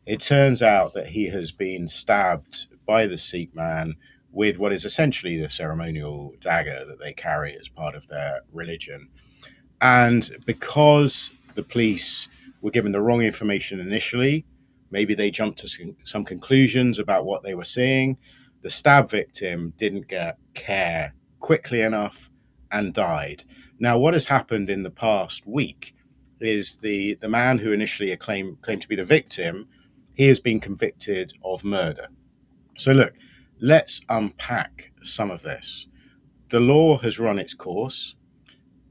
It turns out that he has been stabbed by the Sikh man with what is essentially the ceremonial dagger that they carry as part of their religion. And because the police were given the wrong information initially, maybe they jumped to some conclusions about what they were seeing. The stab victim didn't get care quickly enough and died. Now, what has happened in the past week is the man who initially claimed to be the victim, he has been convicted of murder. So look, let's unpack some of this. The law has run its course.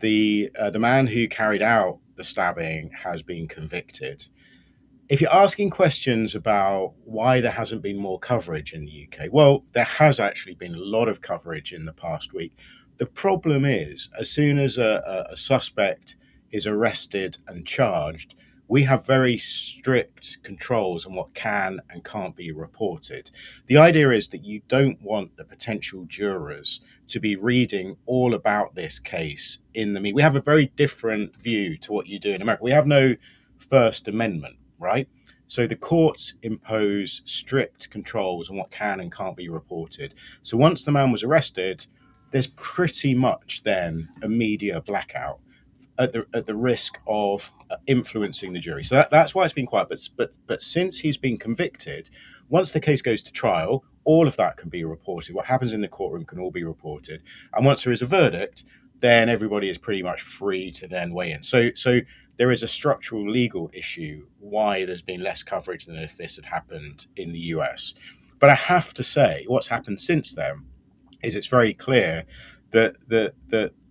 The man who carried out the stabbing has been convicted. If you're asking questions about why there hasn't been more coverage in the UK, well, there has actually been a lot of coverage in the past week. The problem is, as soon as a suspect is arrested and charged, we have very strict controls on what can and can't be reported. The idea is that you don't want the potential jurors to be reading all about this case in the media. We have a very different view to what you do in America. We have no First Amendment, right? So the courts impose strict controls on what can and can't be reported. So once the man was arrested, there's pretty much then a media blackout at the risk of influencing the jury. So that's why it's been quiet. But since he's been convicted, once the case goes to trial, all of that can be reported. What happens in the courtroom can all be reported. And once there is a verdict, then everybody is pretty much free to then weigh in. So there is a structural legal issue why there's been less coverage than if this had happened in the US. But I have to say, what's happened since then is it's very clear that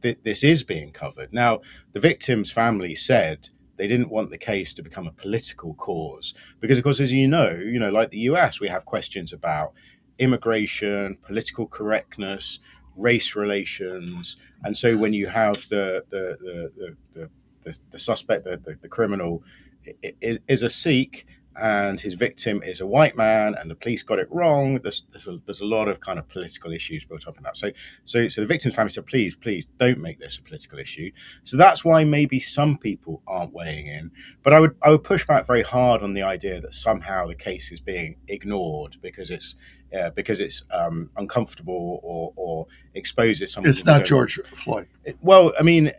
this is being covered. Now, the victim's family said they didn't want the case to become a political cause because, of course, as you know, like the US, we have questions about immigration, political correctness, race relations, and so when you have the suspect, the criminal, is a Sikh, and his victim is a white man, and the police got it wrong. There's a lot of kind of political issues built up in that. So the victim's family said, please don't make this a political issue. So that's why maybe some people aren't weighing in. But I would push back very hard on the idea that somehow the case is being ignored because it's uncomfortable or exposes someone. It's not George Floyd. Well, I mean,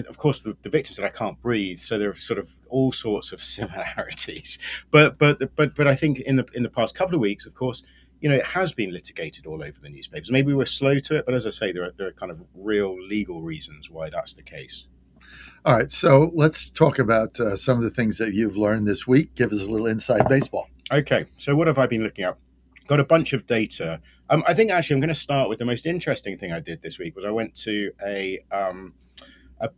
of course, the victim said, "I can't breathe," so there are sort of all sorts of similarities. But I think in the past couple of weeks, of course, it has been litigated all over the newspapers. Maybe we're slow to it, but as I say, there are kind of real legal reasons why that's the case. All right, so let's talk about some of the things that you've learned this week. Give us a little inside baseball. Okay, so what have I been looking at? Got a bunch of data. I think actually I'm going to start with the most interesting thing I did this week was I went to a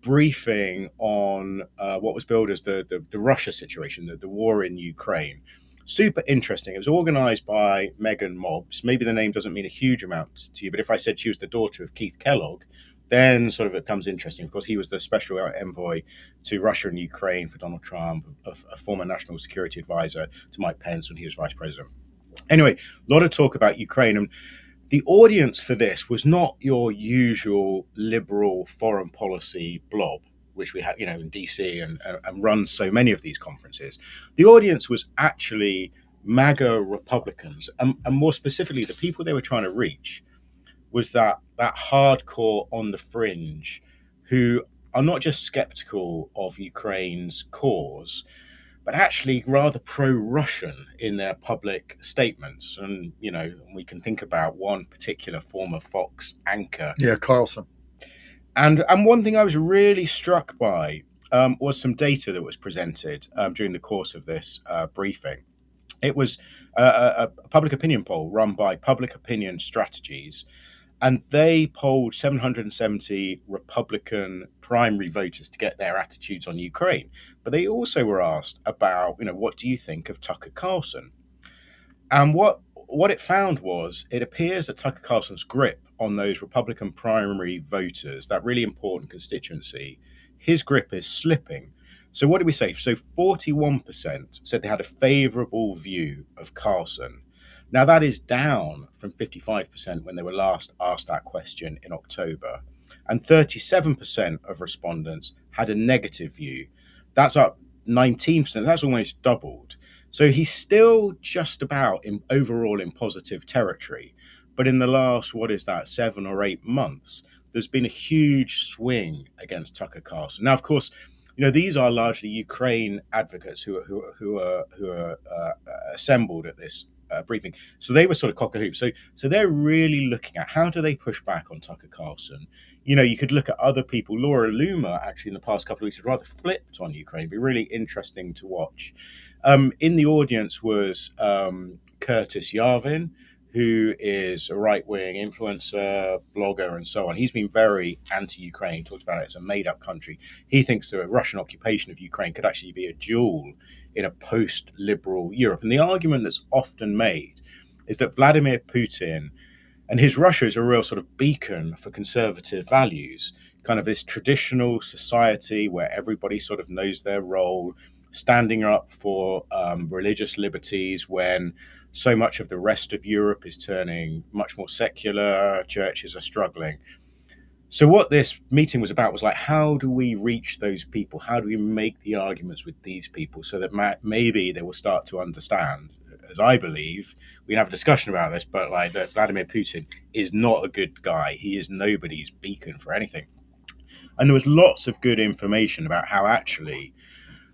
briefing on what was billed as the Russia situation, the war in Ukraine. Super interesting. It was organized by Megan Mobbs. Maybe the name doesn't mean a huge amount to you, but if I said she was the daughter of Keith Kellogg, then sort of it becomes interesting. Of course, he was the special envoy to Russia and Ukraine for Donald Trump, a former national security advisor to Mike Pence when he was vice president. Anyway, a lot of talk about Ukraine. And the audience for this was not your usual liberal foreign policy blob, which we have, in DC and runs so many of these conferences. The audience was actually MAGA Republicans, and more specifically, the people they were trying to reach was that hardcore on the fringe who are not just skeptical of Ukraine's cause, but actually rather pro-Russian in their public statements. And, we can think about one particular former Fox anchor. Yeah, Carlson. And one thing I was really struck by was some data that was presented during the course of this briefing. It was a public opinion poll run by Public Opinion Strategies, and they polled 770 Republican primary voters to get their attitudes on Ukraine. But they also were asked about, what do you think of Tucker Carlson? And what it found was it appears that Tucker Carlson's grip on those Republican primary voters, that really important constituency, his grip is slipping. So what did we say? So 41% said they had a favorable view of Carlson. Now, that is down from 55% when they were last asked that question in October. And 37% of respondents had a negative view. That's up 19%. That's almost doubled. So he's still just about overall in positive territory. But in the last, 7 or 8 months, there's been a huge swing against Tucker Carlson. Now, of course, these are largely Ukraine advocates who are assembled at this briefing. So they were sort of cock-a-hoop. So they're really looking at how do they push back on Tucker Carlson. You could look at other people. Laura Loomer, actually, in the past couple of weeks, had rather flipped on Ukraine. It'd be really interesting to watch. In the audience was Curtis Yarvin, who is a right-wing influencer, blogger, and so on. He's been very anti-Ukraine, talked about it as a made-up country. He thinks the Russian occupation of Ukraine could actually be a jewel in a post-liberal Europe. And the argument that's often made is that Vladimir Putin and his Russia is a real sort of beacon for conservative values, kind of this traditional society where everybody sort of knows their role, standing up for religious liberties when so much of the rest of Europe is turning much more secular, churches are struggling. So what this meeting was about was like, how do we reach those people? How do we make the arguments with these people so that maybe they will start to understand, as I believe, we can have a discussion about this, but like that Vladimir Putin is not a good guy. He is nobody's beacon for anything. And there was lots of good information about how actually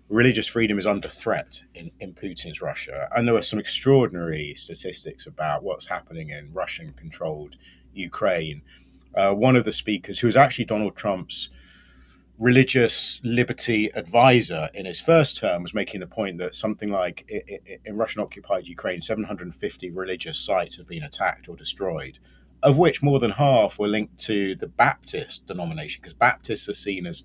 religious freedom is under threat in Putin's Russia. And there were some extraordinary statistics about what's happening in Russian-controlled Ukraine. One of the speakers, who was actually Donald Trump's religious liberty advisor in his first term, was making the point that something like in Russian-occupied Ukraine, 750 religious sites have been attacked or destroyed, of which more than half were linked to the Baptist denomination, because Baptists are seen as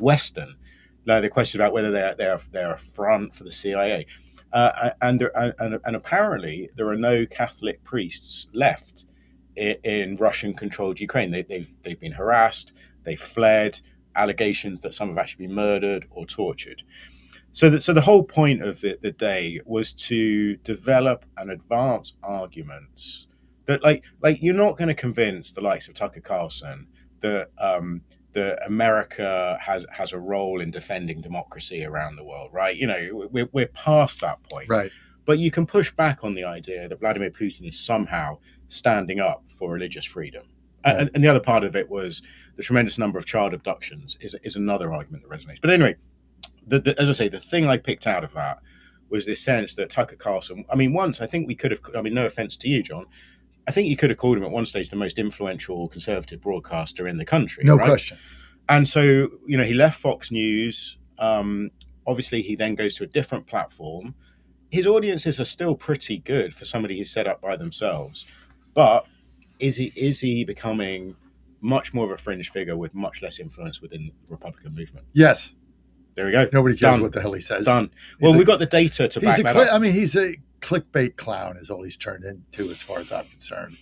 Western. Now, the question about whether they're a front for the CIA, and apparently there are no Catholic priests left in Russian-controlled Ukraine. They've been harassed, they've fled. Allegations that some have actually been murdered or tortured. So the whole point of the day was to develop and advance arguments that like you're not going to convince the likes of Tucker Carlson that America has a role in defending democracy around the world, right? We're past that point. Right. But you can push back on the idea that Vladimir Putin is somehow standing up for religious freedom. Right. And the other part of it was the tremendous number of child abductions is another argument that resonates. But anyway, as I say, the thing I picked out of that was this sense that Tucker Carlson, once I think we could have, no offense to you, John, I think you could have called him at one stage the most influential conservative broadcaster in the country. No right? question. And so, he left Fox News. Obviously, he then goes to a different platform. His audiences are still pretty good for somebody who's set up by themselves. But is he becoming much more of a fringe figure with much less influence within the Republican movement? Yes. There we go. Nobody cares what the hell he says. Done. Well, we've got the data to back that up. He's a clickbait clown is all he's turned into as far as I'm concerned.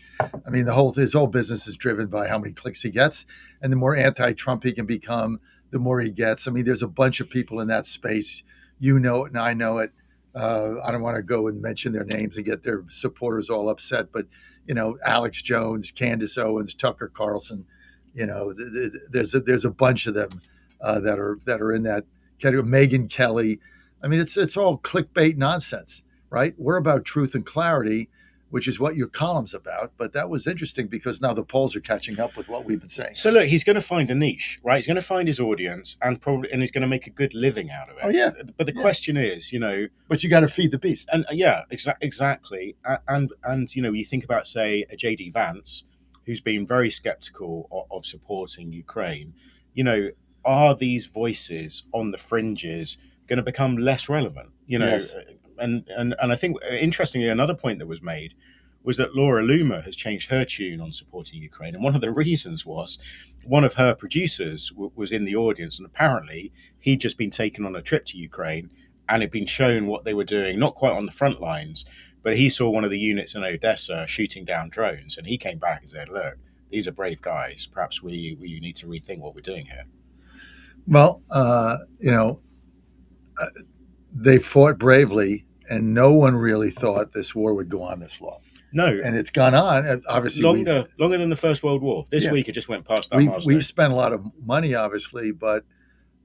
His whole business is driven by how many clicks he gets, and the more anti-Trump he can become, the more he gets. There's a bunch of people in that space. You know it and I know it. I don't want to go and mention their names and get their supporters all upset, but Alex Jones, Candace Owens, Tucker Carlson, there's a bunch of them that are in that category. Megyn Kelly. It's all clickbait nonsense, right? We're about truth and clarity, which is what your column's about. But that was interesting because now the polls are catching up with what we've been saying. So look, he's going to find a niche, right? He's going to find his audience and he's going to make a good living out of it. Oh yeah. But the question is, but you got to feed the beast. And exactly. And you think about, say, a JD Vance, who's been very skeptical of supporting Ukraine. Are these voices on the fringes going to become less relevant? Yes. And I think, interestingly, another point that was made was that Laura Loomer has changed her tune on supporting Ukraine. And one of the reasons was one of her producers was in the audience, and apparently he'd just been taken on a trip to Ukraine and had been shown what they were doing, not quite on the front lines, but he saw one of the units in Odessa shooting down drones, and he came back and said, look, these are brave guys. Perhaps we need to rethink what we're doing here. Well, they fought bravely, and no one really thought this war would go on this long. No. And it's gone on, obviously. Longer than the First World War. This week it just went past that milestone. We've spent a lot of money, obviously, but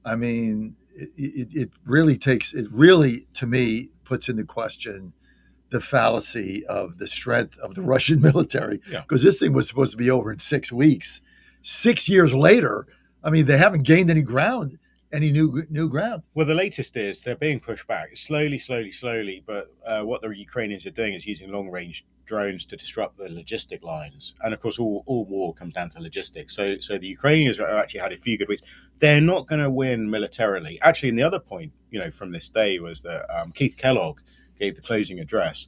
I mean, it really to me, puts into question the fallacy of the strength of the Russian military, because this thing was supposed to be over in 6 weeks. 6 years later, I mean, they haven't gained any ground, any new ground. Well, the latest is they're being pushed back slowly. But what the Ukrainians are doing is using long-range drones to disrupt the logistic lines. And of course, all war comes down to logistics. So the Ukrainians have actually had a few good weeks. They're not going to win militarily. Actually, and the other point, from this day was that Keith Kellogg gave the closing address.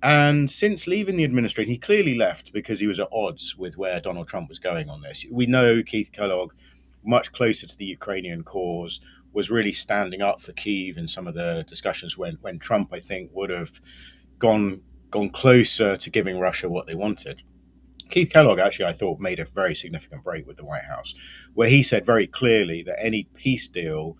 And since leaving the administration, he clearly left because he was at odds with where Donald Trump was going on this. We know Keith Kellogg, much closer to the Ukrainian cause, was really standing up for Kyiv in some of the discussions when Trump, I think, would have gone closer to giving Russia what they wanted. Keith Kellogg actually, I thought, made a very significant break with the White House, where he said very clearly that any peace deal,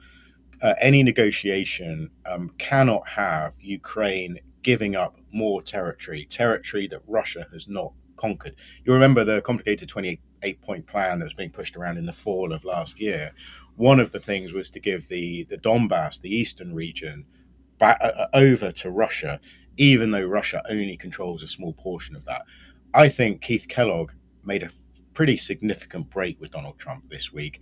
any negotiation cannot have Ukraine giving up more territory that Russia has not conquered. You remember the complicated 28-point plan that was being pushed around in the fall of last year. One of the things was to give the Donbass, the eastern region, back over to Russia, even though Russia only controls a small portion of that. I think Keith Kellogg made a pretty significant break with Donald Trump this week.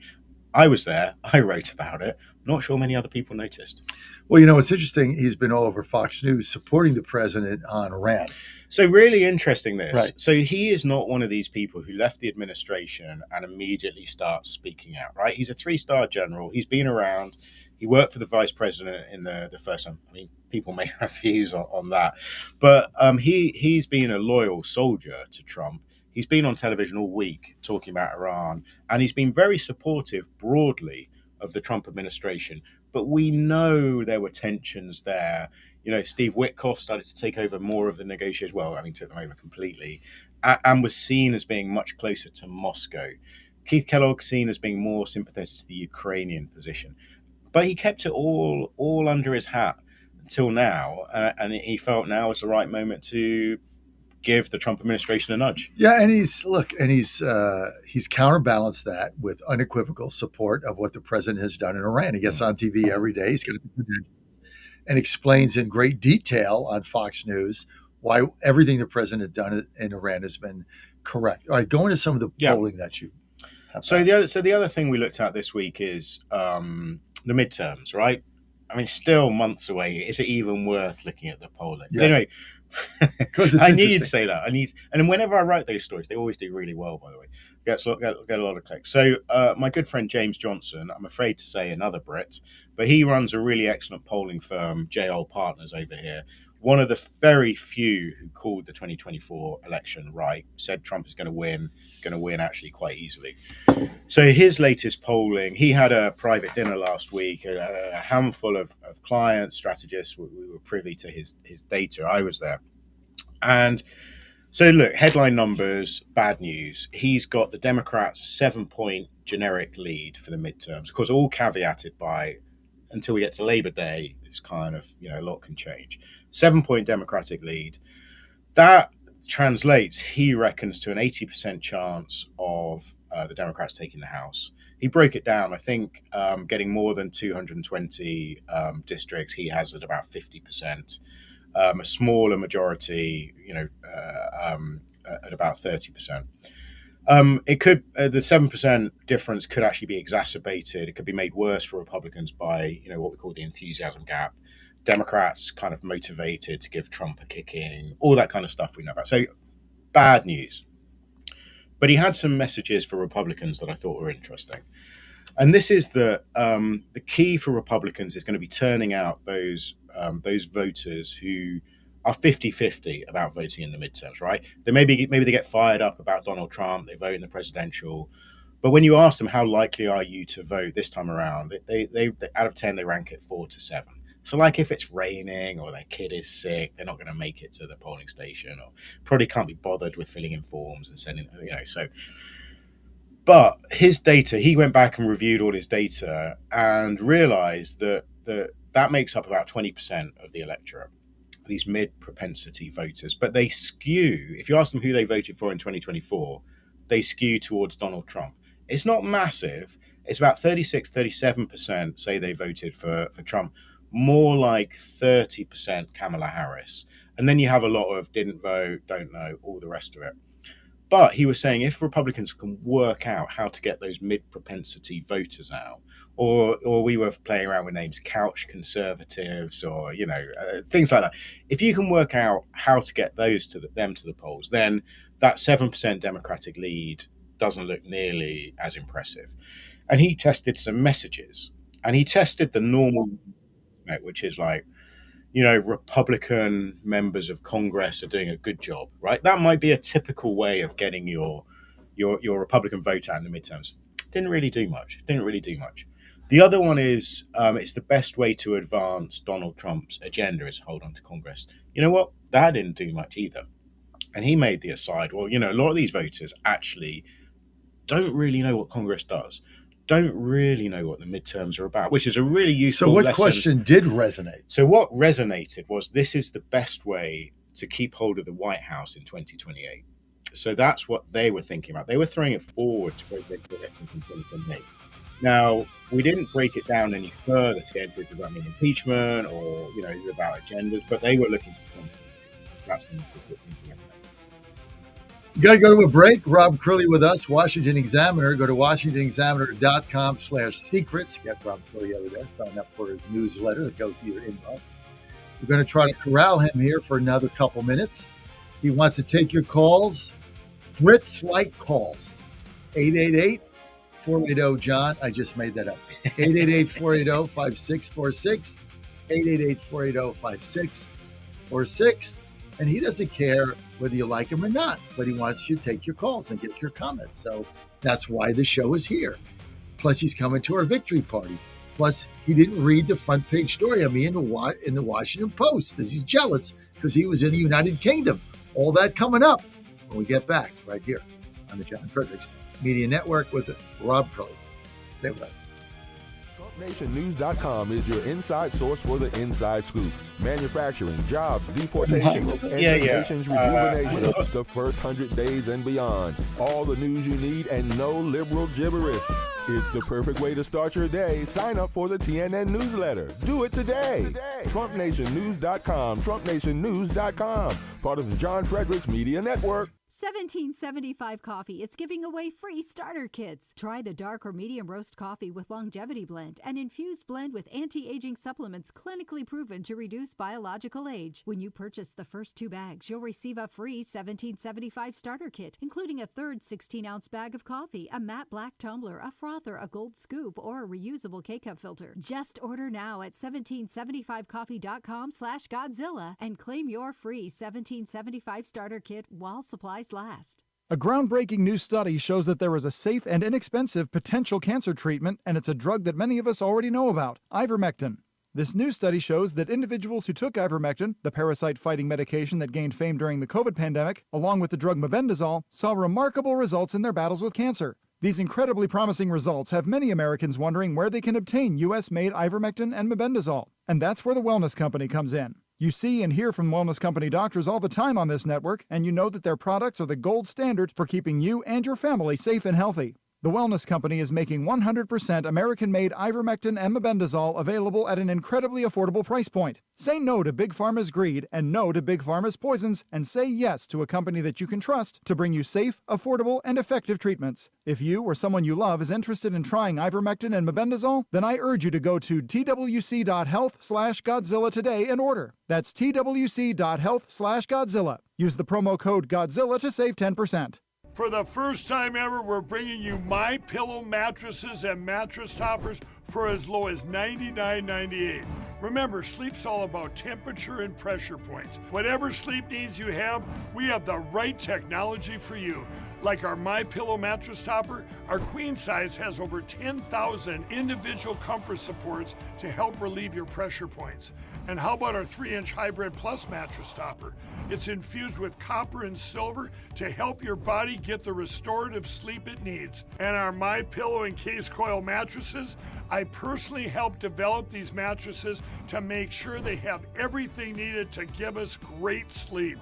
I was there. I wrote about it. Not sure many other people noticed. Well, it's interesting. He's been all over Fox News supporting the president on Iran. So really interesting this. Right. So he is not one of these people who left the administration and immediately starts speaking out, right? He's a 3-star general. He's been around. He worked for the vice president in the first time. I mean, people may have views on that. But he's been a loyal soldier to Trump. He's been on television all week talking about Iran, and he's been very supportive broadly of the Trump administration. But we know there were tensions there. Steve Witkoff started to take over more of the negotiations. Well, I mean, took them over completely, and was seen as being much closer to Moscow. Keith Kellogg seen as being more sympathetic to the Ukrainian position. But he kept it all under his hat until now, and he felt now was the right moment to give the Trump administration a nudge. Yeah, and he's counterbalanced that with unequivocal support of what the president has done in Iran. He gets on TV every day. He's got the credentials and explains in great detail on Fox News why everything the president has done in Iran has been correct. All right, go into some of the polling that you have. So the other thing we looked at this week is the midterms, right? I mean, still months away. Is it even worth looking at the polling? Yes. But anyway, because I need to say that. And then whenever I write those stories, they always do really well, by the way. Get a lot of clicks. So my good friend James Johnson, I'm afraid to say another Brit, but he runs a really excellent polling firm, JL Partners over here. One of the very few who called the 2024 election right, said Trump is going to win actually quite easily. So his latest polling, he had a private dinner last week, a handful of clients, strategists. We were privy to his data. I was there. And so look, headline numbers, bad news. He's got the Democrats' 7-point generic lead for the midterms. Of course, all caveated by, until we get to Labor Day, it's kind of, a lot can change. 7-point Democratic lead. That translates, he reckons, to an 80% chance of the Democrats taking the House. He broke it down. I think getting more than 220 districts, he has at about 50%. A smaller majority, at about 30%. It could the 7% difference could actually be exacerbated. It could be made worse for Republicans by what we call the enthusiasm gap. Democrats kind of motivated to give Trump a kicking, all that kind of stuff we know about. So bad news. But he had some messages for Republicans that I thought were interesting. And this is the key for Republicans is going to be turning out those voters who are 50-50 about voting in the midterms, right? Maybe they get fired up about Donald Trump, they vote in the presidential. But when you ask them how likely are you to vote this time around, they out of 10, they rank it 4 to 7. So like if it's raining or their kid is sick, they're not going to make it to the polling station or probably can't be bothered with filling in forms and sending, so. But his data, he went back and reviewed all his data and realized that makes up about 20% of the electorate, these mid-propensity voters. But they skew, if you ask them who they voted for in 2024, they skew towards Donald Trump. It's not massive. It's about 37% say they voted for Trump, more like 30% Kamala Harris. And then you have a lot of didn't vote, don't know, all the rest of it. But he was saying if Republicans can work out how to get those mid-propensity voters out, or we were playing around with names, couch conservatives, or things like that. If you can work out how to get those to the polls, then that 7% Democratic lead doesn't look nearly as impressive. And he tested some messages, and he tested the normal, which is like, Republican members of Congress are doing a good job, right? That might be a typical way of getting your Republican vote out in the midterms. Didn't really do much. The other one is it's the best way to advance Donald Trump's agenda is hold on to Congress. You know what? That didn't do much either. And he made the aside, well, a lot of these voters actually don't really know what Congress does, don't really know what the midterms are about, which is a really useful lesson. So what question did resonate? So what resonated was this is the best way to keep hold of the White House in 2028. So that's what they were thinking about. They were throwing it forward to break the election in 2028. Now, we didn't break it down any further to get into does that mean impeachment or, is it about agendas, but they were looking to that's the message that's interesting. You got to go to a break. Rob Curley with us, Washington Examiner. Go to WashingtonExaminer.com/secrets. Get Rob Curley over there. Sign up for his newsletter that goes to your inbox. We're going to try to corral him here for another couple minutes. He wants to take your calls. Brits like calls. 888-480-JOHN. I just made that up. 888-480-5646. 888-480-5646. And he doesn't care whether you like him or not, but he wants you to take your calls and get your comments. So that's why the show is here. Plus, he's coming to our victory party. Plus, he didn't read the front page story of me in the Washington Post because he's jealous because he was in the United Kingdom. All that coming up when we get back right here on the John Fredericks Media Network with Rob Curley. Stay with us. TrumpNationNews.com is your inside source for the inside scoop. Manufacturing, jobs, deportation, and nation's rejuvenation. The first 100 days and beyond. All the news you need and no liberal gibberish. It's the perfect way to start your day. Sign up for the TNN newsletter. Do it today. TrumpNationNews.com. TrumpNationNews.com. Part of the John Fredericks Media Network. 1775 Coffee is giving away free starter kits. Try the dark or medium roast coffee with longevity blend, an infused blend with anti-aging supplements clinically proven to reduce biological age. When you purchase the first 2 bags, you'll receive a free 1775 starter kit, including a third 16-ounce bag of coffee, a matte black tumbler, a frother, a gold scoop, or a reusable K-cup filter. Just order now at 1775coffee.com/Godzilla and claim your free 1775 starter kit while supplies last. A groundbreaking new study shows that there is a safe and inexpensive potential cancer treatment, and it's a drug that many of us already know about, ivermectin. This new study shows that individuals who took ivermectin, the parasite-fighting medication that gained fame during the COVID pandemic, along with the drug mebendazole, saw remarkable results in their battles with cancer. These incredibly promising results have many Americans wondering where they can obtain U.S.-made ivermectin and mebendazole. And that's where the Wellness Company comes in. You see and hear from Wellness Company doctors all the time on this network, and you know that their products are the gold standard for keeping you and your family safe and healthy. The Wellness Company is making 100% American-made ivermectin and mebendazole available at an incredibly affordable price point. Say no to Big Pharma's greed and no to Big Pharma's poisons, and say yes to a company that you can trust to bring you safe, affordable, and effective treatments. If you or someone you love is interested in trying ivermectin and mebendazole, then I urge you to go to twc.health/Godzilla today and order. That's twc.health/Godzilla. Use the promo code Godzilla to save 10%. For the first time ever, we're bringing you My Pillow mattresses and mattress toppers for as low as $99.98. Remember, sleep's all about temperature and pressure points. Whatever sleep needs you have, we have the right technology for you. Like our My Pillow mattress topper, our queen size has over 10,000 individual comfort supports to help relieve your pressure points. And how about our 3-inch Hybrid Plus mattress topper? It's infused with copper and silver to help your body get the restorative sleep it needs. And our My Pillow and Case Coil mattresses, I personally helped develop these mattresses to make sure they have everything needed to give us great sleep.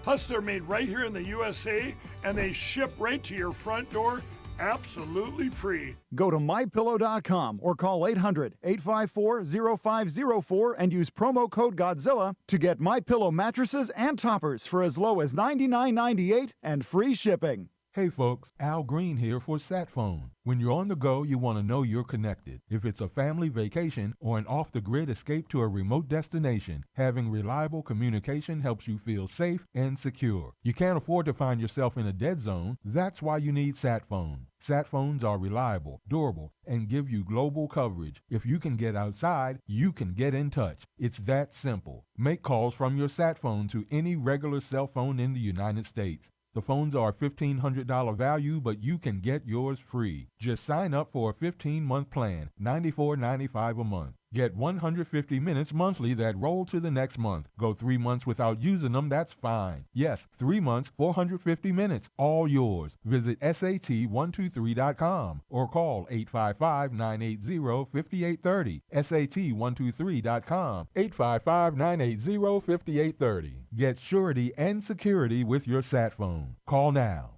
Plus, they're made right here in the USA, and they ship right to your front door absolutely free. Go to mypillow.com or call 800-854-0504 and use promo code Godzilla to get MyPillow mattresses and toppers for as low as $99.98 and free shipping. Hey folks, Al Green here for SatPhone. When you're on the go, you want to know you're connected. If it's a family vacation or an off-the-grid escape to a remote destination, having reliable communication helps you feel safe and secure. You can't afford to find yourself in a dead zone. That's why you need SatPhone. SatPhones are reliable, durable, and give you global coverage. If you can get outside, you can get in touch. It's that simple. Make calls from your SatPhone to any regular cell phone in the United States. The phones are $1,500 value, but you can get yours free. Just sign up for a 15-month plan, $94.95 a month. Get 150 minutes monthly that roll to the next month. Go 3 months without using them, that's fine. Yes, 3 months, 450 minutes, all yours. Visit SAT123.com or call 855-980-5830. SAT123.com, 855-980-5830. Get surety and security with your SatPhone. Call now.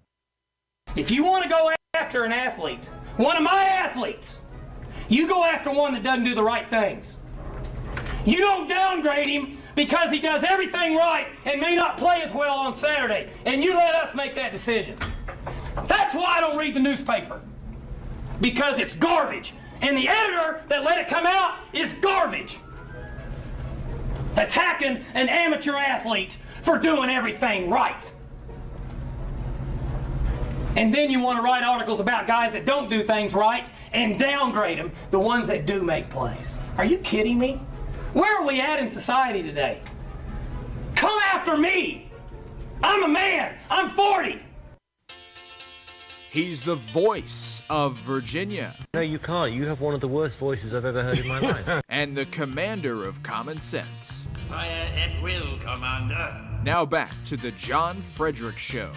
If you want to go after an athlete, one of my athletes, you go after one that doesn't do the right things. You don't downgrade him because he does everything right and may not play as well on Saturday, and you let us make that decision. That's why I don't read the newspaper, because it's garbage, and the editor that let it come out is garbage. Attacking an amateur athlete for doing everything right. And then you want to write articles about guys that don't do things right and downgrade them, the ones that do make plays. Are you kidding me? Where are we at in society today? Come after me. I'm a man. I'm 40. He's the voice of Virginia. No, you can't. You have one of the worst voices I've ever heard in my life. And the commander of common sense. Fire at will, Commander. Now back to the John Fredericks Show.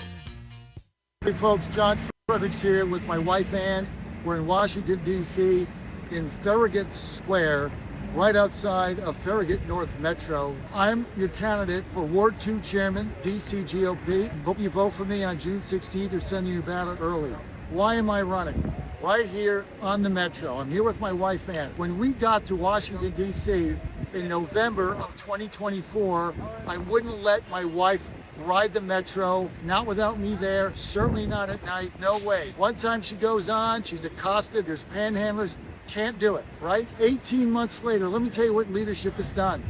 Hey folks, John Fredericks here with my wife Ann. We're in Washington, D.C. in Farragut Square, right outside of Farragut North Metro. I'm your candidate for Ward 2 Chairman, D.C. GOP. Hope you vote for me on June 16th or send your ballot early. Why am I running? Right here on the Metro. I'm here with my wife Ann. When we got to Washington, D.C. in November of 2024, I wouldn't let my wife ride the Metro, not without me there, certainly not at night, no way. One time she goes on, she's accosted, there's panhandlers, can't do it, right? 18 months later, let me tell you what leadership has done.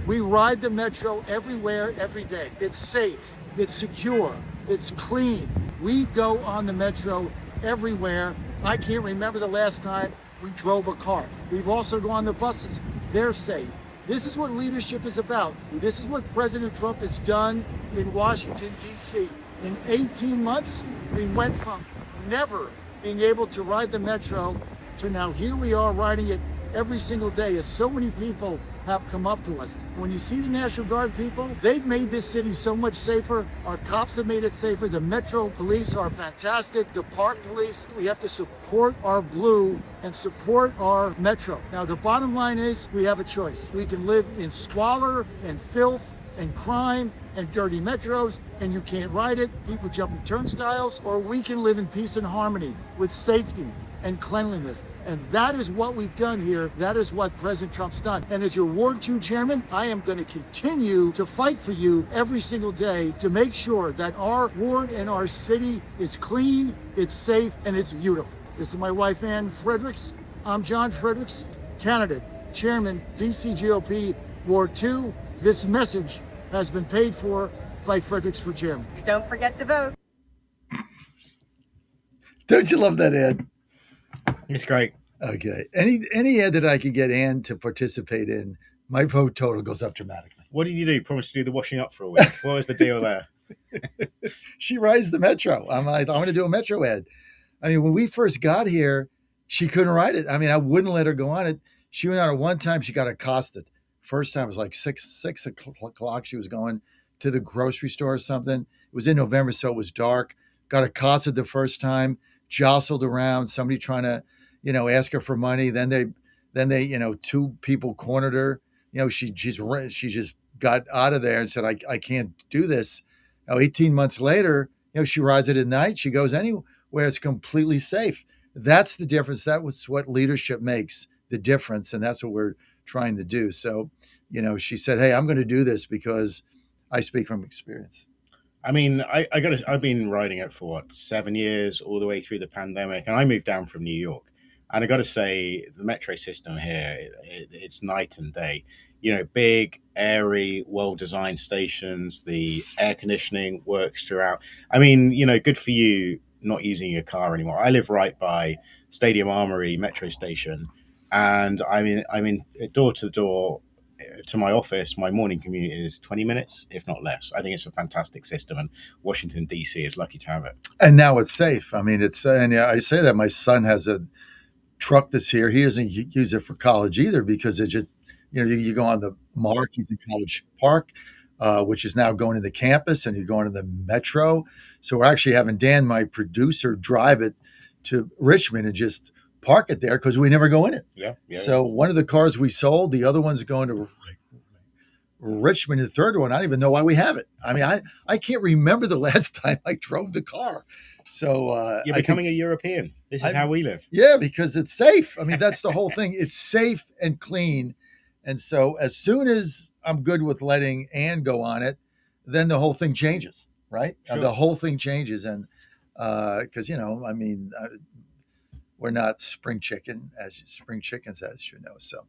We ride the Metro everywhere, every day. It's safe, it's secure, it's clean. We go on the Metro everywhere. I can't remember the last time we drove a car. We've also gone on the buses, they're safe. This is what leadership is about. This is what President Trump has done in Washington, D.C. In 18 months, we went from never being able to ride the Metro to now here we are riding it every single day as so many people have come up to us. When you see the National Guard people, they've made this city so much safer. Our cops have made it safer. The Metro police are fantastic. The park police, we have to support our blue and support our Metro. Now, the bottom line is we have a choice. We can live in squalor and filth and crime and dirty metros, and you can't ride it, people jumping turnstiles, or we can live in peace and harmony with safety and cleanliness. And that is what we've done here. That is what President Trump's done. And as your Ward 2 chairman, I am going to continue to fight for you every single day to make sure that our ward and our city is clean, it's safe, and it's beautiful. This is my wife, Ann Fredericks. I'm John Fredericks, candidate, chairman, DC GOP, Ward 2. This message has been paid for by Fredericks for chairman. Don't forget to vote. Don't you love that ad? It's great. Okay. Any ad that I could get Ann to participate in, my vote total goes up dramatically. What did you do? Promise to do the washing up for a week. What was the deal there? She rides the Metro. I'm like, I'm going to do a Metro ad. I mean, when we first got here, she couldn't ride it. I mean, I wouldn't let her go on it. She went on it one time. She got accosted. First time it was like 6 o'clock. She was going to the grocery store or something. It was in November, so it was dark. Got accosted the first time, jostled around, somebody trying to, ask her for money. Then they, two people cornered her. She just got out of there and said, I can't do this. Now, 18 months later, she rides it at night. She goes where it's completely safe. That's the difference. That was what leadership makes the difference. And that's what we're trying to do. So, she said, hey, I'm going to do this because I speak from experience. I mean, I've been riding it for 7 years, all the way through the pandemic, and I moved down from New York. And I got to say, the metro system here, it's night and day. Big, airy, well-designed stations. The air conditioning works throughout. I mean, good for you not using your car anymore. I live right by Stadium Armory metro station, and I'm in door to door to my office. My morning commute is 20 minutes, if not less. I think it's a fantastic system, and Washington, D.C. is lucky to have it. And now it's safe. I mean, and I say that my son has a truck that's here. He doesn't use it for college either because it just, you go on the Mark, he's in College Park, which is now going to the campus, and you're going to the metro. So we're actually having Dan, my producer, drive it to Richmond and just park it there because we never go in it. Yeah. So one of the cars we sold, the other one's going to Richmond, the third one. I don't even know why we have it. I mean, I can't remember the last time I drove the car. So you're becoming a European. This is how we live. Yeah, because it's safe. I mean, that's the whole thing. It's safe and clean. And so as soon as I'm good with letting Ann go on it, then the whole thing changes, right? Sure. The whole thing changes. And because, we're not spring chickens, as you know. So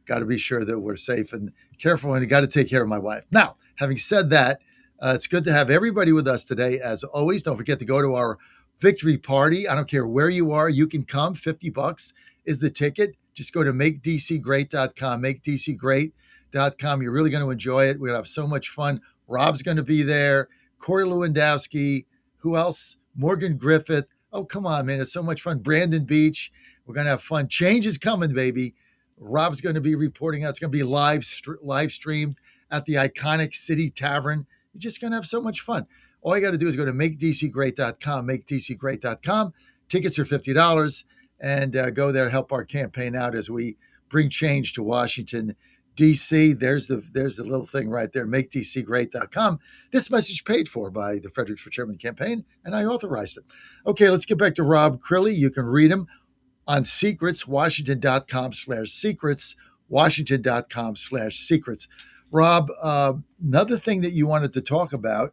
got to be sure that we're safe and careful, and you got to take care of my wife. Now, having said that, it's good to have everybody with us today. As always, don't forget to go to our victory party. I don't care where you are. You can come. $50 is the ticket. Just go to makedcgreat.com, makedcgreat.com. You're really going to enjoy it. We're going to have so much fun. Rob's going to be there. Corey Lewandowski. Who else? Morgan Griffith. Oh, come on, man. It's so much fun. Brandon Beach. We're going to have fun. Change is coming, baby. Rob's going to be reporting out. It's going to be live streamed at the iconic City Tavern. You're just going to have so much fun. All you got to do is go to makedcgreat.com, makedcgreat.com. Tickets are $50, and go there, help our campaign out as we bring change to Washington, D.C. There's the little thing right there, makedcgreat.com. This message paid for by the Fredericks for Chairman campaign, and I authorized it. Okay, let's get back to Rob Crilly. You can read him on Secrets, Washington.com/secrets, Washington.com/secrets. Rob, another thing that you wanted to talk about,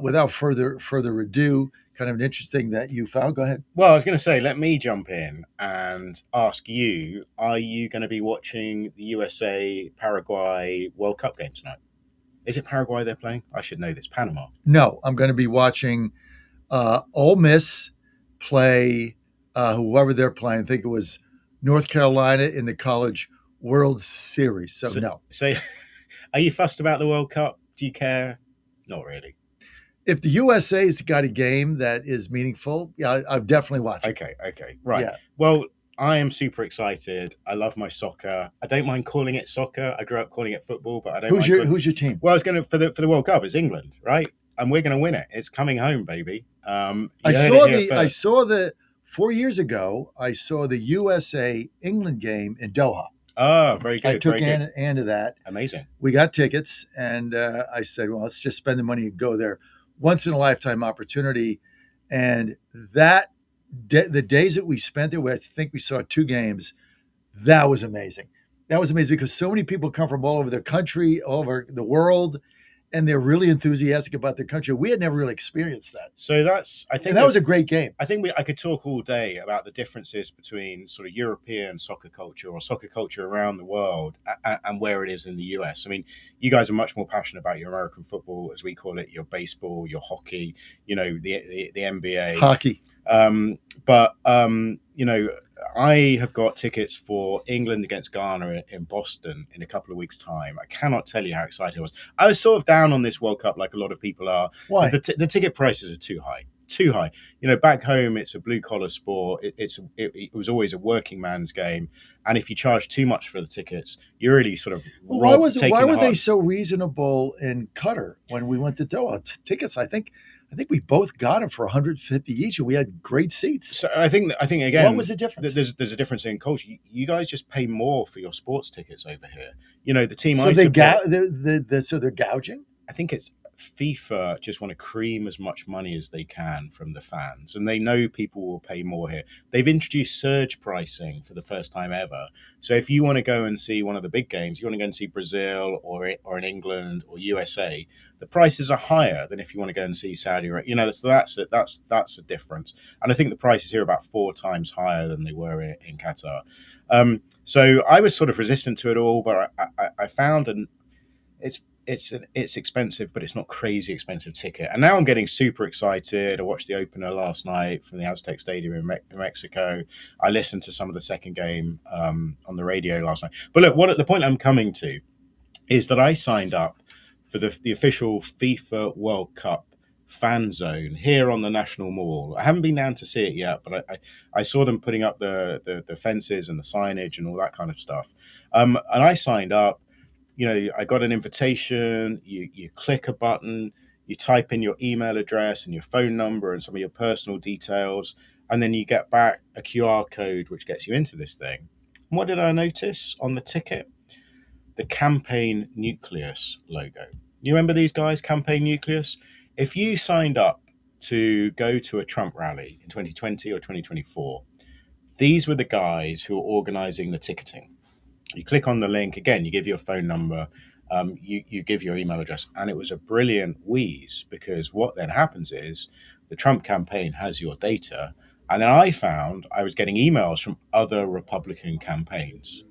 without further ado, kind of an interesting that you found. Go ahead. Well, I was going to say, let me jump in and ask you, are you going to be watching the USA-Paraguay World Cup game tonight? Is it Paraguay they're playing? I should know this. Panama. No, I'm going to be watching Ole Miss play whoever they're playing. I think it was North Carolina in the College World Series. So no. So are you fussed about the World Cup? Do you care? Not really. If the USA's got a game that is meaningful, yeah, I'll definitely watch it. Okay. Right. Yeah. Well, I am super excited. I love my soccer. I don't mind calling it soccer. I grew up calling it football, but I don't mind. Who's your team? Well, I was going to for the World Cup. It's England, right? And we're going to win it. It's coming home, baby. I saw the 4 years ago. I saw the USA England game in Doha. Oh, very good. I took Ann to that. Amazing. We got tickets, and I said, well, let's just spend the money and go there. Once in a lifetime opportunity. And that the days that we spent there, I think we saw 2 games. That was amazing. That was amazing because so many people come from all over the country, all over the world, and they're really enthusiastic about their country. We had never really experienced that. So that was a great game. I think I could talk all day about the differences between sort of European soccer culture or soccer culture around the world and where it is in the US. I mean, you guys are much more passionate about your American football, as we call it, your baseball, your hockey, the NBA. Hockey. I have got tickets for England against Ghana in Boston in a couple of weeks' time. I cannot tell you how excited I was. I was sort of down on this World Cup like a lot of people are. Why? The ticket prices are too high. Too high. Back home, it's a blue-collar sport. It was always a working man's game. And if you charge too much for the tickets, you're really sort of why were they so reasonable in Qatar when we went to Doha? Tickets, I think we both got them for $150 each, and we had great seats. So I think again, what was the difference? There's a difference in culture. You guys just pay more for your sports tickets over here. The team. So so they're gouging. I think it's FIFA just want to cream as much money as they can from the fans, and they know people will pay more here. They've introduced surge pricing for the first time ever. So if you want to go and see one of the big games, you want to go and see Brazil or in England or USA, the prices are higher than if you want to go and see Saudi Arabia. You know, so that's a difference. And I think the prices here are about 4 times higher than they were in Qatar. So I was sort of resistant to it all, but I found it's expensive, but it's not crazy expensive ticket. And now I'm getting super excited. I watched the opener last night from the Aztec Stadium in Mexico. I listened to some of the second game on the radio last night. But look, the point I'm coming to is that I signed up for the official FIFA World Cup fan zone here on the National Mall. I haven't been down to see it yet, but I saw them putting up the fences and the signage and all that kind of stuff. And I signed up. You know, I got an invitation, you click a button, you type in your email address and your phone number and some of your personal details, and then you get back a QR code which gets you into this thing. And what did I notice on the ticket? The Campaign Nucleus logo. You remember these guys, Campaign Nucleus? If you signed up to go to a Trump rally in 2020 or 2024, these were the guys who were organizing the ticketing. You click on the link, again, you give your phone number, you give your email address, and it was a brilliant wheeze, because what then happens is the Trump campaign has your data, and then I found I was getting emails from other Republican campaigns.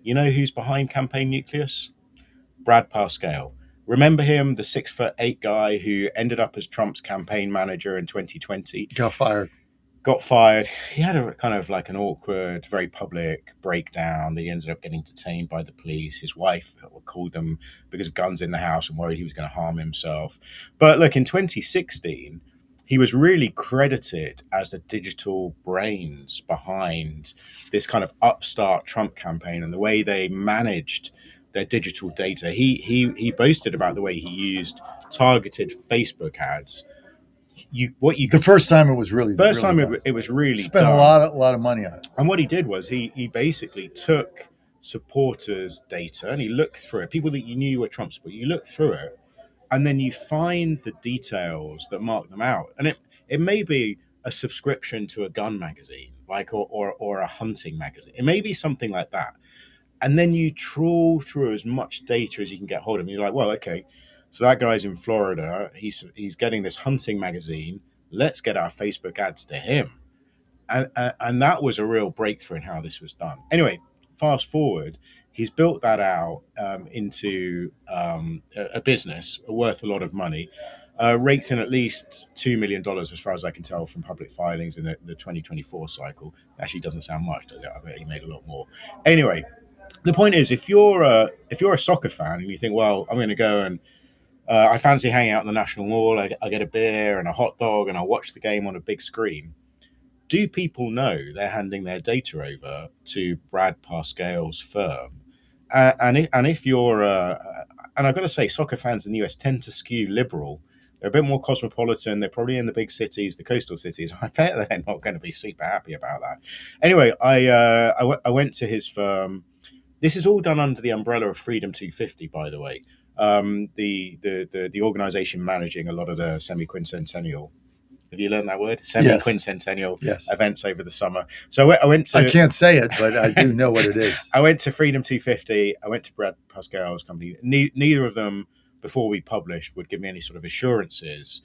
You know who's behind Campaign Nucleus? Brad Parscale. Remember him, the 6'8" guy who ended up as Trump's campaign manager in 2020? Got fired. He had a kind of like an awkward, very public breakdown. He ended up getting detained by the police. His wife called them because of guns in the house and worried he was going to harm himself. But look, in 2016, he was really credited as the digital brains behind this kind of upstart Trump campaign and the way they managed their digital data. He boasted about the way he used targeted Facebook ads. The first time it was really it was really spent done. a lot of money on it. And what he did was he basically took supporters' data and he looked through it. People that you knew were Trump supporters, you look through it, and then you find the details that mark them out. And it may be a subscription to a gun magazine, like or a hunting magazine. It may be something like that. And then you trawl through as much data as you can get hold of. And you're like, well, okay. So that guy's in Florida. He's getting this hunting magazine. Let's get our Facebook ads to him. And that was a real breakthrough in how this was done. Anyway, fast forward, he's built that out into a business worth a lot of money, raked in at least $2 million, as far as I can tell from public filings in the 2024 cycle. Actually, doesn't sound much, does it? I bet he made a lot more. Anyway, the point is, if you're a soccer fan and you think, well, I'm going to go and I fancy hanging out in the National Mall, I get a beer and a hot dog and I watch the game on a big screen. Do people know they're handing their data over to Brad Parscale's firm? And if you're, and I've got to say, soccer fans in the US tend to skew liberal. They're a bit more cosmopolitan. They're probably in the big cities, the coastal cities. I bet they're not going to be super happy about that. Anyway, I went to his firm. This is all done under the umbrella of Freedom 250, by the way. The organization managing a lot of the semi-quincentennial. Have you learned that word? Semi-quincentennial events over the summer. So I went to... I can't say it, but I do know what it is. I went to Freedom 250. I went to Brad Parscale's company. Neither of them, before we published, would give me any sort of assurances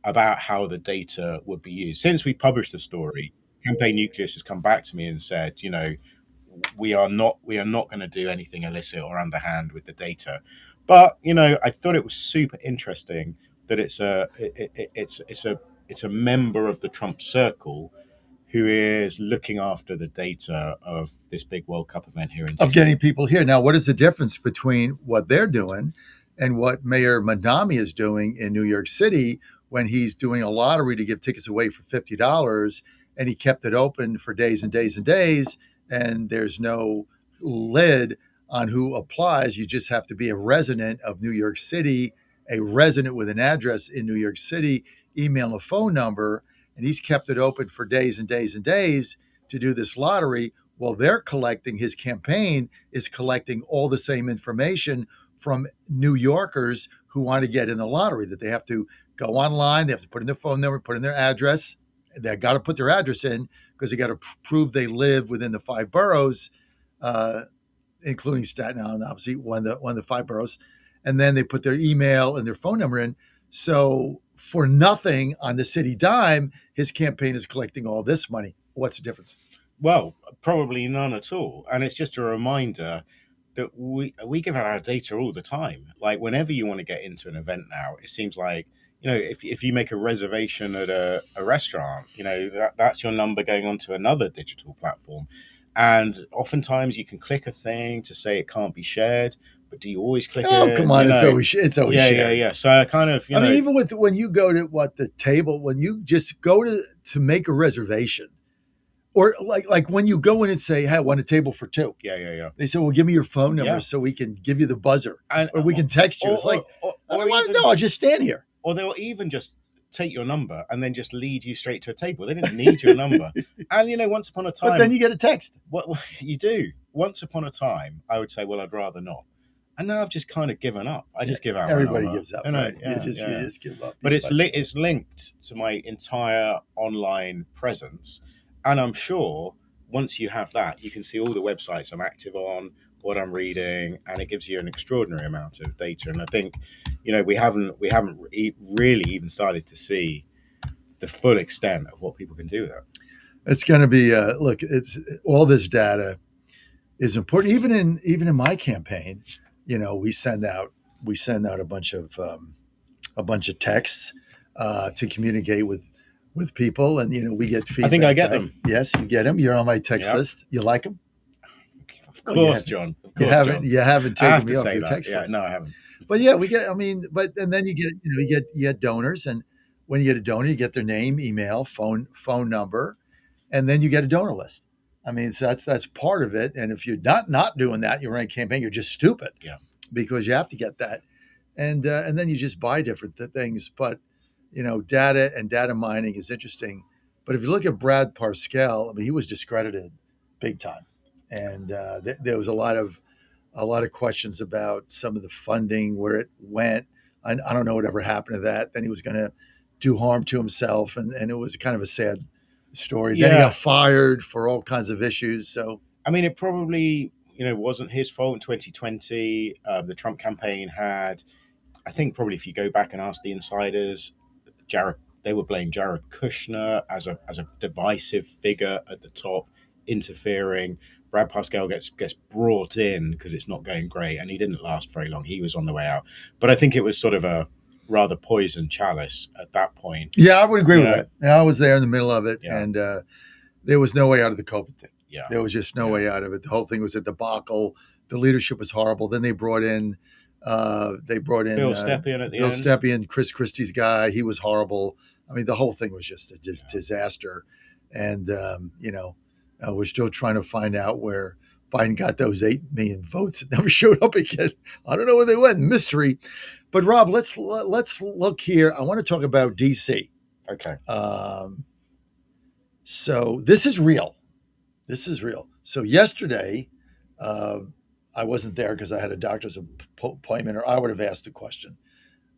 about how the data would be used. Since we published the story, Campaign Nucleus has come back to me and said, you know, we are not going to do anything illicit or underhand with the data. But, you know, I thought it was super interesting that it's a member of the Trump circle who is looking after the data of this big World Cup event here in DC. Of getting people here. Now, what is the difference between what they're doing and what Mayor Madami is doing in New York City when he's doing a lottery to give tickets away for $50 and he kept it open for days and days and days, and there's no lid on who applies? You just have to be a resident of New York City, a resident with an address in New York City, email a phone number, and he's kept it open for days and days and days to do this lottery. Well, his campaign is collecting all the same information from New Yorkers who want to get in the lottery, that they have to go online, they have to put in their phone number, put in their address. They got to put their address in because they got to prove they live within the 5 boroughs, including Staten Island, obviously one of the 5 boroughs. And then they put their email and their phone number in. So for nothing on the city dime, his campaign is collecting all this money. What's the difference? Well, probably none at all. And it's just a reminder that we give out our data all the time. Like whenever you want to get into an event now, it seems like, if you make a reservation at a restaurant, that's your number going onto another digital platform. And oftentimes you can click a thing to say it can't be shared, but do you always click it? Oh, come on. It's always shared. Yeah. So I kind of, I mean, even when you go to the table, when you just go to make a reservation, or like when you go in and say, hey, I want a table for 2. Yeah. They say, well, give me your phone number so we can give you the buzzer, or we can text you. It's like, I'll just stand here. Or they'll even just take your number and then just lead you straight to a table. They didn't need your number. And, once upon a time. But then you get a text. What you do. Once upon a time, I would say, well, I'd rather not. And now I've just kind of given up. I just give out. Everybody gives up. Right? Yeah, you just give up. But it's linked to my entire online presence. And I'm sure once you have that, you can see all the websites I'm active on, what I'm reading, and it gives you an extraordinary amount of data. And I think, we haven't really even started to see the full extent of what people can do with that. It's going to be look. It's all this data is important. Even in my campaign, we send out a bunch of texts to communicate with people, and we get feedback. I think I get them. Yes, you get them. You're on my text list. You like them? Of course, John. Of course, you haven't taken me off your that. text list. No, I haven't. But yeah, we get. I mean, and then you get donors, and when you get a donor, you get their name, email, phone number, and then you get a donor list. I mean, so that's part of it. And if you're not doing that, you're running a campaign, you're just stupid. Yeah. Because you have to get that, and then you just buy different things. But data and data mining is interesting. But if you look at Brad Parscale, I mean, he was discredited big time, and there was a lot of questions about some of the funding, where it went. I don't know whatever happened to that. Then he was going to do harm to himself, and it was kind of a sad story. Yeah. Then he got fired for all kinds of issues. So I mean, it probably wasn't his fault in 2020. The Trump campaign had, I think, probably if you go back and ask the insiders, they were blaming Jared Kushner as a divisive figure at the top, interfering. Brad Parscale gets brought in because it's not going great, and he didn't last very long. He was on the way out, but I think it was sort of a rather poisoned chalice at that point. Yeah, I would agree with that. Yeah, I was there in the middle of it, and there was no way out of the COVID thing. Yeah, there was just no way out of it. The whole thing was a debacle. The leadership was horrible. Then they brought in Bill Stepien at the Bill end. Stepien, Chris Christie's guy. He was horrible. I mean, the whole thing was just a disaster. And we're still trying to find out where Biden got those 8 million votes that never showed up again. I don't know where they went. Mystery. But Rob, let's look here. I want to talk about DC. Okay. So this is real. So yesterday, I wasn't there because I had a doctor's appointment, or I would have asked the question.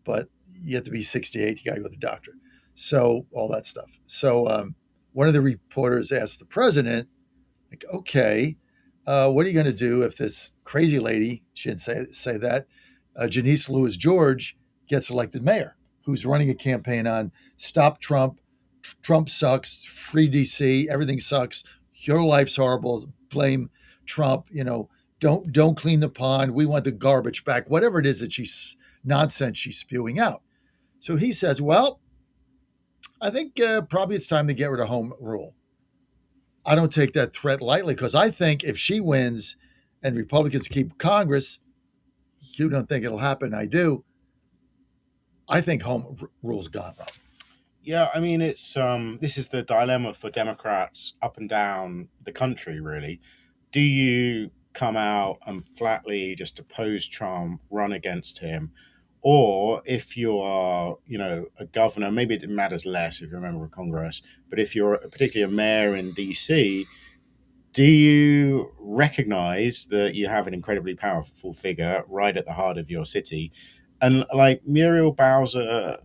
But you have to be 68. You got to go to the doctor. So all that stuff. So one of the reporters asked the president, like, okay, what are you going to do if this crazy lady, she didn't say that, Janice Lewis George gets elected mayor, who's running a campaign on stop Trump, Trump sucks, free DC, everything sucks, your life's horrible, blame Trump, don't clean the pond, we want the garbage back, whatever it is that she's spewing out. So he says, well, I think probably it's time to get rid of home rule. I don't take that threat lightly, because I think if she wins and Republicans keep Congress, you don't think it'll happen. I do. I think home rule's gone, Rob. Yeah, I mean, it's this is the dilemma for Democrats up and down the country, really. Do you come out and flatly just oppose Trump, run against him? Or if you are, a governor, maybe it matters less if you're a member of Congress, but if you're particularly a mayor in DC, do you recognize that you have an incredibly powerful figure right at the heart of your city And like Muriel Bowser,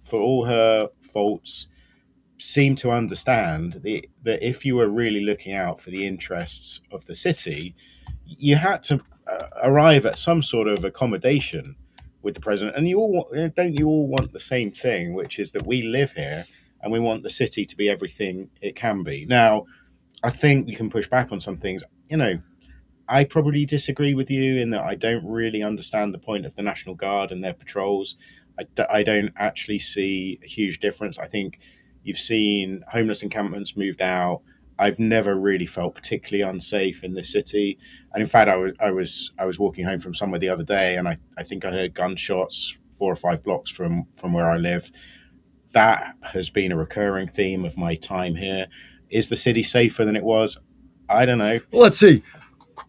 for all her faults, seemed to understand that if you were really looking out for the interests of the city, you had to arrive at some sort of accommodation with the president. And don't you all want the same thing, which is that we live here and we want the city to be everything it can be. Now, I think we can push back on some things. I probably disagree with you in that I don't really understand the point of the National Guard and their patrols. I don't actually see a huge difference. I think you've seen homeless encampments moved out. I've never really felt particularly unsafe in this city. And in fact, I was walking home from somewhere the other day, and I think I heard gunshots 4 or 5 blocks from where I live. That has been a recurring theme of my time here. Is the city safer than it was? I don't know. Well, let's see.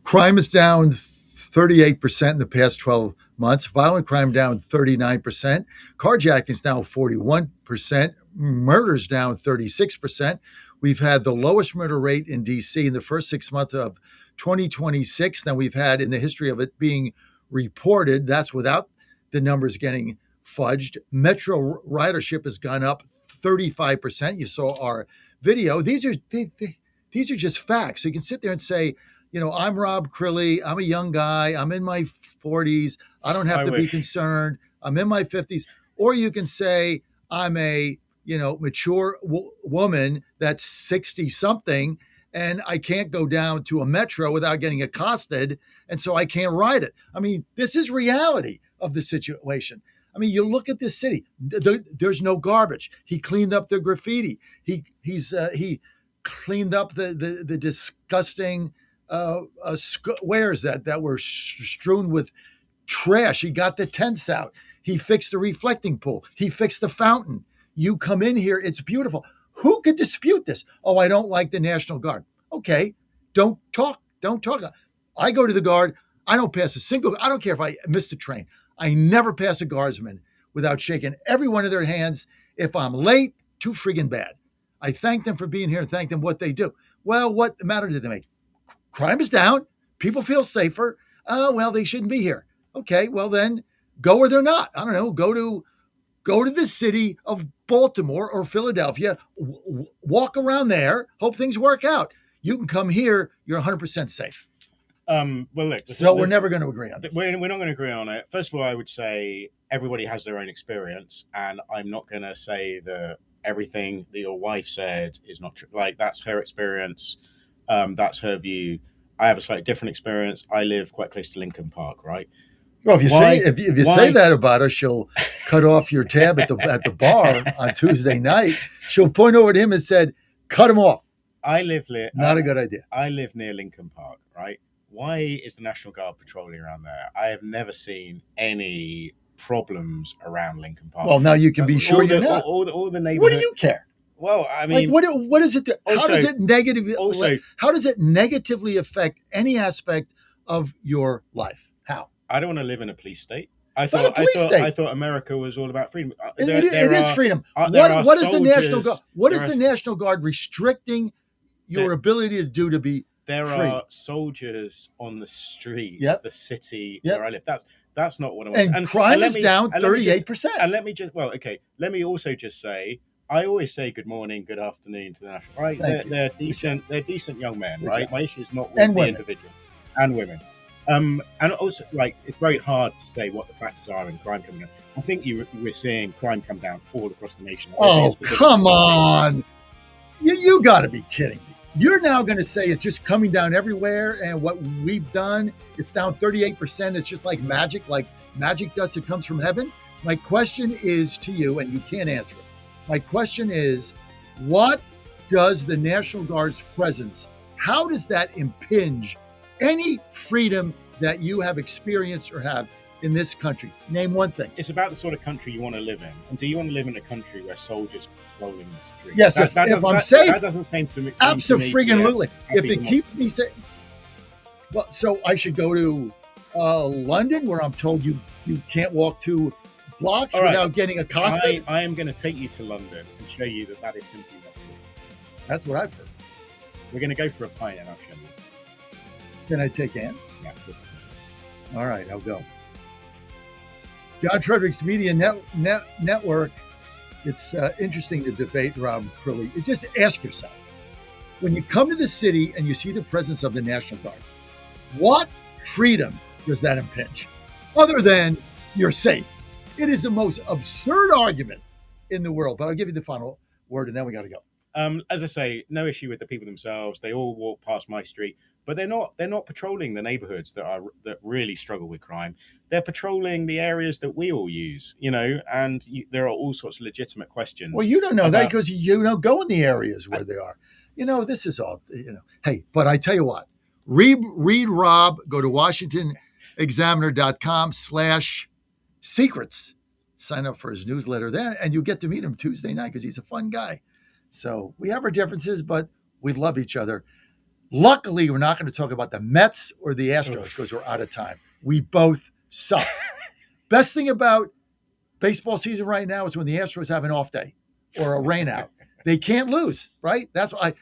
Crime is down 38% in the past 12 months. Violent crime down 39%. Carjacking is down 41%. Murders down 36%. We've had the lowest murder rate in D.C. in the first 6 months of 2026 than we've had in the history of it being reported. That's without the numbers getting fudged. Metro ridership has gone up 35%. You saw our video. These are just facts. So you can sit there and say, I'm Rob Crilly. I'm a young guy. I'm in my 40s. I don't have to be concerned. I'm in my 50s. Or you can say I'm a mature woman that's 60 something, and I can't go down to a metro without getting accosted, and so I can't ride it. I mean, this is reality of the situation. I mean, you look at this city. There's no garbage. He cleaned up the graffiti. He cleaned up the disgusting squares that were strewn with trash. He got the tents out. He fixed the reflecting pool. He fixed the fountain. You come in here, it's beautiful. Who could dispute this? Oh, I don't like the National Guard. Okay, don't talk. I go to the Guard. I don't care if I missed a train. I never pass a guardsman without shaking every one of their hands. If I'm late, too friggin' bad. I thank them for being here and thank them what they do. Well, what matter did they make? Crime is down. People feel safer. Oh, well, they shouldn't be here. Okay, well then go where they're not. I don't know. Go to the city of Baltimore or Philadelphia. Walk around there. Hope things work out. You can come here. You're 100% safe. Well, look. We're never going to agree on this. We're not going to agree on it. First of all, I would say everybody has their own experience, and I'm not going to say that everything that your wife said is not true. Like, that's her experience. That's her view. I have a slightly different experience. I live quite close to Lincoln Park, right? Well, if you say that about her, she'll cut off your tab at the bar on Tuesday night. She'll point over to him and said, "Cut him off." Not a good idea. I live near Lincoln Park, right? Why is the National Guard patrolling around there? I have never seen any problems around Lincoln Park. Well, now you can be sure you're not. All the neighborhood. What do you care? Well, I mean, what is it? How does it negatively affect any aspect of your life? How? I don't want to live in a police state. I It's not a police state. I thought America was all about freedom. It is freedom. What is the National Guard? What is the National Guard restricting your ability to do to be There free? are soldiers on the street Yep. of the city Yep. where I live. That's not what I want. And crime is down 38%. And let me also just say, I always say good morning, good afternoon to the National. Right? They're decent. They're decent young men, right? Exactly. My issue is not with And the women. individual and women. And also, like, it's very hard to say what the factors are in crime coming down. I think we're seeing crime come down all across the nation. Oh, come on. You got to be kidding me. You're now going to say it's just coming down everywhere, and what we've done, it's down 38%. It's just like magic dust that comes from heaven. My question is to you, and you can't answer it. My question is, what does the National Guard's presence, how does that impinge any freedom that you have experienced or have in this country? Name one thing. It's about the sort of country you want to live in. And do you want to live in a country where soldiers are patrolling the streets? Yes, if I'm safe, that doesn't seem to me. Absolutely. If it keeps me safe. Well, so I should go to London, where I'm told you can't walk 2 blocks without getting accosted. I am going to take you to London and show you that is simply not true. That's what I've heard. We're going to go for a pint and I'll show you. Can I take Ann? Yeah, of course. All right, I'll go. John Fredericks Media Network. It's interesting to debate Rob Crilly. Just ask yourself, when you come to the city and you see the presence of the National Guard, what freedom does that impinge? Other than you're safe. It is the most absurd argument in the world. But I'll give you the final word, and then we got to go. As I say, no issue with the people themselves. They all walk past my street, but they're not patrolling the neighborhoods that really struggle with crime. They're patrolling the areas that we all use, and there are all sorts of legitimate questions. Well, you don't know that because you don't go in the areas where they are. This is all, Hey, but I tell you what, read Rob, go to WashingtonExaminer.com/secrets. Sign up for his newsletter there, and you get to meet him Tuesday night because he's a fun guy. So we have our differences, but we love each other. Luckily, we're not going to talk about the Mets or the Astros because we're out of time. We both suck. Best thing about baseball season right now is when the Astros have an off day or a rain out. They can't lose, right? That's why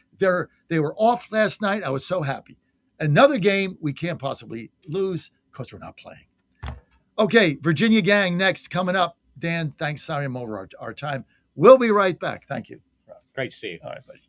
they were off last night. I was so happy. Another game we can't possibly lose because we're not playing. Okay, Virginia Gang next, coming up. Dan, thanks. Sorry I'm over our time. We'll be right back. Thank you. Great to see you. All right, buddy.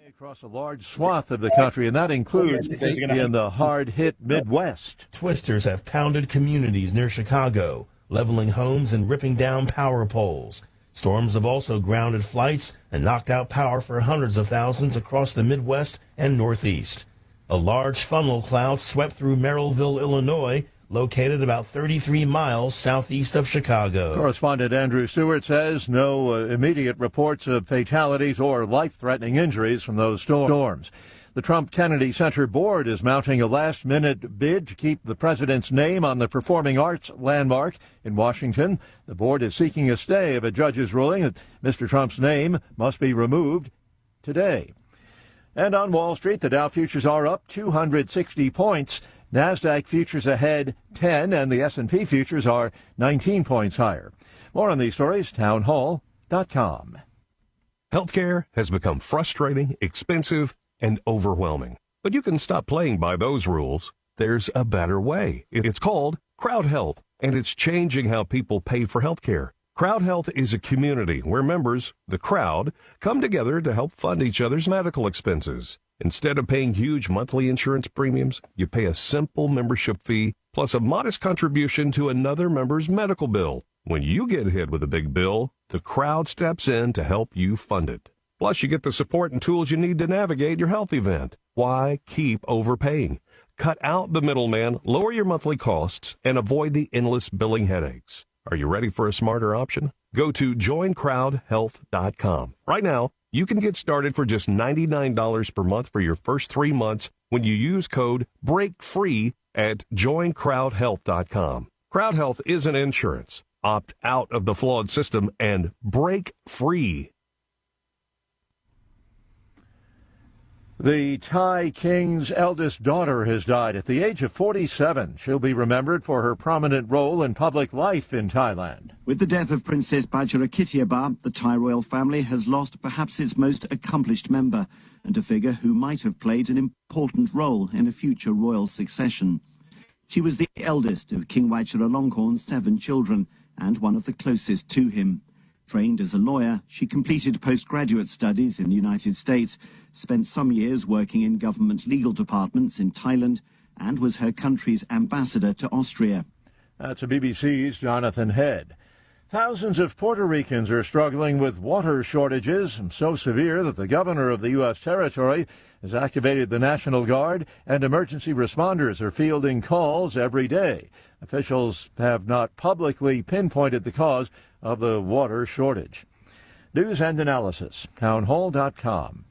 Across a large swath of the country, and that includes in the hard-hit Midwest. Twisters have pounded communities near Chicago, leveling homes and ripping down power poles. Storms have also grounded flights and knocked out power for hundreds of thousands across the Midwest and Northeast. A large funnel cloud swept through Merrillville, Illinois, located about 33 miles southeast of Chicago. Correspondent Andrew Stewart says no immediate reports of fatalities or life-threatening injuries from those storms. The Trump Kennedy Center Board is mounting a last-minute bid to keep the president's name on the performing arts landmark in Washington. The board is seeking a stay of a judge's ruling that Mr. Trump's name must be removed today. And on Wall Street, the Dow futures are up 260 points. NASDAQ futures ahead 10, and the S&P futures are 19 points higher. More on these stories, townhall.com. Healthcare has become frustrating, expensive, and overwhelming. But you can stop playing by those rules. There's a better way. It's called Crowd Health, and it's changing how people pay for healthcare. Crowd Health is a community where members, the crowd, come together to help fund each other's medical expenses. Instead of paying huge monthly insurance premiums, you pay a simple membership fee plus a modest contribution to another member's medical bill. When you get hit with a big bill, the crowd steps in to help you fund it. Plus, you get the support and tools you need to navigate your health event. Why keep overpaying? Cut out the middleman, lower your monthly costs, and avoid the endless billing headaches. Are you ready for a smarter option? Go to joincrowdhealth.com. Right now, you can get started for just $99 per month for your first 3 months when you use code BREAKFREE at joincrowdhealth.com. Crowd Health isn't insurance. Opt out of the flawed system and break free. The Thai king's eldest daughter has died at the age of 47. She'll be remembered for her prominent role in public life in Thailand. With the death of Princess Bajarakittiaba, the Thai royal family has lost perhaps its most accomplished member and a figure who might have played an important role in a future royal succession. She was the eldest of King Vajiralongkorn's 7 children and one of the closest to him. Trained as a lawyer, she completed postgraduate studies in the United States, spent some years working in government legal departments in Thailand, and was her country's ambassador to Austria. That's BBC's Jonathan Head. Thousands of Puerto Ricans are struggling with water shortages, so severe that the governor of the U.S. territory has activated the National Guard, and emergency responders are fielding calls every day. Officials have not publicly pinpointed the cause of the water shortage. News and analysis, townhall.com.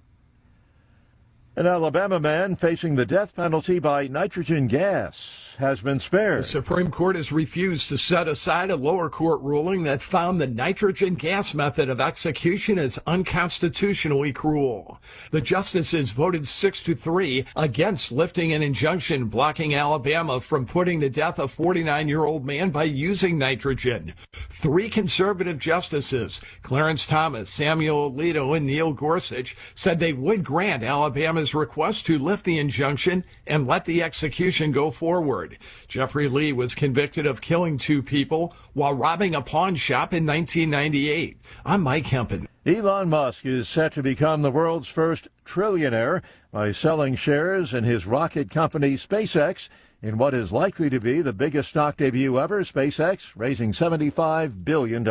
An Alabama man facing the death penalty by nitrogen gas has been spared. The Supreme Court has refused to set aside a lower court ruling that found the nitrogen gas method of execution as unconstitutionally cruel. The justices voted 6-3 against lifting an injunction blocking Alabama from putting to death a 49-year-old man by using nitrogen. 3 conservative justices, Clarence Thomas, Samuel Alito, and Neil Gorsuch, said they would grant Alabama's his request to lift the injunction and let the execution go forward. Jeffrey Lee was convicted of killing 2 people while robbing a pawn shop in 1998. I'm Mike Hempen. Elon Musk is set to become the world's first trillionaire by selling shares in his rocket company SpaceX in what is likely to be the biggest stock debut ever. SpaceX raising $75 billion.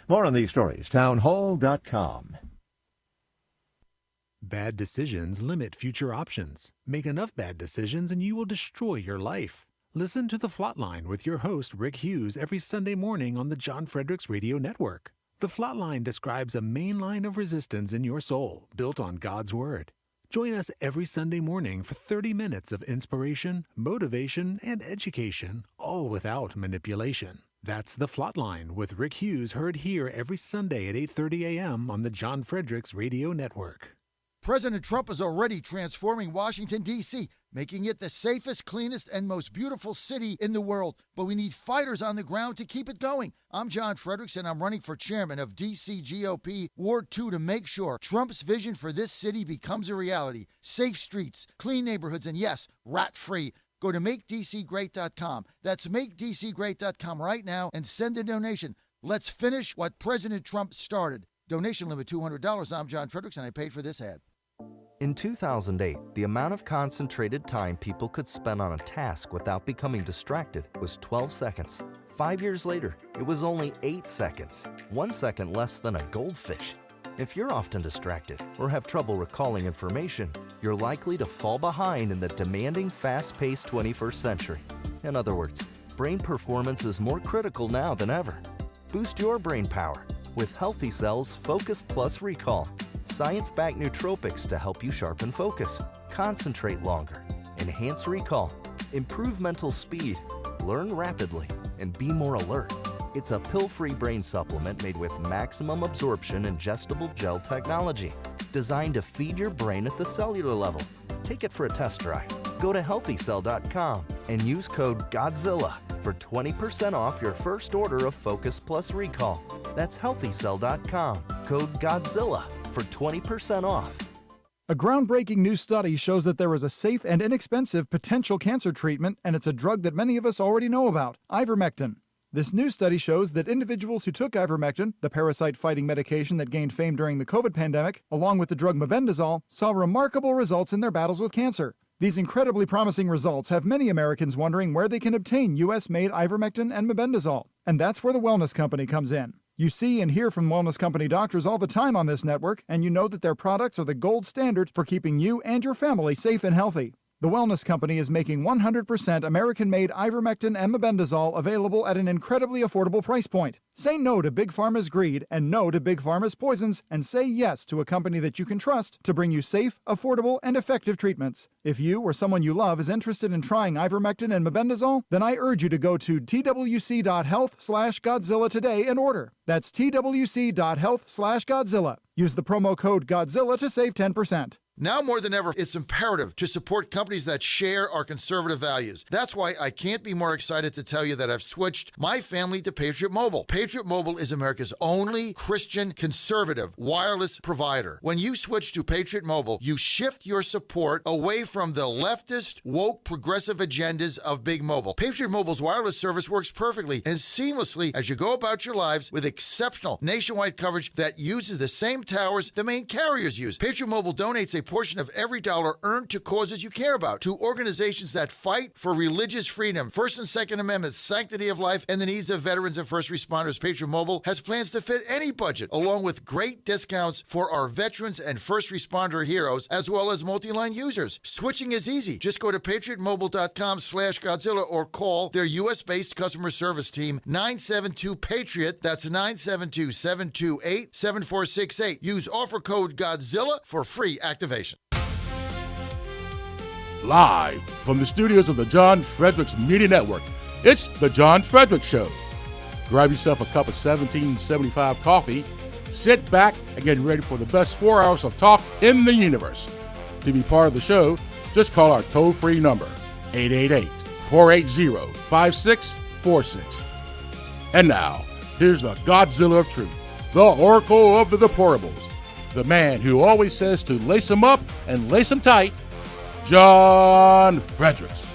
More on these stories, townhall.com. Bad decisions limit future options. Make enough bad decisions and you will destroy your life. Listen to The Flatline with your host, Rick Hughes, every Sunday morning on the John Fredericks Radio Network. The Flatline describes a main line of resistance in your soul, built on God's Word. Join us every Sunday morning for 30 minutes of inspiration, motivation, and education, all without manipulation. That's The Flatline with Rick Hughes, heard here every Sunday at 8:30 a.m. on the John Fredericks Radio Network. President Trump is already transforming Washington, D.C., making it the safest, cleanest, and most beautiful city in the world. But we need fighters on the ground to keep it going. I'm John Fredericks, and I'm running for chairman of D.C. GOP Ward 2 to make sure Trump's vision for this city becomes a reality. Safe streets, clean neighborhoods, and yes, rat-free. Go to MakeDCGreat.com. That's MakeDCGreat.com right now and send a donation. Let's finish what President Trump started. Donation limit $200. I'm John Fredericks, and I paid for this ad. In 2008, the amount of concentrated time people could spend on a task without becoming distracted was 12 seconds. 5 years later, it was only 8 seconds, 1 second less than a goldfish. If you're often distracted or have trouble recalling information, you're likely to fall behind in the demanding, fast-paced 21st century. In other words, brain performance is more critical now than ever. Boost your brain power with Healthy Cells Focus Plus Recall. Science-backed nootropics to help you sharpen focus, concentrate longer, enhance recall, improve mental speed, learn rapidly, and be more alert. It's a pill-free brain supplement made with maximum absorption ingestible gel technology, designed to feed your brain at the cellular level. Take it for a test drive. Go to healthycell.com and use code GODZILLA for 20% off your first order of Focus Plus Recall. That's healthycell.com, code GODZILLA for 20% off. A groundbreaking new study shows that there is a safe and inexpensive potential cancer treatment, and it's a drug that many of us already know about, ivermectin. This new study shows that individuals who took ivermectin, the parasite-fighting medication that gained fame during the COVID pandemic, along with the drug mebendazole, saw remarkable results in their battles with cancer. These incredibly promising results have many Americans wondering where they can obtain U.S.-made ivermectin and mebendazole. And that's where the Wellness Company comes in. You see and hear from Wellness Company doctors all the time on this network, and you know that their products are the gold standard for keeping you and your family safe and healthy. The Wellness Company is making 100% American-made ivermectin and mebendazole available at an incredibly affordable price point. Say no to Big Pharma's greed and no to Big Pharma's poisons, and say yes to a company that you can trust to bring you safe, affordable, and effective treatments. If you or someone you love is interested in trying ivermectin and mebendazole, then I urge you to go to twc.health/Godzilla today and order. That's twc.health/Godzilla. Use the promo code Godzilla to save 10%. Now more than ever, it's imperative to support companies that share our conservative values. That's why I can't be more excited to tell you that I've switched my family to Patriot Mobile. Patriot Mobile is America's only Christian conservative wireless provider. When you switch to Patriot Mobile, you shift your support away from the leftist, woke, progressive agendas of Big Mobile. Patriot Mobile's wireless service works perfectly and seamlessly as you go about your lives with exceptional nationwide coverage that uses the same towers the main carriers use. Patriot Mobile donates a portion of every dollar earned to causes you care about, to organizations that fight for religious freedom, First and Second Amendments, sanctity of life, and the needs of veterans and first responders. Patriot Mobile has plans to fit any budget, along with great discounts for our veterans and first responder heroes, as well as multi-line users. Switching is easy. Just go to patriotmobile.com/Godzilla or call their U.S.-based customer service team, 972-PATRIOT. That's 972-728-7468. Use offer code Godzilla for free activation. Live from the studios of the John Fredericks Media Network, it's the John Fredericks Show. Grab yourself a cup of 1775 coffee, sit back, and get ready for the best 4 hours of talk in the universe. To be part of the show, just call our toll-free number, 888-480-5646. And now, here's the Godzilla of Truth, the Oracle of the Deplorables, the man who always says to lace him up and lace him tight, John Fredericks.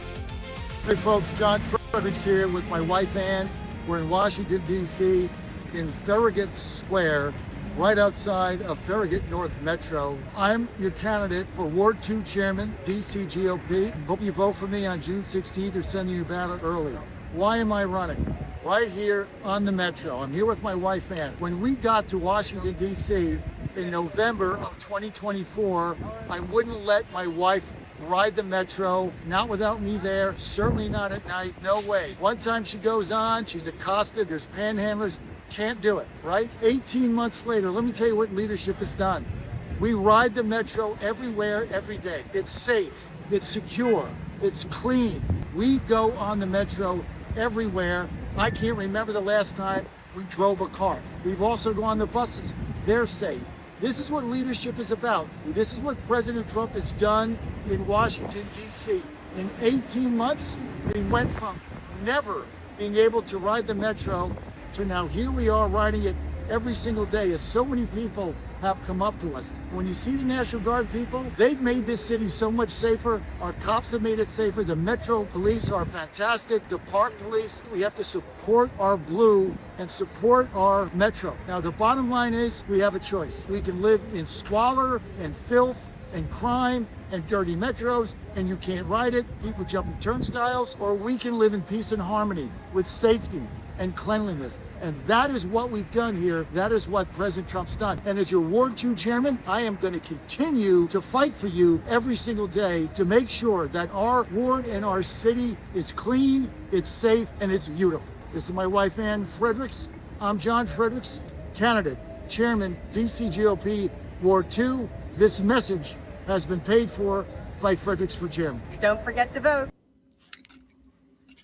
Hey folks, John Fredericks here with my wife Ann. We're in Washington, D.C. in Farragut Square, right outside of Farragut North Metro. I'm your candidate for Ward 2 Chairman, D.C. GOP. Hope you vote for me on June 16th or send your ballot early. Why am I running? Right here on the Metro. I'm here with my wife Ann. When we got to Washington, D.C. in November of 2024, I wouldn't let my wife ride the Metro, not without me there, certainly not at night, no way. One time she goes on, she's accosted, there's panhandlers, can't do it, right? 18 months later, let me tell you what leadership has done. We ride the Metro everywhere, every day. It's safe, it's secure, it's clean. We go on the Metro everywhere. I can't remember the last time we drove a car. We've also gone on the buses, they're safe. This is what leadership is about. This is what President Trump has done in Washington, D.C. In 18 months, we went from never being able to ride the Metro to now here we are riding it every single day as so many people have come up to us. When you see the National Guard people, they've made this city so much safer. Our cops have made it safer. The Metro police are fantastic. The park police, we have to support our blue and support our Metro. Now, the bottom line is we have a choice. We can live in squalor and filth and crime and dirty metros, and you can't ride it, people jumping turnstiles, or we can live in peace and harmony with safety and cleanliness. And that is what we've done here. That is what President Trump's done. And as your Ward 2 chairman, I am going to continue to fight for you every single day to make sure that our ward and our city is clean, it's safe, and it's beautiful. This is my wife, Ann Fredericks. I'm John Fredericks, candidate, chairman, DC GOP, Ward 2. This message has been paid for by Fredericks for chairman. Don't forget to vote.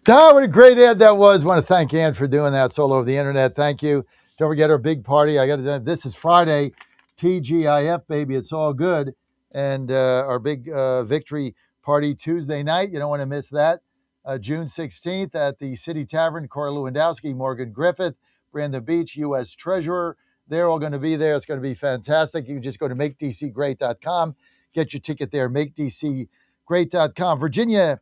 What a great ad that was. I want to thank Ann for doing that. It's all over the internet. Thank you. Don't forget our big party. I got to. This is Friday, TGIF, baby. It's all good. And our big victory party Tuesday night. You don't want to miss that. June 16th at the City Tavern. Corey Lewandowski, Morgan Griffith, Brandon Beach, U.S. Treasurer. They're all going to be there. It's going to be fantastic. You can just go to MakeDCGreat.com. Get your ticket there, MakeDCGreat.com. Virginia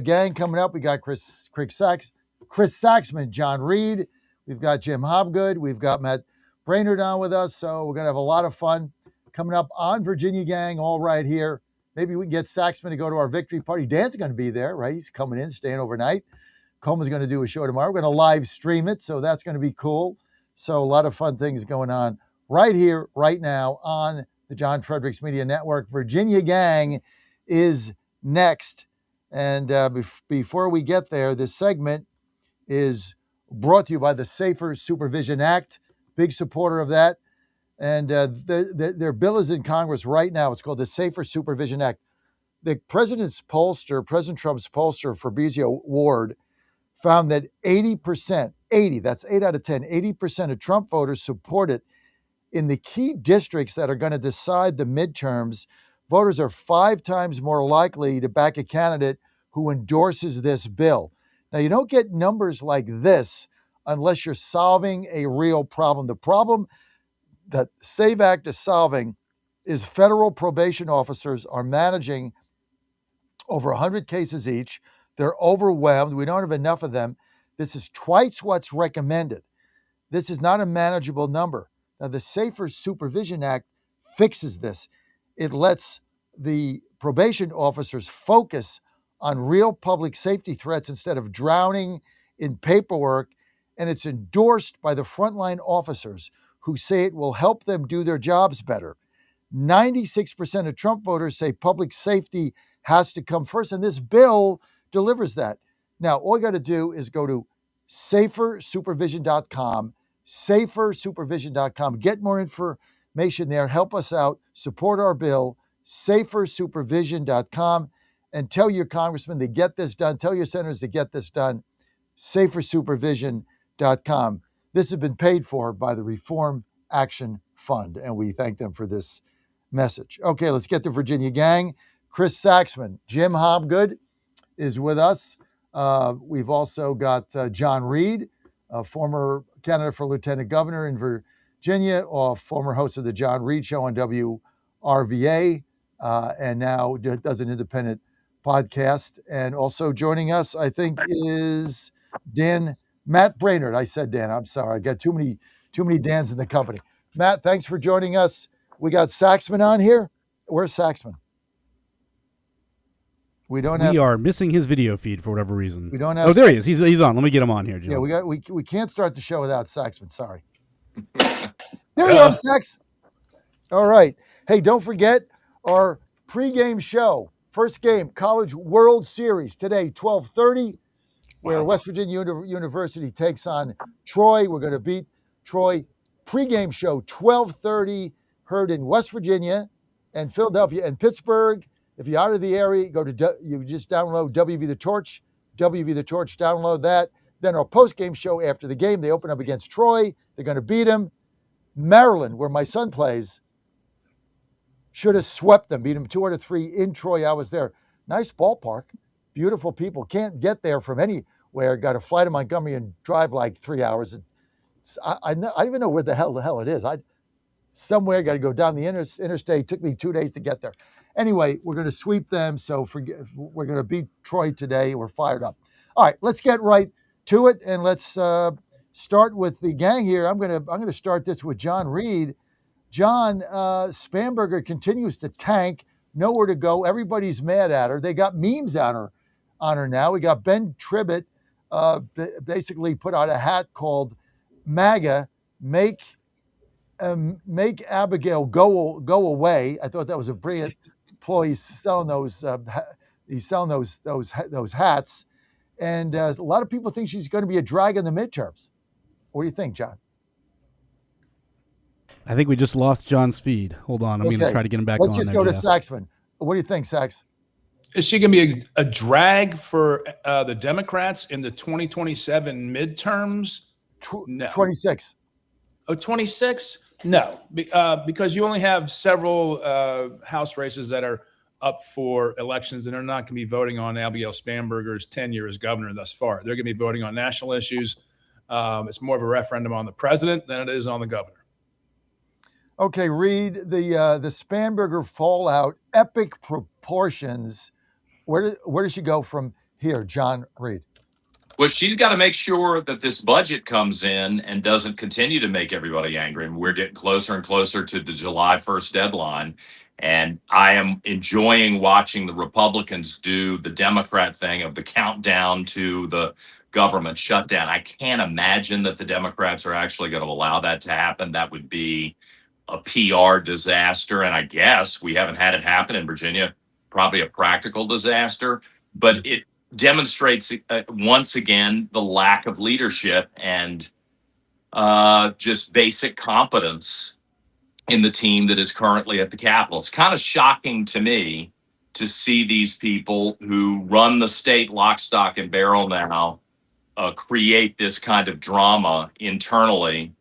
gang coming up. We got Chris Saxman, John Reed. We've got Jim Hobgood. We've got Matt Brainerd on with us. So we're going to have a lot of fun coming up on Virginia gang, all right here. Maybe we can get Saxman to go to our victory party. Dan's going to be there, right? He's coming in, staying overnight. Coleman's going to do a show tomorrow. We're going to live stream it, so that's going to be cool. So a lot of fun things going on right here, right now on the John Fredericks Media Network. Virginia gang is next. And before we get there, this segment is brought to you by the Safer Supervision Act. Big supporter of that. And their bill is in Congress right now. It's called the Safer Supervision Act. The President Trump's pollster, Fabrizio Ward, found that 80%, that's 8 out of 10, 80% of Trump voters support it. In the key districts that are going to decide the midterms, voters are 5 times more likely to back a candidate who endorses this bill. Now, you don't get numbers like this unless you're solving a real problem. The problem that SAVE Act is solving is federal probation officers are managing over 100 cases each. They're overwhelmed. We don't have enough of them. This is twice what's recommended. This is not a manageable number. Now, the Safer Supervision Act fixes this. It lets the probation officers focus on real public safety threats instead of drowning in paperwork, and it's endorsed by the frontline officers who say it will help them do their jobs better. 96% of Trump voters say public safety has to come first, and this bill delivers that. Now, all you got to do is go to safersupervision.com, safersupervision.com. Get more information there. Help us out. Support our bill, safersupervision.com, and tell your congressman to get this done. Tell your senators to get this done, safersupervision.com. This has been paid for by the Reform Action Fund, and we thank them for this message. Okay, let's get to Virginia gang. Chris Saxman, Jim Hobgood is with us. We've also got John Reed, a former candidate for lieutenant governor in Virginia, or former host of the John Reed Show on WRVA, and now does an independent podcast. And also joining us, I think, is Matt Brainerd. I said Dan. I'm sorry. I got too many Dans in the company. Matt, thanks for joining us. We got Saxman on here. Where's Saxman? We are missing his video feed for whatever reason. We don't have. Oh, there he is. He's on. Let me get him on here, Jim. Yeah, we can't start the show without Saxman. Sorry. There you are, Sax. All right. Hey, don't forget our pregame show. First game, College World Series today, 12:30, where West Virginia University takes on Troy. We're going to beat Troy. Pregame show, 12:30, heard in West Virginia and Philadelphia and Pittsburgh. If you're out of the area, you just download WV The Torch. WV The Torch, download that. Then our post-game show after the game, they open up against Troy. They're going to beat them. Maryland, where my son plays, should have swept them, beat them 2-3 in Troy. I was there. Nice ballpark. Beautiful people. Can't get there from anywhere. Got to fly to Montgomery and drive like 3 hours. I don't even know where the hell it is. Somewhere got to go down the interstate. Took me 2 days to get there. Anyway, we're going to sweep them. So we're going to beat Troy today. We're fired up. All right, let's get right to it, and let's start with the gang here. I'm going to start this with John Reed. John, Spanberger continues to tank. Nowhere to go. Everybody's mad at her. They got memes on her now. We got Ben Tribbett basically put out a hat called MAGA, Make Abigail go away. I thought that was a brilliant ploy. He's selling those hats, and a lot of people think she's going to be a drag in the midterms. What do you think, John? I think we just lost John's feed. Hold on, I'm going to try to get him back on. Let's just go to Saxman. What do you think, Sax? Is she going to be a drag for the Democrats in the 2027 midterms? No. 26. Oh, 26? No, because you only have several House races that are up for elections, and they're not going to be voting on Abigail Spanberger's tenure as governor thus far. They're going to be voting on national issues. It's more of a referendum on the president than it is on the governor. Okay, Reed, the Spanberger fallout, epic proportions. Where does she go from here, John Reed? Well, she's got to make sure that this budget comes in and doesn't continue to make everybody angry. And we're getting closer and closer to the July 1st deadline. And I am enjoying watching the Republicans do the Democrat thing of the countdown to the government shutdown. I can't imagine that the Democrats are actually going to allow that to happen. That would be a PR disaster. And I guess we haven't had it happen in Virginia, probably a practical disaster. But it demonstrates once again the lack of leadership and just basic competence in the team that is currently at the Capitol. It's kind of shocking to me to see these people who run the state lock, stock, and barrel now create this kind of drama internally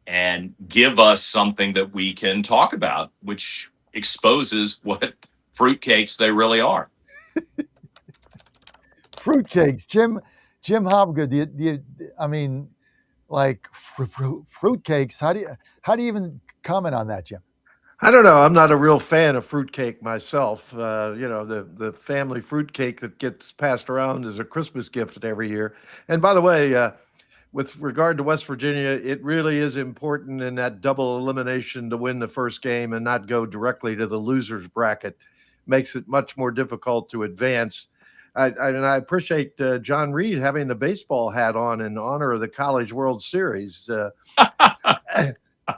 and give us something that we can talk about, which exposes what fruitcakes they really are. Fruitcakes, Jim Hobgood. I mean, like fruitcakes. How do you even comment on that, Jim? I don't know. I'm not a real fan of fruitcake myself. The family fruitcake that gets passed around as a Christmas gift every year. And by the way, with regard to West Virginia, it really is important in that double elimination to win the first game and not go directly to the losers bracket. Makes it much more difficult to advance. I appreciate John Reed having the baseball hat on in honor of the College World Series.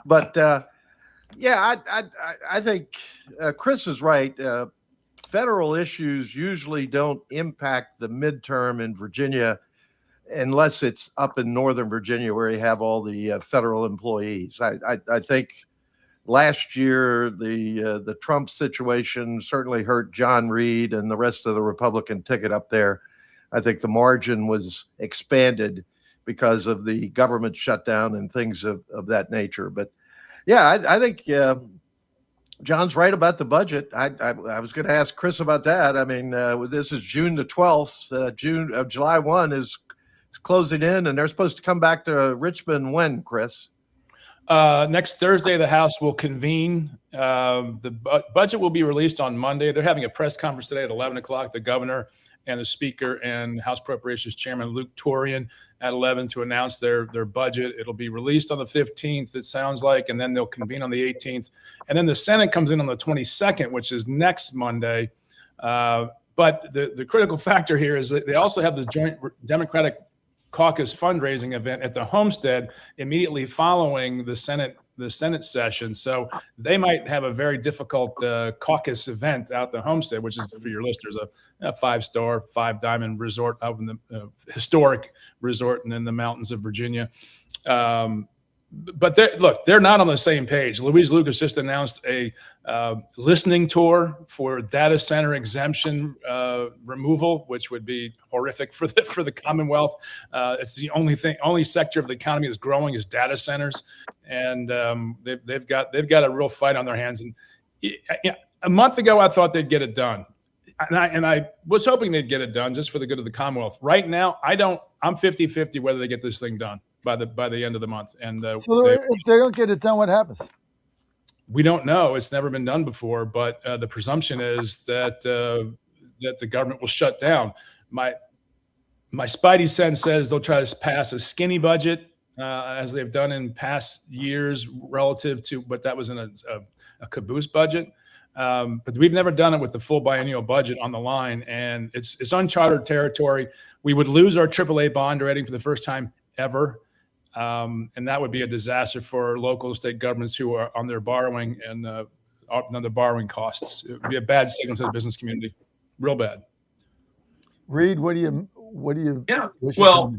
But I think Chris is right. Federal issues usually don't impact the midterm in Virginia unless it's up in Northern Virginia where you have all the federal employees. I think last year, the Trump situation certainly hurt John Reed and the rest of the Republican ticket up there. I think the margin was expanded because of the government shutdown and things of that nature. But yeah, I think John's right about the budget. I was going to ask Chris about that. I mean, this is June the 12th. July 1 is closing in, and they're supposed to come back to Richmond when, Chris? Next Thursday, the House will convene. The budget will be released on Monday. They're having a press conference today at 11 o'clock. The governor and the speaker and House Appropriations Chairman Luke Torian at 11 to announce their budget. It'll be released on the 15th, it sounds like, and then they'll convene on the 18th. And then the Senate comes in on the 22nd, which is next Monday. But the critical factor here is that they also have the joint Democratic caucus fundraising event at the Homestead immediately following the Senate session. So they might have a very difficult caucus event out at the Homestead, which is, for your listeners, a 5-star, 5-diamond resort out in the historic resort and in the mountains of Virginia. But they're not on the same page. Louise Lucas just announced a listening tour for data center exemption removal, which would be horrific for the Commonwealth. It's the only sector of the economy that's growing is data centers, and they've got a real fight on their hands. And a month ago, I thought they'd get it done, and I was hoping they'd get it done just for the good of the Commonwealth. Right now, I'm 50-50 whether they get this thing done by the end of the month. And so if they don't get it done, what happens? We don't know. It's never been done before, but the presumption is that the government will shut down. My spidey sense says they'll try to pass a skinny budget, as they've done in past years, relative to, but that was in a caboose budget. But we've never done it with the full biennial budget on the line, and it's uncharted territory. We would lose our AAA bond rating for the first time ever. And that would be a disaster for local and state governments who are on their borrowing and on their borrowing costs. It would be a bad signal to the business community, real bad. Reed, what do you? Yeah. Well,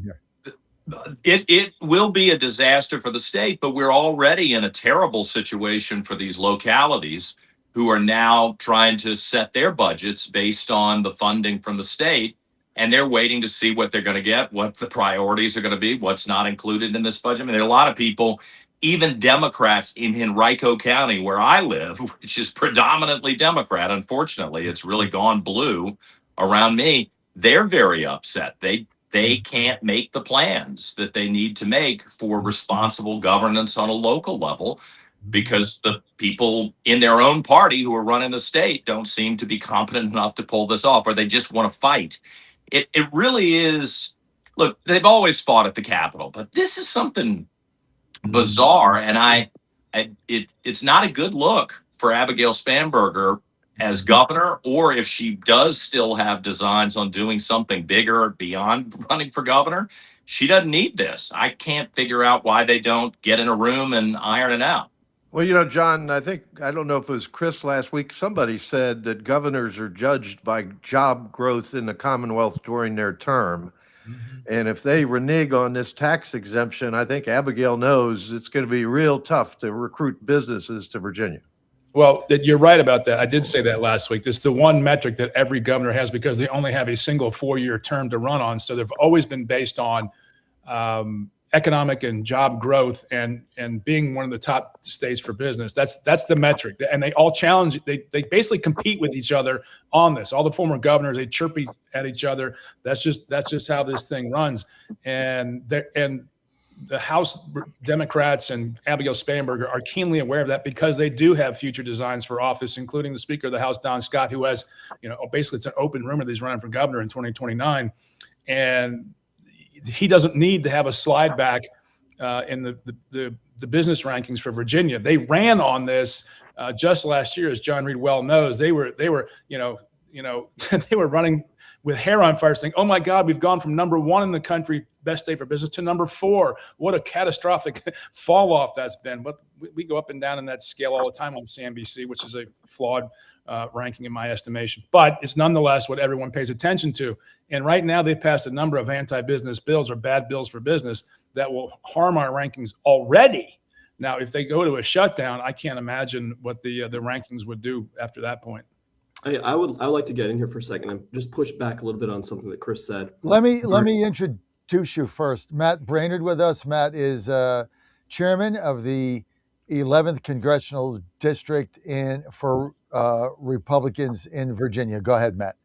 it will be a disaster for the state, but we're already in a terrible situation for these localities who are now trying to set their budgets based on the funding from the state. And they're waiting to see what they're going to get, what the priorities are going to be, what's not included in this budget. I mean, there are a lot of people, even Democrats in Henrico County, where I live, which is predominantly Democrat. Unfortunately, it's really gone blue around me. They're very upset. They can't make the plans that they need to make for responsible governance on a local level because the people in their own party who are running the state don't seem to be competent enough to pull this off, or they just want to fight. It really is. Look, they've always fought at the Capitol, but this is something bizarre, and it's not a good look for Abigail Spanberger as governor, or if she does still have designs on doing something bigger beyond running for governor. She doesn't need this. I can't figure out why they don't get in a room and iron it out. Well, John, I don't know if it was Chris last week, somebody said that governors are judged by job growth in the Commonwealth during their term. Mm-hmm. And if they renege on this tax exemption, I think Abigail knows it's going to be real tough to recruit businesses to Virginia. Well, you're right about that. I did say that last week. This is the one metric that every governor has because they only have a single 4-year term to run on. So they've always been based on economic and job growth and being one of the top states for business. That's the metric. And they all challenge, they basically compete with each other on this. All the former governors, they chirp at each other. That's just how this thing runs. And the House Democrats and Abigail Spanberger are keenly aware of that because they do have future designs for office, including the Speaker of the House, Don Scott, who has, basically it's an open rumor that he's running for governor in 2029. And he doesn't need to have a slide back in the business rankings for Virginia. They ran on this just last year, as John Reed well knows. They were they were running with hair on fire, saying, "Oh my God, we've gone from number 1 in the country, best state for business, to number 4. What a catastrophic fall off that's been." But we go up and down in that scale all the time on CNBC, which is a flawed ranking in my estimation. But it's nonetheless what everyone pays attention to. And right now they've passed a number of anti-business bills or bad bills for business that will harm our rankings already. Now, if they go to a shutdown, I can't imagine what the rankings would do after that point. I would like to get in here for a second and just push back a little bit on something that Chris said. Let me introduce you first. Matt Brainerd with us. Matt is chairman of the 11th Congressional District for Republicans in Virginia. Go ahead, Matt.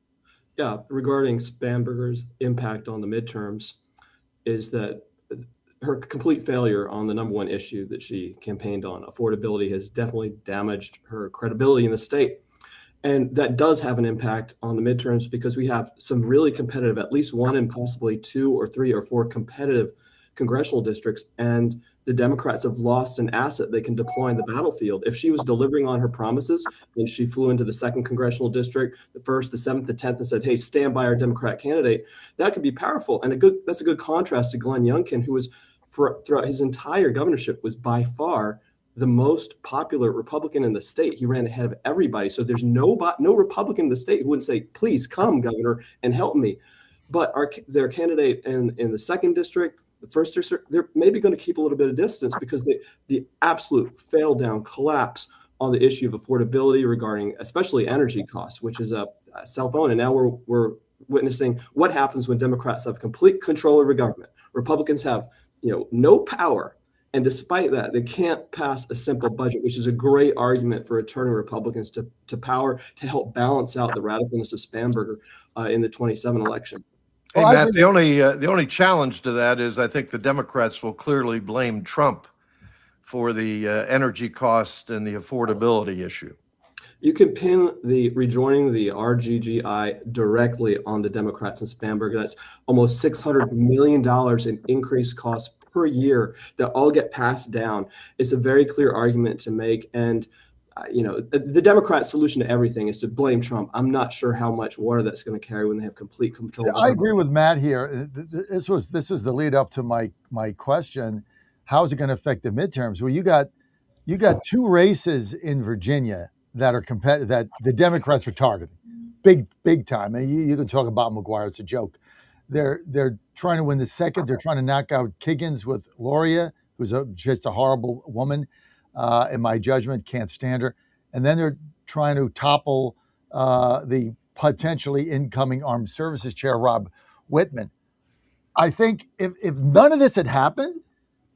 Yeah, regarding Spanberger's impact on the midterms, is that her complete failure on the number one issue that she campaigned on, affordability, has definitely damaged her credibility in the state. And that does have an impact on the midterms because we have some really competitive, at least one and possibly 2 or 3 or 4 competitive congressional districts. And the Democrats have lost an asset they can deploy in the battlefield. If she was delivering on her promises and she flew into the 2nd congressional district, the 1st, the 7th, the 10th, and said, hey, stand by our Democrat candidate, that could be powerful. And that's a good contrast to Glenn Youngkin, who was throughout his entire governorship was by far the most popular Republican in the state. He ran ahead of everybody. So there's no Republican in the state who wouldn't say, please come, governor, and help me. But their candidate in the 2nd district, the 1st district, they're maybe going to keep a little bit of distance because the absolute fail down collapse on the issue of affordability regarding especially energy costs, which is a cell phone. And now we're witnessing what happens when Democrats have complete control over government. Republicans have no power. And despite that, they can't pass a simple budget, which is a great argument for returning Republicans to power to help balance out the radicalness of Spamberger in the 27 election. Hey, Matt, the only challenge to that is I think the Democrats will clearly blame Trump for the energy cost and the affordability issue. You can pin the rejoining the RGGI directly on the Democrats and Spamberger. That's almost $600 million in increased costs per year that all get passed down. It's a very clear argument to make. And the Democrat solution to everything is to blame Trump. I'm not sure how much water that's going to carry when they have complete control. I agree with Matt here. This is the lead up to my question. How is it going to affect the midterms? Well, you got 2 races in Virginia that are competitive that the Democrats are targeting, big time. And you can talk about McGuire; it's a joke. They're trying to win the 2nd. They're trying to knock out Kiggins with Loria, who's just a horrible woman. In my judgment, can't stand her. And then they're trying to topple the potentially incoming Armed Services Chair, Rob Whitman. I think if none of this had happened,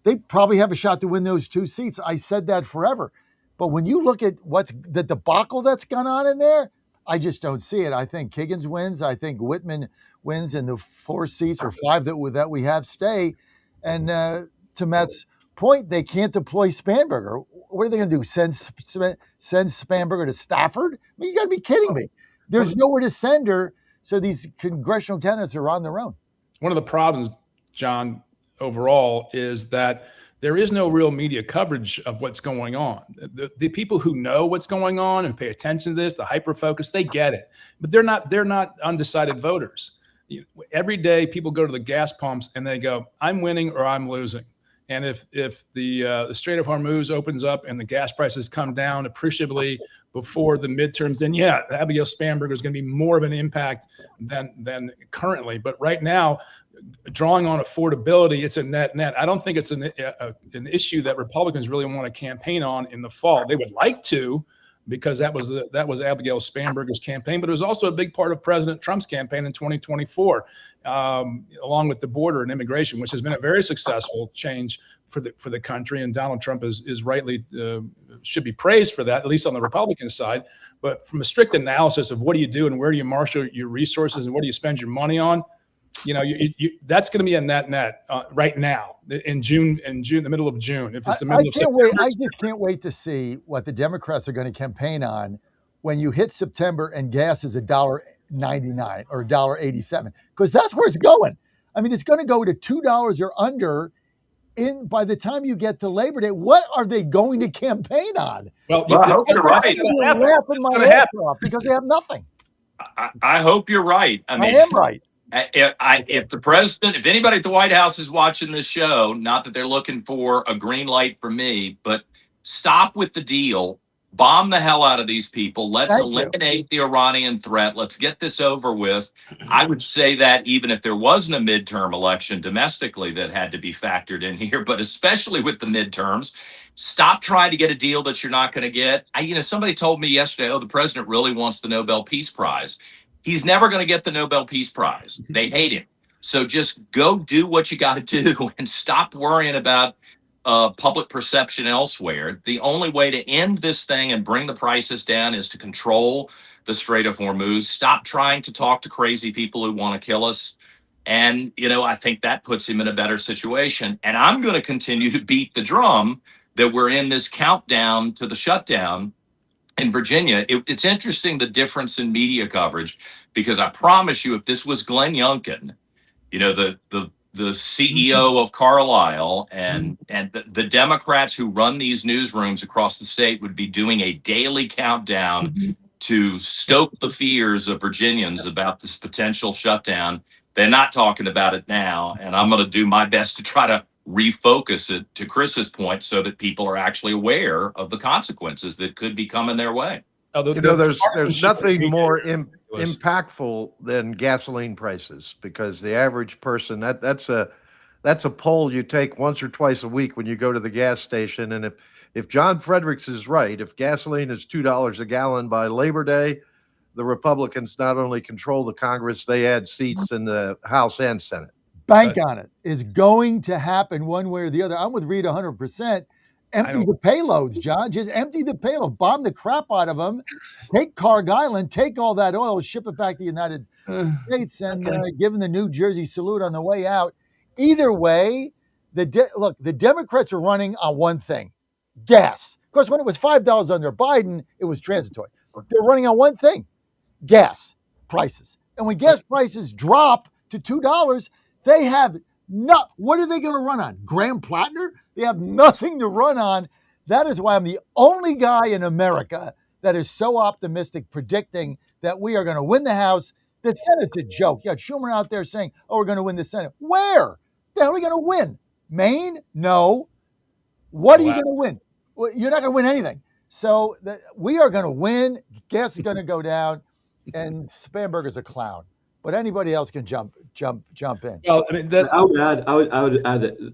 they probably have a shot to win those 2 seats. I said that forever. But when you look at what's the debacle that's gone on in there, I just don't see it. I think Kiggins wins. I think Whitman wins, and the 4 seats or 5 that we have stay. And to Matt's point, they can't deploy Spamberger. What are they going to do? Send Spamberger to Stafford? I mean, you got to be kidding me. There's nowhere to send her, so these congressional candidates are on their own. One of the problems, John, overall, is that there is no real media coverage of what's going on. The people who know what's going on and pay attention to this, the hyper-focus, they get it. But they're not undecided voters. Every day people go to the gas pumps and they go, I'm winning or I'm losing. And if the Strait of Hormuz opens up and the gas prices come down appreciably before the midterms, then yeah, Abigail Spamberger is going to be more of an impact than currently. But right now, drawing on affordability, it's a net. I don't think it's an issue that Republicans really want to campaign on in the fall. They would like to, because that was Abigail Spamberger's campaign, but it was also a big part of President Trump's campaign in 2024, along with the border and immigration, which has been a very successful change for the country. And Donald Trump is rightly should be praised for that, at least on the Republican side. But from a strict analysis of what do you do and where do you marshal your resources and what do you spend your money on, that's going to be a net right now in June, the middle of June. If it's the middle of September. I just can't wait to see what the Democrats are going to campaign on when you hit September and gas is $1.99 or $1.87, because that's where it's going. I mean, it's going to go to $2 or under by the time you get to Labor Day. What are they going to campaign on? Well, I hope you're right. I'm laughing my ass off because they have nothing. I hope you're right. I mean, I am right. If anybody at the White House is watching this show, not that they're looking for a green light from me, but stop with the deal. Bomb the hell out of these people. Let's eliminate the Iranian threat. Let's get this over with. I would say that even if there wasn't a midterm election domestically that had to be factored in here, but especially with the midterms, stop trying to get a deal that you're not going to get. Somebody told me yesterday, the president really wants the Nobel Peace Prize. He's never going to get the Nobel Peace Prize. They hate him. So just go do what you got to do and stop worrying about public perception elsewhere. The only way to end this thing and bring the prices down is to control the Strait of Hormuz. Stop trying to talk to crazy people who want to kill us. And, I think that puts him in a better situation. And I'm going to continue to beat the drum that we're in this countdown to the shutdown in Virginia. It's interesting, the difference in media coverage, because I promise you, if this was Glenn Youngkin, the CEO of Carlisle and the Democrats who run these newsrooms across the state would be doing a daily countdown to stoke the fears of Virginians about this potential shutdown. They're not talking about it now, and I'm going to do my best to try to refocus it, to Chris's point, so that people are actually aware of the consequences that could be coming their way. There's nothing more impactful than gasoline prices, because the average person, that's a poll you take once or twice a week when you go to the gas station. And if John Fredericks is right, if gasoline is $2 a gallon by Labor Day, the Republicans not only control the Congress, they add seats in the House and Senate. Bank on it. Is going to happen one way or the other. I'm with Reed 100%. Empty the payloads, John. Just empty the payload. Bomb the crap out of them. Take Carg Island. Take all that oil. Ship it back to the United States and give them the New Jersey salute on the way out. Either way, the Democrats are running on one thing: gas. Of course, when it was $5 under Biden, it was transitory. They're running on one thing: gas prices. And when gas prices drop to $2, they have what are they going to run on? Graham Plattner? They have nothing to run on. That is why I'm the only guy in America that is so optimistic, predicting that we are going to win the House. The Senate's a joke. You got Schumer out there saying, we're going to win the Senate. Where? The hell are we going to win? Maine? No. What are you going to win? Well, you're not going to win anything. So we are going to win. Gas is going to go down, and Spamberger's a clown. But anybody else can jump in. Well, I mean, I would add that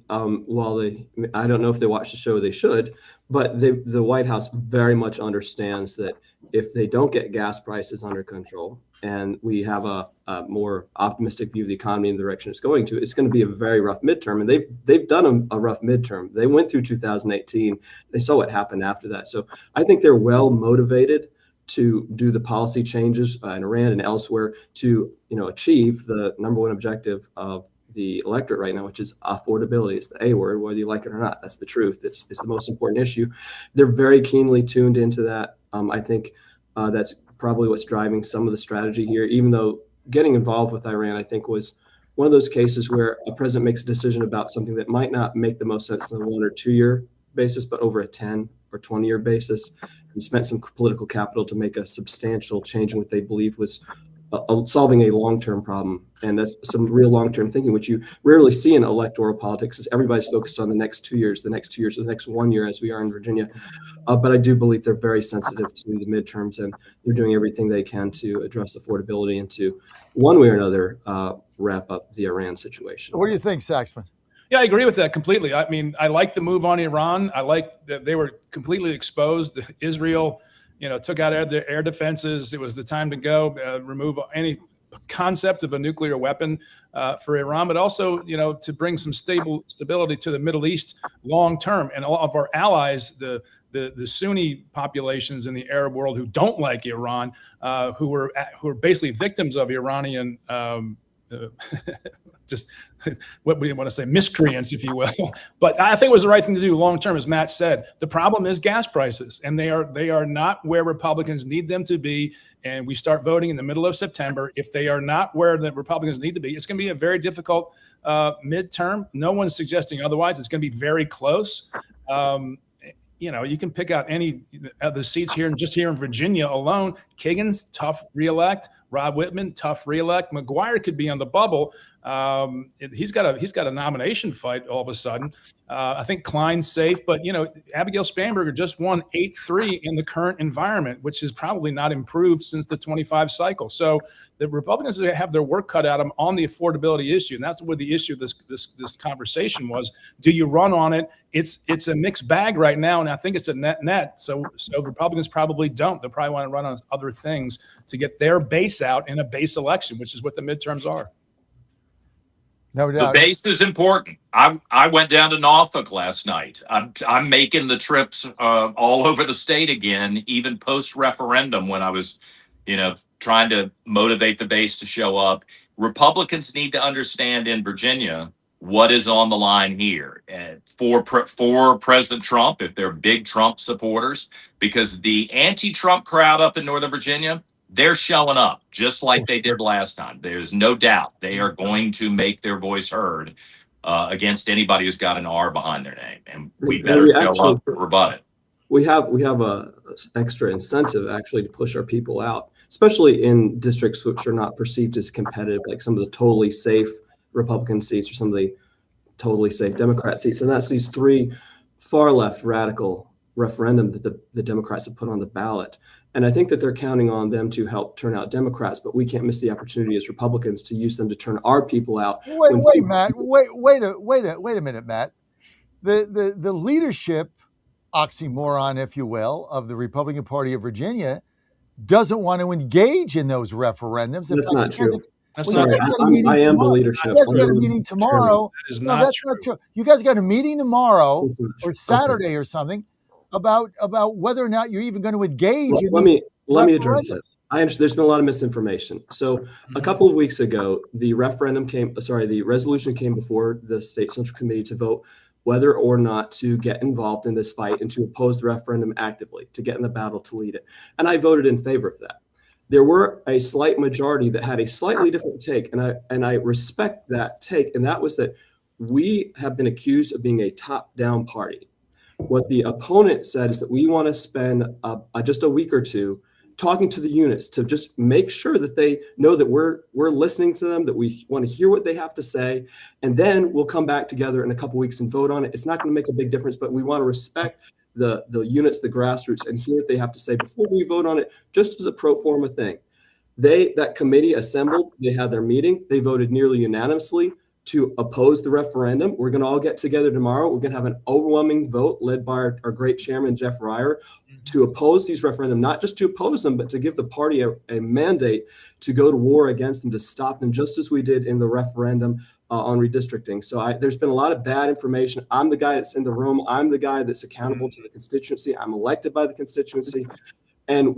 I don't know if they watch the show, they should, but the White House very much understands that if they don't get gas prices under control and we have a more optimistic view of the economy and the direction it's going to, it's going to be a very rough midterm. And they've done a rough midterm. They went through 2018. They saw what happened after that. So I think they're well motivated to do the policy changes in Iran and elsewhere to achieve the number one objective of the electorate right now, which is affordability. It's the A word, whether you like it or not. That's the truth. It's the most important issue. They're very keenly tuned into that. I think that's probably what's driving some of the strategy here, even though getting involved with Iran, I think, was one of those cases where a president makes a decision about something that might not make the most sense on a 1 or 2 year basis, but over a 10 or 20 year basis. He spent some political capital to make a substantial change in what they believed was solving a long-term problem. And that's some real long-term thinking, which you rarely see in electoral politics, is everybody's focused on the next 2 years, the next 1 year, as we are in Virginia. But I do believe they're very sensitive to the midterms, and they're doing everything they can to address affordability and to, one way or another, wrap up the Iran situation. What do you think, Saxman? Yeah, I agree with that completely. I mean, I like the move on Iran. I like that they were completely exposed. Israel, took out their air defenses. It was the time to go, remove any concept of a nuclear weapon for Iran, but also, to bring some stability to the Middle East long term. And a lot of our allies, the Sunni populations in the Arab world who don't like Iran, who are basically victims of Iranian just what we want to say, miscreants, if you will. But I think it was the right thing to do long term, as Matt said. The problem is gas prices, and they are not where Republicans need them to be. And we start voting in the middle of September. If they are not where the Republicans need to be, it's going to be a very difficult midterm. No one's suggesting otherwise. It's going to be very close. You can pick out any of the seats here in Virginia alone. Kagan's tough reelect. Rod Whitman, tough reelect. McGuire could be on the bubble. He's got a nomination fight all of a sudden. I think Klein's safe, but Abigail Spanberger just won 8-3 in the current environment, which is probably not improved since the 25 cycle. So the Republicans have their work cut out of them on the affordability issue, and that's what the issue of this conversation was. Do you run on it? It's a mixed bag right now, and I think it's a net. So Republicans probably don't. They'll probably want to run on other things to get their base out in a base election, which is what the midterms are. No doubt. The base is important. I went down to Norfolk last night. I'm making the trips all over the state again, even post-referendum, when I was trying to motivate the base to show up. Republicans need to understand in Virginia what is on the line here for President Trump, if they're big Trump supporters, because the anti-Trump crowd up in Northern Virginia, they're showing up just like they did last time. There's no doubt they are going to make their voice heard against anybody who's got an R behind their name, and we better show up to rebut it. We have a extra incentive actually to push our people out, especially in districts which are not perceived as competitive, like some of the totally safe Republican seats or some of the totally safe Democrat seats. And that's these 3 far left radical referendums that the Democrats have put on the ballot. And I think that they're counting on them to help turn out Democrats, but we can't miss the opportunity as Republicans to use them to turn our people out. Wait, Matt. Wait a minute, Matt. The leadership oxymoron, if you will, of the Republican Party of Virginia doesn't want to engage in those referendums. That's not true. Sorry, I am the leadership. You guys got a meeting tomorrow. That is not true. You guys got a meeting tomorrow or Saturday or something about whether or not you're even going to engage. Let me address it. I understand there's been a lot of misinformation. So a couple of weeks ago, the resolution came before the State Central Committee to vote whether or not to get involved in this fight and to oppose the referendum actively, to get in the battle to lead it. And I voted in favor of that. There were a slight majority that had a slightly different take, and I respect that take, and that was that we have been accused of being a top-down party. What the opponent said is that we want to spend just a week or two talking to the units to just make sure that they know that we're listening to them, that we want to hear what they have to say, and then we'll come back together in a couple weeks and vote on it. It's not going to make a big difference, but we want to respect the units, the grassroots, and hear what they have to say before we vote on it, just as a pro forma thing. That committee assembled, they had their meeting, they voted nearly unanimously to oppose the referendum. We're going to all get together tomorrow. We're going to have an overwhelming vote led by our great chairman, Jeff Ryer, to oppose these referendum, not just to oppose them, but to give the party a mandate to go to war against them, to stop them, just as we did in the referendum on redistricting. So there's been a lot of bad information. I'm the guy that's in the room. I'm the guy that's accountable to the constituency. I'm elected by the constituency. And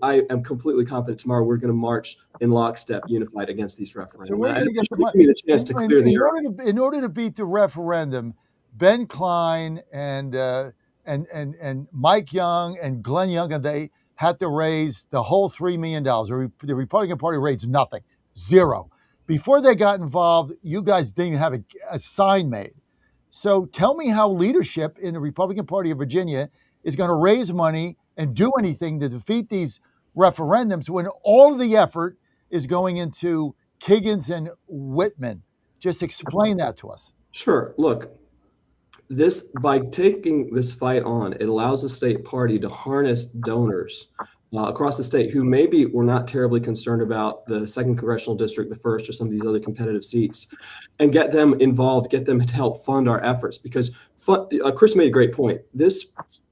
I am completely confident tomorrow we're going to march in lockstep, unified against these referendums. So we're going to get the chance to clear the air. In order to beat the referendum, Ben Klein and Mike Young and Glenn Young, and they had to raise the whole $3 million. The Republican Party raised nothing, zero. Before they got involved, you guys didn't even have a sign made. So tell me how leadership in the Republican Party of Virginia is going to raise money and do anything to defeat these referendums when all of the effort is going into Kiggins and Whitman. Just explain that to us. Sure. Look, by taking this fight on, it allows the state party to harness donors across the state who maybe were not terribly concerned about the 2nd Congressional District, the 1st, or some of these other competitive seats, and get them involved, get them to help fund our efforts. Because Chris made a great point. This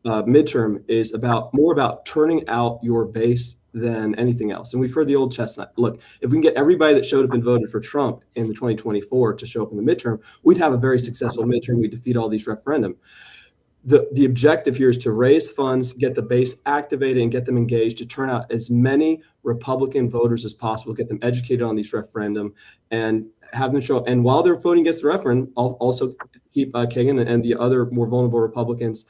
midterm is more about turning out your base than anything else. And we've heard the old chestnut. Look, if we can get everybody that showed up and voted for Trump in the 2024 to show up in the midterm, we'd have a very successful midterm. We'd defeat all these referendum. The objective here is to raise funds, get the base activated, and get them engaged to turn out as many Republican voters as possible, get them educated on these referendum, and have them show up. And while they're voting against the referendum, also keep Kagan and the other more vulnerable Republicans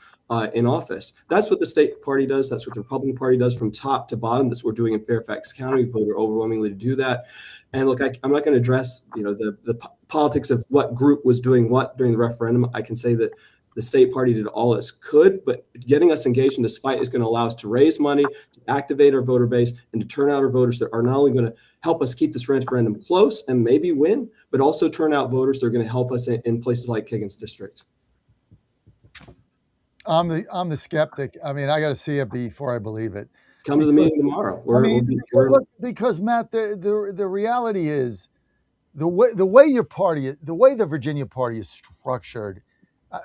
in office. That's what the state party does. That's what the Republican Party does from top to bottom. That's what we're doing in Fairfax County. We voted overwhelmingly to do that. And look, I'm not going to address the politics of what group was doing what during the referendum. I can say that the state party did all it could, but getting us engaged in this fight is going to allow us to raise money, to activate our voter base, and to turn out our voters that are not only going to help us keep this referendum close and maybe win, but also turn out voters that are going to help us in places like Kiggins District. I'm the skeptic. I mean, I got to see it before I believe it. Come to the meeting tomorrow. Because Matt, the reality is the way the Virginia party is structured.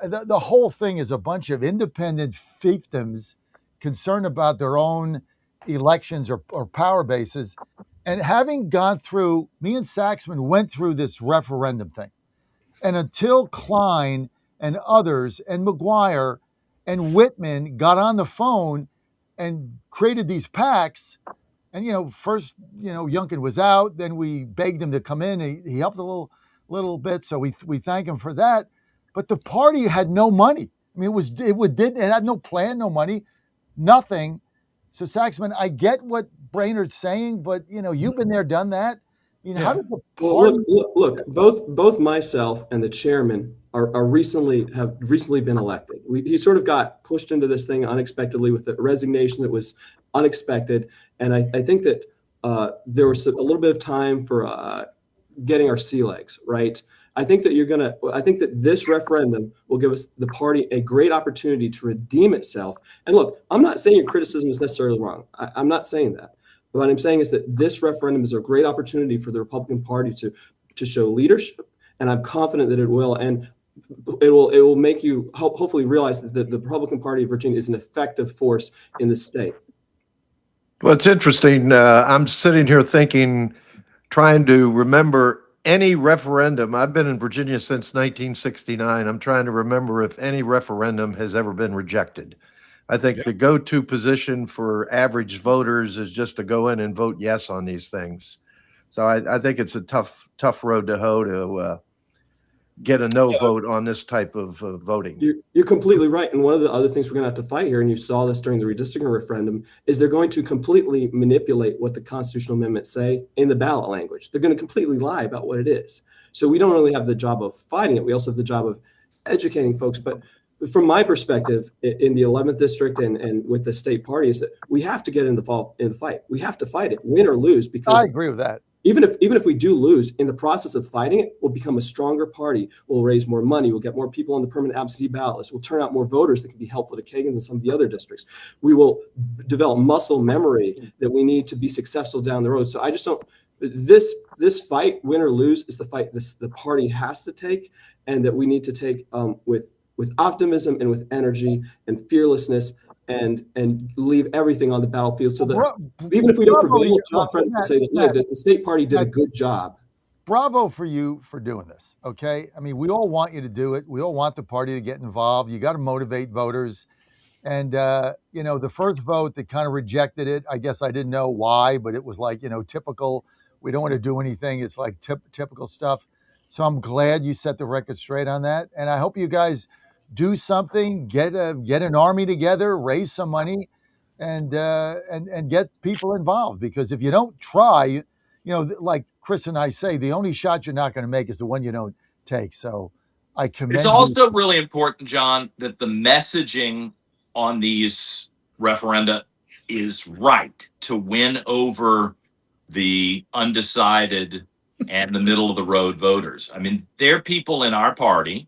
The whole thing is a bunch of independent fiefdoms concerned about their own elections or power bases. And having gone through, me and Saxman went through this referendum thing. And until Klein and others and McGuire and Whitman got on the phone and created these PACs, And first, Youngkin was out. Then we begged him to come in. He helped a little bit, so we thank him for that. But the party had no money. I mean, it had no plan, no money, nothing. So Saxman, I get what Brainerd's saying, but you've been there, done that. How does the party? Well, look. Both myself and the chairman have recently been elected. He sort of got pushed into this thing unexpectedly with a resignation that was unexpected, and I think that there was a little bit of time for getting our sea legs right. I think that this referendum will give us the party a great opportunity to redeem itself. And look, I'm not saying your criticism is necessarily wrong. I'm not saying that. But what I'm saying is that this referendum is a great opportunity for the Republican Party to show leadership, and I'm confident that it will. And it will make you hopefully realize that the Republican Party of Virginia is an effective force in the state. Well, it's interesting. I'm sitting here trying to remember any referendum. I've been in Virginia since 1969. I'm trying to remember if any referendum has ever been rejected. I think the go-to position for average voters is just to go in and vote yes on these things. So I think it's a tough road to hoe to get a no vote on this type of voting. You're completely right. And one of the other things we're going to have to fight here, and you saw this during the redistricting referendum, is they're going to completely manipulate what the constitutional amendments say in the ballot language. They're going to completely lie about what it is. So we don't only have the job of fighting it, we also have the job of educating folks. But from my perspective, in the 11th district and with the state party, is that we have to get in the fight. We have to fight it, win or lose, because I agree with that. Even if we do lose, in the process of fighting it, we'll become a stronger party. We'll raise more money. We'll get more people on the permanent absentee ballot list. We'll turn out more voters that can be helpful to Kagan's and some of the other districts. We will develop muscle memory that we need to be successful down the road. So I just don't. This fight, win or lose, is the fight the party has to take, and that we need to take with optimism and with energy and fearlessness. And leave everything on the battlefield, so that even if we don't prevail, John Frederick will say that the state party did a good job. Bravo for you for doing this. Okay, I mean, we all want you to do it. We all want the party to get involved. You got to motivate voters. And the first vote that kind of rejected it, I guess I didn't know why, but it was like typical. We don't want to do anything. It's like typical stuff. So I'm glad you set the record straight on that, and I hope you guys do something, get an army together, raise some money, and get people involved. Because if you don't try, like Chris and I say, the only shot you're not going to make is the one you don't take. So I commend It's also really important, John, that the messaging on these referenda is right to win over the undecided and the middle of the road voters. I mean, there are people in our party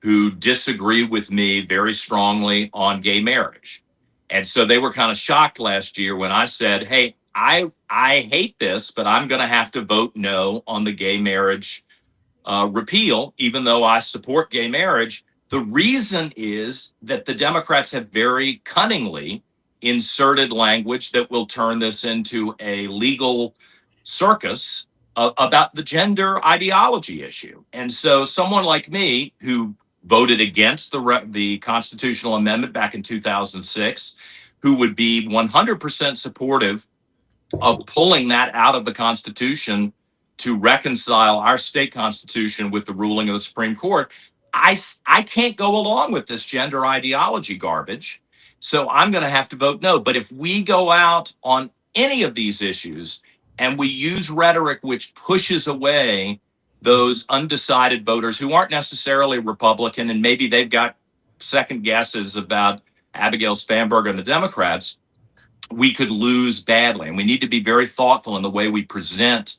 who disagree with me very strongly on gay marriage. And so they were kind of shocked last year when I said, hey, I hate this, but I'm going to have to vote no on the gay marriage repeal, even though I support gay marriage. The reason is that the Democrats have very cunningly inserted language that will turn this into a legal circus about the gender ideology issue. And so someone like me, who voted against the constitutional amendment back in 2006, who would be 100% supportive of pulling that out of the Constitution to reconcile our state constitution with the ruling of the Supreme Court, I can't go along with this gender ideology garbage. So I'm going to have to vote no. But if we go out on any of these issues and we use rhetoric which pushes away those undecided voters who aren't necessarily Republican, and maybe they've got second guesses about Abigail Spanberger and the Democrats, we could lose badly. And we need to be very thoughtful in the way we present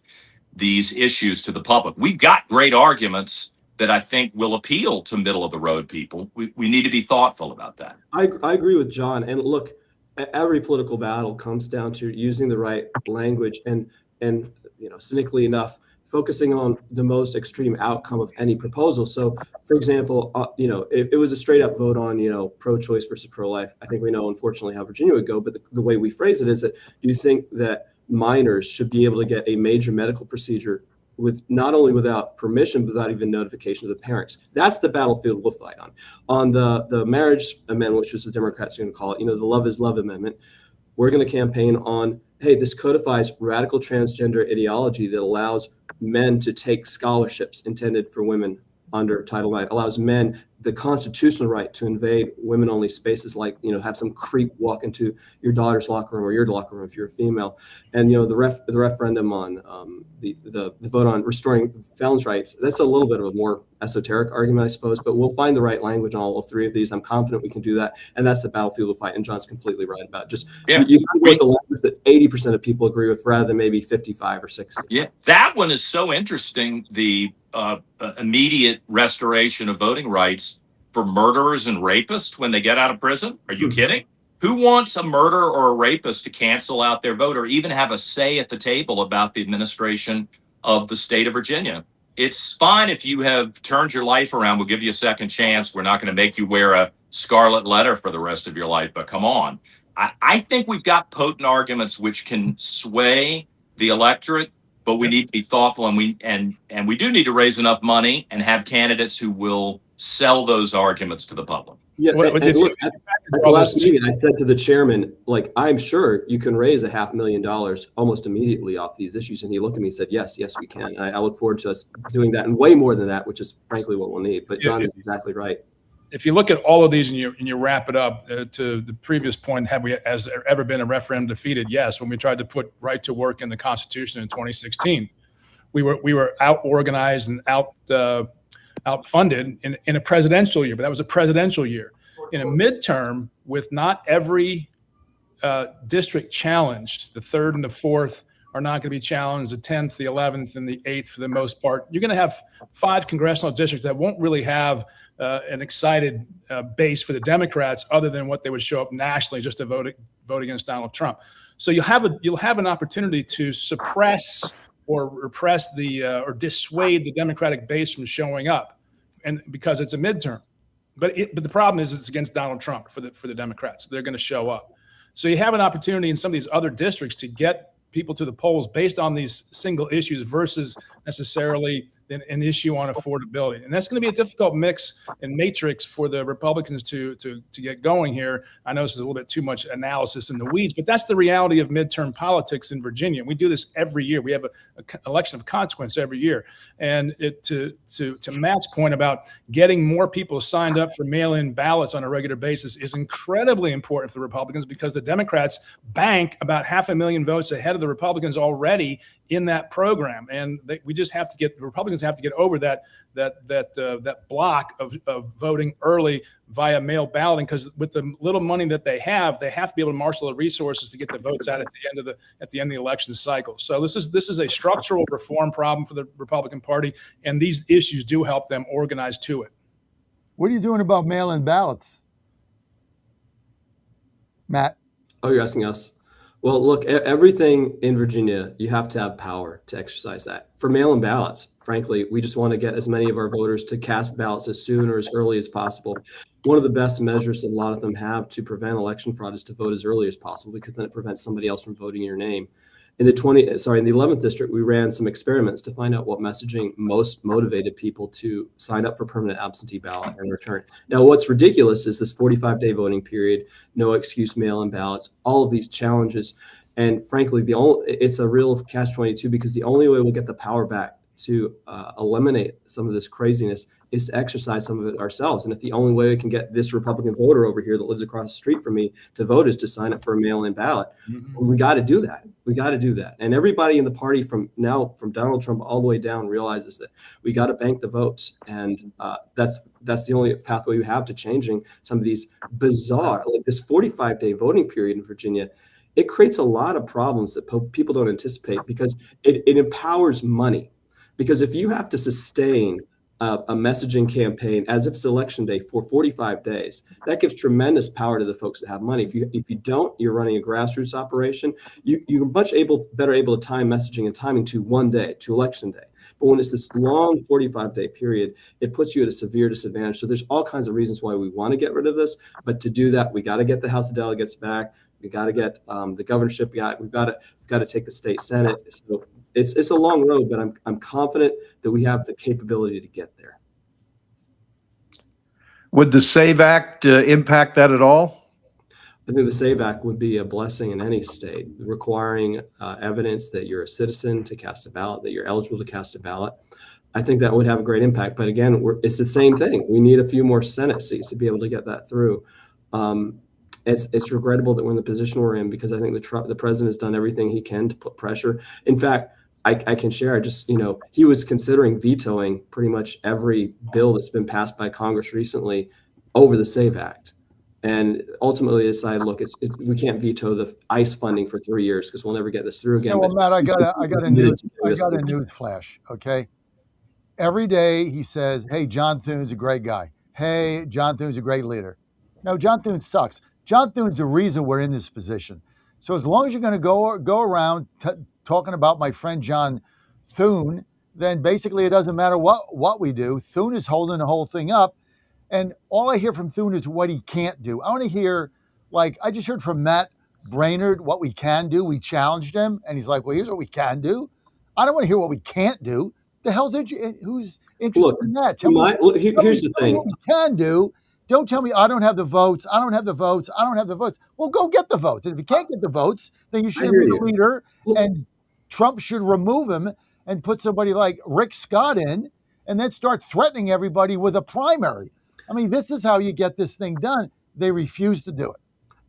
these issues to the public. We've got great arguments that I think will appeal to middle of the road people. We need to be thoughtful about that. I agree with John. And look, every political battle comes down to using the right language and cynically enough, focusing on the most extreme outcome of any proposal. So, for example, if it was a straight up vote on, pro-choice versus pro-life, I think we know, unfortunately, how Virginia would go. But the way we phrase it is that, do you think that minors should be able to get a major medical procedure with not only without permission, but without even notification of the parents? That's the battlefield we'll fight on. On the marriage amendment, which was the Democrats are going to call it, the Love is Love amendment, we're going to campaign on hey, this codifies radical transgender ideology that allows men to take scholarships intended for women under Title IX, allows men the constitutional right to invade women-only spaces, like, have some creep walk into your daughter's locker room or your locker room if you're a female. And, the referendum on the vote on restoring felons' rights, that's a little bit of a more esoteric argument, I suppose, but we'll find the right language on all three of these. I'm confident we can do that. And that's the battlefield to fight. And John's completely right about just, you can go with the language that 80% of people agree with rather than maybe 55 or 60. Yeah, that one is so interesting. The immediate restoration of voting rights for murderers and rapists when they get out of prison. Are you kidding? Who wants a murderer or a rapist to cancel out their vote or even have a say at the table about the administration of the state of Virginia? It's fine if you have turned your life around. We'll give you a second chance. We're not going to make you wear a scarlet letter for the rest of your life, but come on. I think we've got potent arguments which can sway the electorate, but we need to be thoughtful, and we do need to raise enough money and have candidates who will sell those arguments to the public. Yeah, look, at the last meeting, I said to the chairman, I'm sure you can raise $500,000 almost immediately off these issues. And he looked at me and said, yes, we can. And I look forward to us doing that and way more than that, which is frankly what we'll need. But John is exactly right. If you look at all of these and you wrap it up to the previous point, has there ever been a referendum defeated? Yes. When we tried to put right to work in the Constitution in 2016, we were out organized and outfunded in a presidential year, but that was a presidential year. In a midterm, with not every district challenged, the 3rd and the 4th are not going to be challenged, the 10th, the 11th, and the 8th for the most part. You're going to have 5 congressional districts that won't really have an excited base for the Democrats other than what they would show up nationally just to vote against Donald Trump. So you'll have an opportunity to suppress or repress or dissuade the Democratic base from showing up, and because it's a midterm. But the problem is it's against Donald Trump for the Democrats. They're going to show up. So you have an opportunity in some of these other districts to get people to the polls based on these single issues versus necessarily an issue on affordability. And that's going to be a difficult mix and matrix for the Republicans to get going here. I know this is a little bit too much analysis in the weeds, but that's the reality of midterm politics in Virginia. We do this every year. We have an election of consequence every year. And to Matt's point about getting more people signed up for mail-in ballots on a regular basis is incredibly important for the Republicans, because the Democrats bank about 500,000 votes ahead of the Republicans already in that program. And the Republicans have to get over that block of voting early via mail balloting, because with the little money that they have to be able to marshal the resources to get the votes out at the end of the election cycle. So this is a structural reform problem for the Republican Party, and these issues do help them organize to it. What are you doing about mail-in ballots, Matt? Oh, you're asking us? Well, look, everything in Virginia, you have to have power to exercise that. For mail-in ballots, frankly, we just want to get as many of our voters to cast ballots as soon or as early as possible. One of the best measures that a lot of them have to prevent election fraud is to vote as early as possible, because then it prevents somebody else from voting in your name. In the 11th district, we ran some experiments to find out what messaging most motivated people to sign up for permanent absentee ballot and return. Now, what's ridiculous is this 45-day voting period, no excuse mail-in ballots, all of these challenges. And frankly, it's a real catch-22, because the only way we'll get the power back to eliminate some of this craziness is to exercise some of it ourselves. And if the only way we can get this Republican voter over here that lives across the street from me to vote is to sign up for a mail-in ballot, we got to do that. We got to do that. And everybody in the party from Donald Trump all the way down realizes that we got to bank the votes. And that's the only pathway we have to changing some of these bizarre, like this 45-day voting period in Virginia. It creates a lot of problems that people don't anticipate, because it empowers money. Because if you have to sustain a messaging campaign as if it's election day for 45 days, that gives tremendous power to the folks that have money. If you don't, you're running a grassroots operation. You're much better able to time messaging and timing to one day, to election day. But when it's this long 45-day period, it puts you at a severe disadvantage. So there's all kinds of reasons why we want to get rid of this. But to do that, we got to get the House of Delegates back. We got to get the governorship. We've got to take the state Senate. So it's a long road, but I'm confident that we have the capability to get there. Would the SAVE Act impact that at all? I think the SAVE Act would be a blessing in any state, requiring evidence that you're a citizen to cast a ballot, that you're eligible to cast a ballot. I think that would have a great impact. But again, it's the same thing. We need a few more Senate seats to be able to get that through. It's regrettable that we're in the position we're in, because I think the president has done everything he can to put pressure. In fact, I can share, he was considering vetoing pretty much every bill that's been passed by Congress recently over the SAVE Act. And ultimately decided, look, we can't veto the ICE funding for 3 years because we'll never get this through again. Yeah, well, Matt, I got a news flash. Okay, every day he says, "Hey, John Thune's a great guy. Hey, John Thune's a great leader." No, John Thune sucks. John Thune's the reason we're in this position. So as long as you're going to go around talking about my friend John Thune, then basically it doesn't matter what we do. Thune is holding the whole thing up. And all I hear from Thune is what he can't do. I want to hear, like, I just heard from Matt Brainerd what we can do. We challenged him, and he's like, well, here's what we can do. I don't want to hear what we can't do. The hell's who's interested in that? Here's the thing. What we can do. Don't tell me I don't have the votes. I don't have the votes. I don't have the votes. Well, go get the votes. And if you can't get the votes, then you shouldn't be the leader. And Trump should remove him and put somebody like Rick Scott in, and then start threatening everybody with a primary. I mean, this is how you get this thing done. They refuse to do it.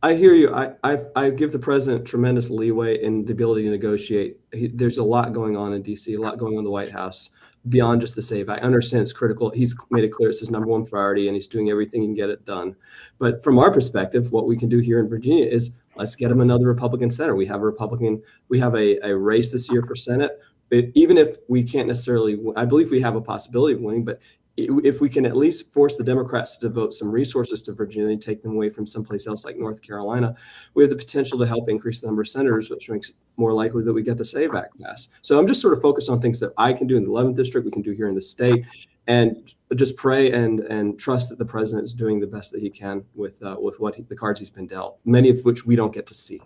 I hear you. I give the president tremendous leeway in the ability to negotiate. There's a lot going on in D.C., a lot going on in the White House beyond just the SAVE. I understand it's critical. He's made it clear it's his number one priority, and he's doing everything he can get it done. But from our perspective, what we can do here in Virginia is let's get him another Republican senator. We have a race this year for Senate. Even if we can't necessarily, I believe we have a possibility of winning, but if we can at least force the Democrats to devote some resources to Virginia and take them away from someplace else like North Carolina, we have the potential to help increase the number of senators, which makes it more likely that we get the SAVE Act passed. So I'm just sort of focused on things that I can do in the 11th district, we can do here in the state, and just pray and trust that the president is doing the best that he can with the cards he's been dealt, many of which we don't get to see.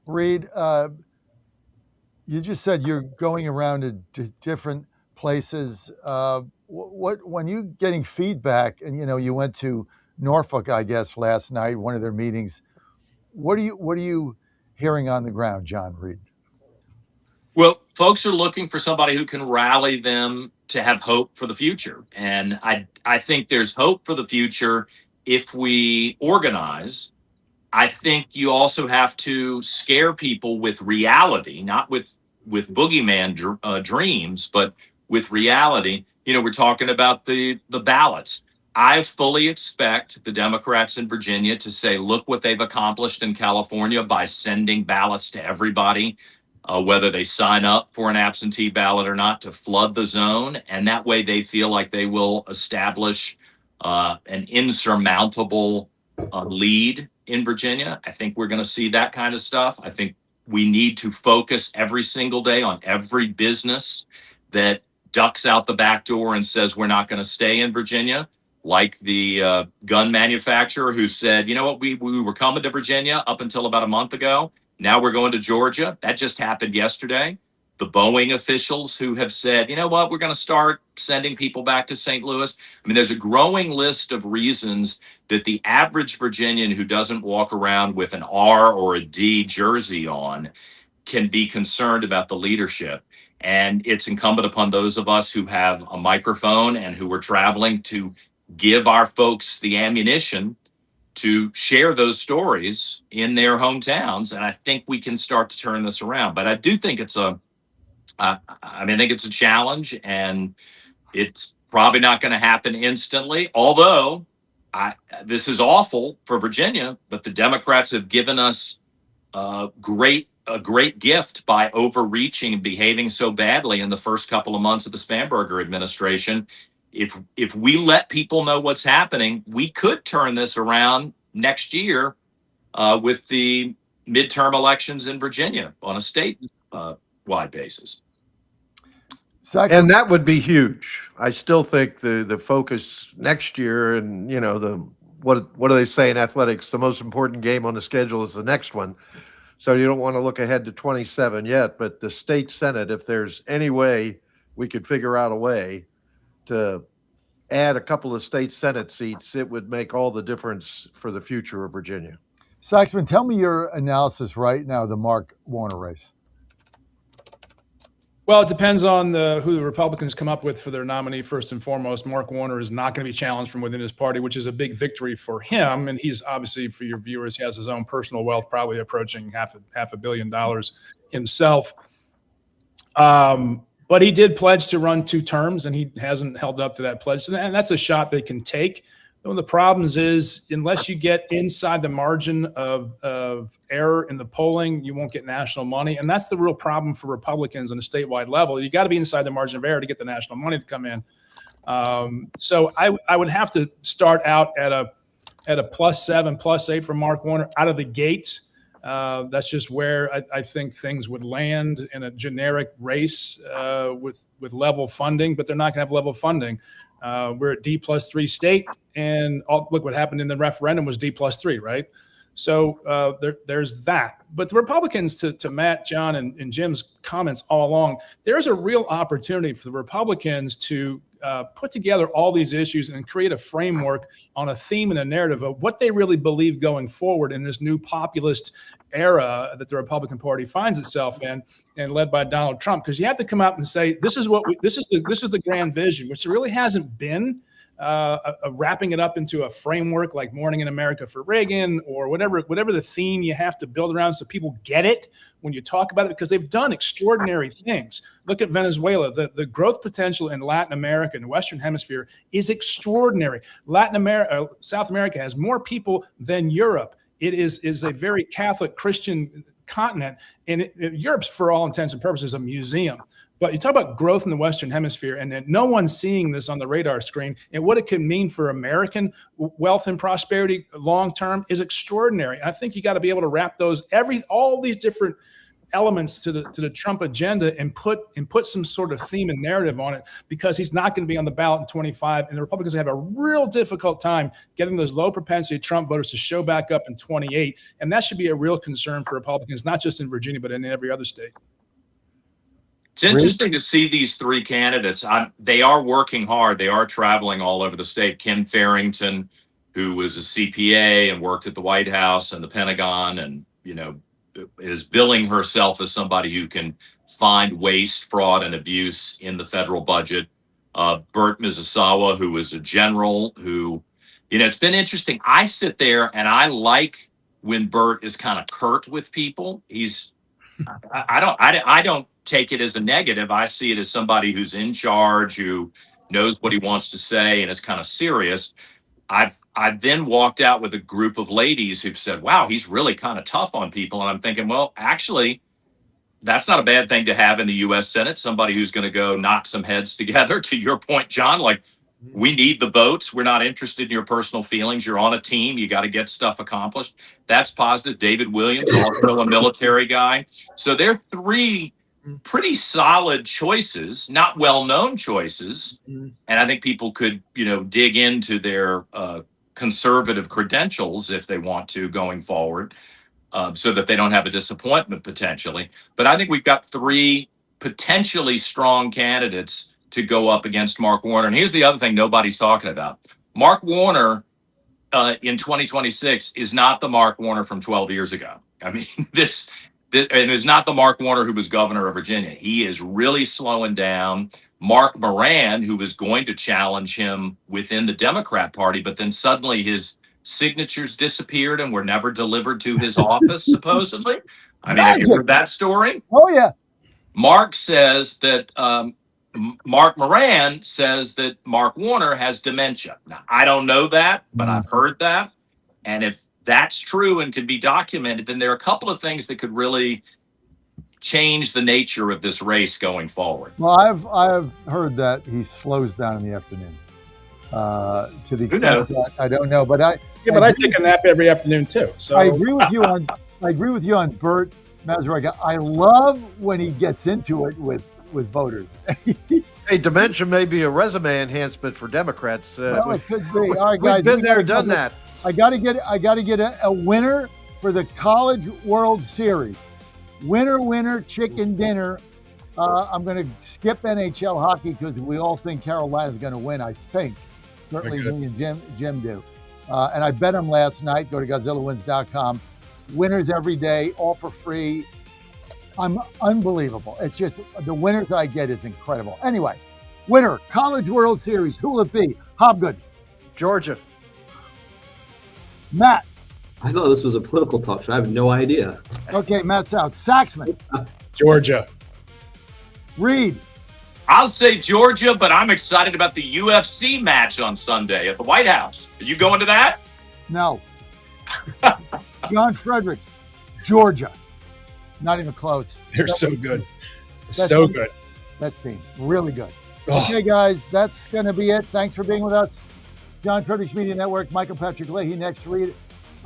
Reed, you just said you're going around to different places. When you getting feedback, and you went to Norfolk, I guess, last night, one of their meetings. What are you hearing on the ground, John Reed? Well, folks are looking for somebody who can rally them to have hope for the future, and I think there's hope for the future if we organize. I think you also have to scare people with reality, not with boogeyman dreams, but with reality. We're talking about the ballots. I fully expect the Democrats in Virginia to say, look what they've accomplished in California by sending ballots to everybody, whether they sign up for an absentee ballot or not, to flood the zone. And that way they feel like they will establish an insurmountable lead in Virginia. I think we're going to see that kind of stuff. I think we need to focus every single day on every business that ducks out the back door and says we're not going to stay in Virginia, like the gun manufacturer who said, you know what, we were coming to Virginia up until about a month ago. Now we're going to Georgia. That just happened yesterday. The Boeing officials who have said, you know what, we're going to start sending people back to St. Louis. I mean, there's a growing list of reasons that the average Virginian who doesn't walk around with an R or a D jersey on can be concerned about the leadership. And it's incumbent upon those of us who have a microphone and who are traveling to give our folks the ammunition to share those stories in their hometowns. And I think we can start to turn this around. But I do think it's I think it's a challenge, and it's probably not going to happen instantly. Although this is awful for Virginia, but the Democrats have given us a great gift by overreaching and behaving so badly in the first couple of months of the Spanberger administration. If we let people know what's happening, we could turn this around next year with the midterm elections in Virginia on a state-wide basis. And that would be huge. I still think the focus next year, and what do they say in athletics? The most important game on the schedule is the next one. So you don't want to look ahead to 27 yet, but the state Senate, if there's any way we could figure out a way to add a couple of state Senate seats, it would make all the difference for the future of Virginia. Saxman, tell me your analysis right now of the Mark Warner race. Well, it depends on who the Republicans come up with for their nominee. First and foremost, Mark Warner is not going to be challenged from within his party, which is a big victory for him. And he's obviously, for your viewers, he has his own personal wealth, probably approaching half a billion dollars himself. But he did pledge to run 2 terms, and he hasn't held up to that pledge. And that's a shot they can take. One of the problems is, unless you get inside the margin of error in the polling, you won't get national money. And that's the real problem for Republicans on a statewide level. You got to be inside the margin of error to get the national money to come in. So I would have to start out at a +7, +8 for Mark Warner out of the gates. That's just where I think things would land in a generic race with level funding, but they're not going to have level funding. We're at D+3 state, and look what happened in the referendum was D+3, right? So there's that. But the Republicans, to Matt, John, and Jim's comments all along, there's a real opportunity for the Republicans to put together all these issues and create a framework on a theme and a narrative of what they really believe going forward in this new populist era that the Republican Party finds itself in, and led by Donald Trump. Because you have to come out and say, this is the grand vision, which there really hasn't been. Wrapping it up into a framework like Morning in America for Reagan, or whatever the theme you have to build around so people get it when you talk about it, because they've done extraordinary things. Look at Venezuela. The growth potential in Latin America and the Western Hemisphere is extraordinary. South America has more people than Europe. It is a very Catholic Christian continent, and Europe's, for all intents and purposes, a museum. But you talk about growth in the Western Hemisphere, and that no one's seeing this on the radar screen, and what it can mean for American wealth and prosperity long term is extraordinary. I think you got to be able to wrap all these different elements to the Trump agenda and put some sort of theme and narrative on it, because he's not going to be on the ballot in 25, and the Republicans have a real difficult time getting those low propensity Trump voters to show back up in 28, and that should be a real concern for Republicans, not just in Virginia but in every other state. It's interesting to see these 3 candidates. They are working hard. They are traveling all over the state. Ken Farrington, who was a CPA and worked at the White House and the Pentagon, and is billing herself as somebody who can find waste, fraud, and abuse in the federal budget. Burt Miyazawa, who was a general, who, it's been interesting. I sit there and I like when Burt is kind of curt with people. I don't take it as a negative. I see it as somebody who's in charge, who knows what he wants to say, and is kind of serious. I've then walked out with a group of ladies who've said, wow, he's really kind of tough on people. And I'm thinking, well, actually, that's not a bad thing to have in the U.S. Senate, somebody who's going to go knock some heads together. To your point, John, like, we need the votes. We're not interested in your personal feelings. You're on a team. You got to get stuff accomplished. That's positive. David Williams, also a military guy. So they're 3 pretty solid choices, not well-known choices. And I think people could, dig into their conservative credentials if they want to going forward, so that they don't have a disappointment potentially. But I think we've got 3 potentially strong candidates to go up against Mark Warner. And here's the other thing nobody's talking about. Mark Warner in 2026 is not the Mark Warner from 12 years ago. I mean, this and it's not the Mark Warner who was governor of Virginia. He is really slowing down. Mark Moran, who was going to challenge him within the Democrat Party, but then suddenly his signatures disappeared and were never delivered to his office, supposedly. I mean, have you heard that story? Oh, yeah. Mark says that Mark Moran says that Mark Warner has dementia. Now, I don't know that, but I've heard that. And if that's true and can be documented, then there are a couple of things that could really change the nature of this race going forward. Well, I've heard that he slows down in the afternoon. To the extent that I don't know, but I take a nap every afternoon too. So I agree with you on Burt Miyazawa. I love when he gets into it with voters. Hey, dementia may be a resume enhancement for Democrats. Well, it could be. All right, guys, we've been there, done that. I got to get a winner for the College World Series. Winner, chicken dinner. I'm going to skip NHL hockey because we all think Carolina's going to win. I think. Certainly me and Jim do. And I bet them last night. Go to GodzillaWins.com. Winners every day, all for free. I'm unbelievable. It's just the winners I get is incredible. Anyway, winner, College World Series. Who will it be? Hobgood. Georgia. Matt. I thought this was a political talk show. I have no idea. Okay, Matt's out. Saxman. Georgia. Reed. I'll say Georgia, but I'm excited about the UFC match on Sunday at the White House. Are you going to that? No. John Fredericks. Georgia. Not even close. They're so good. So good. That team. Really good. Oh. Okay, guys, that's going to be it. Thanks for being with us. John Fredericks Media Network. Michael Patrick Leahy next. Reed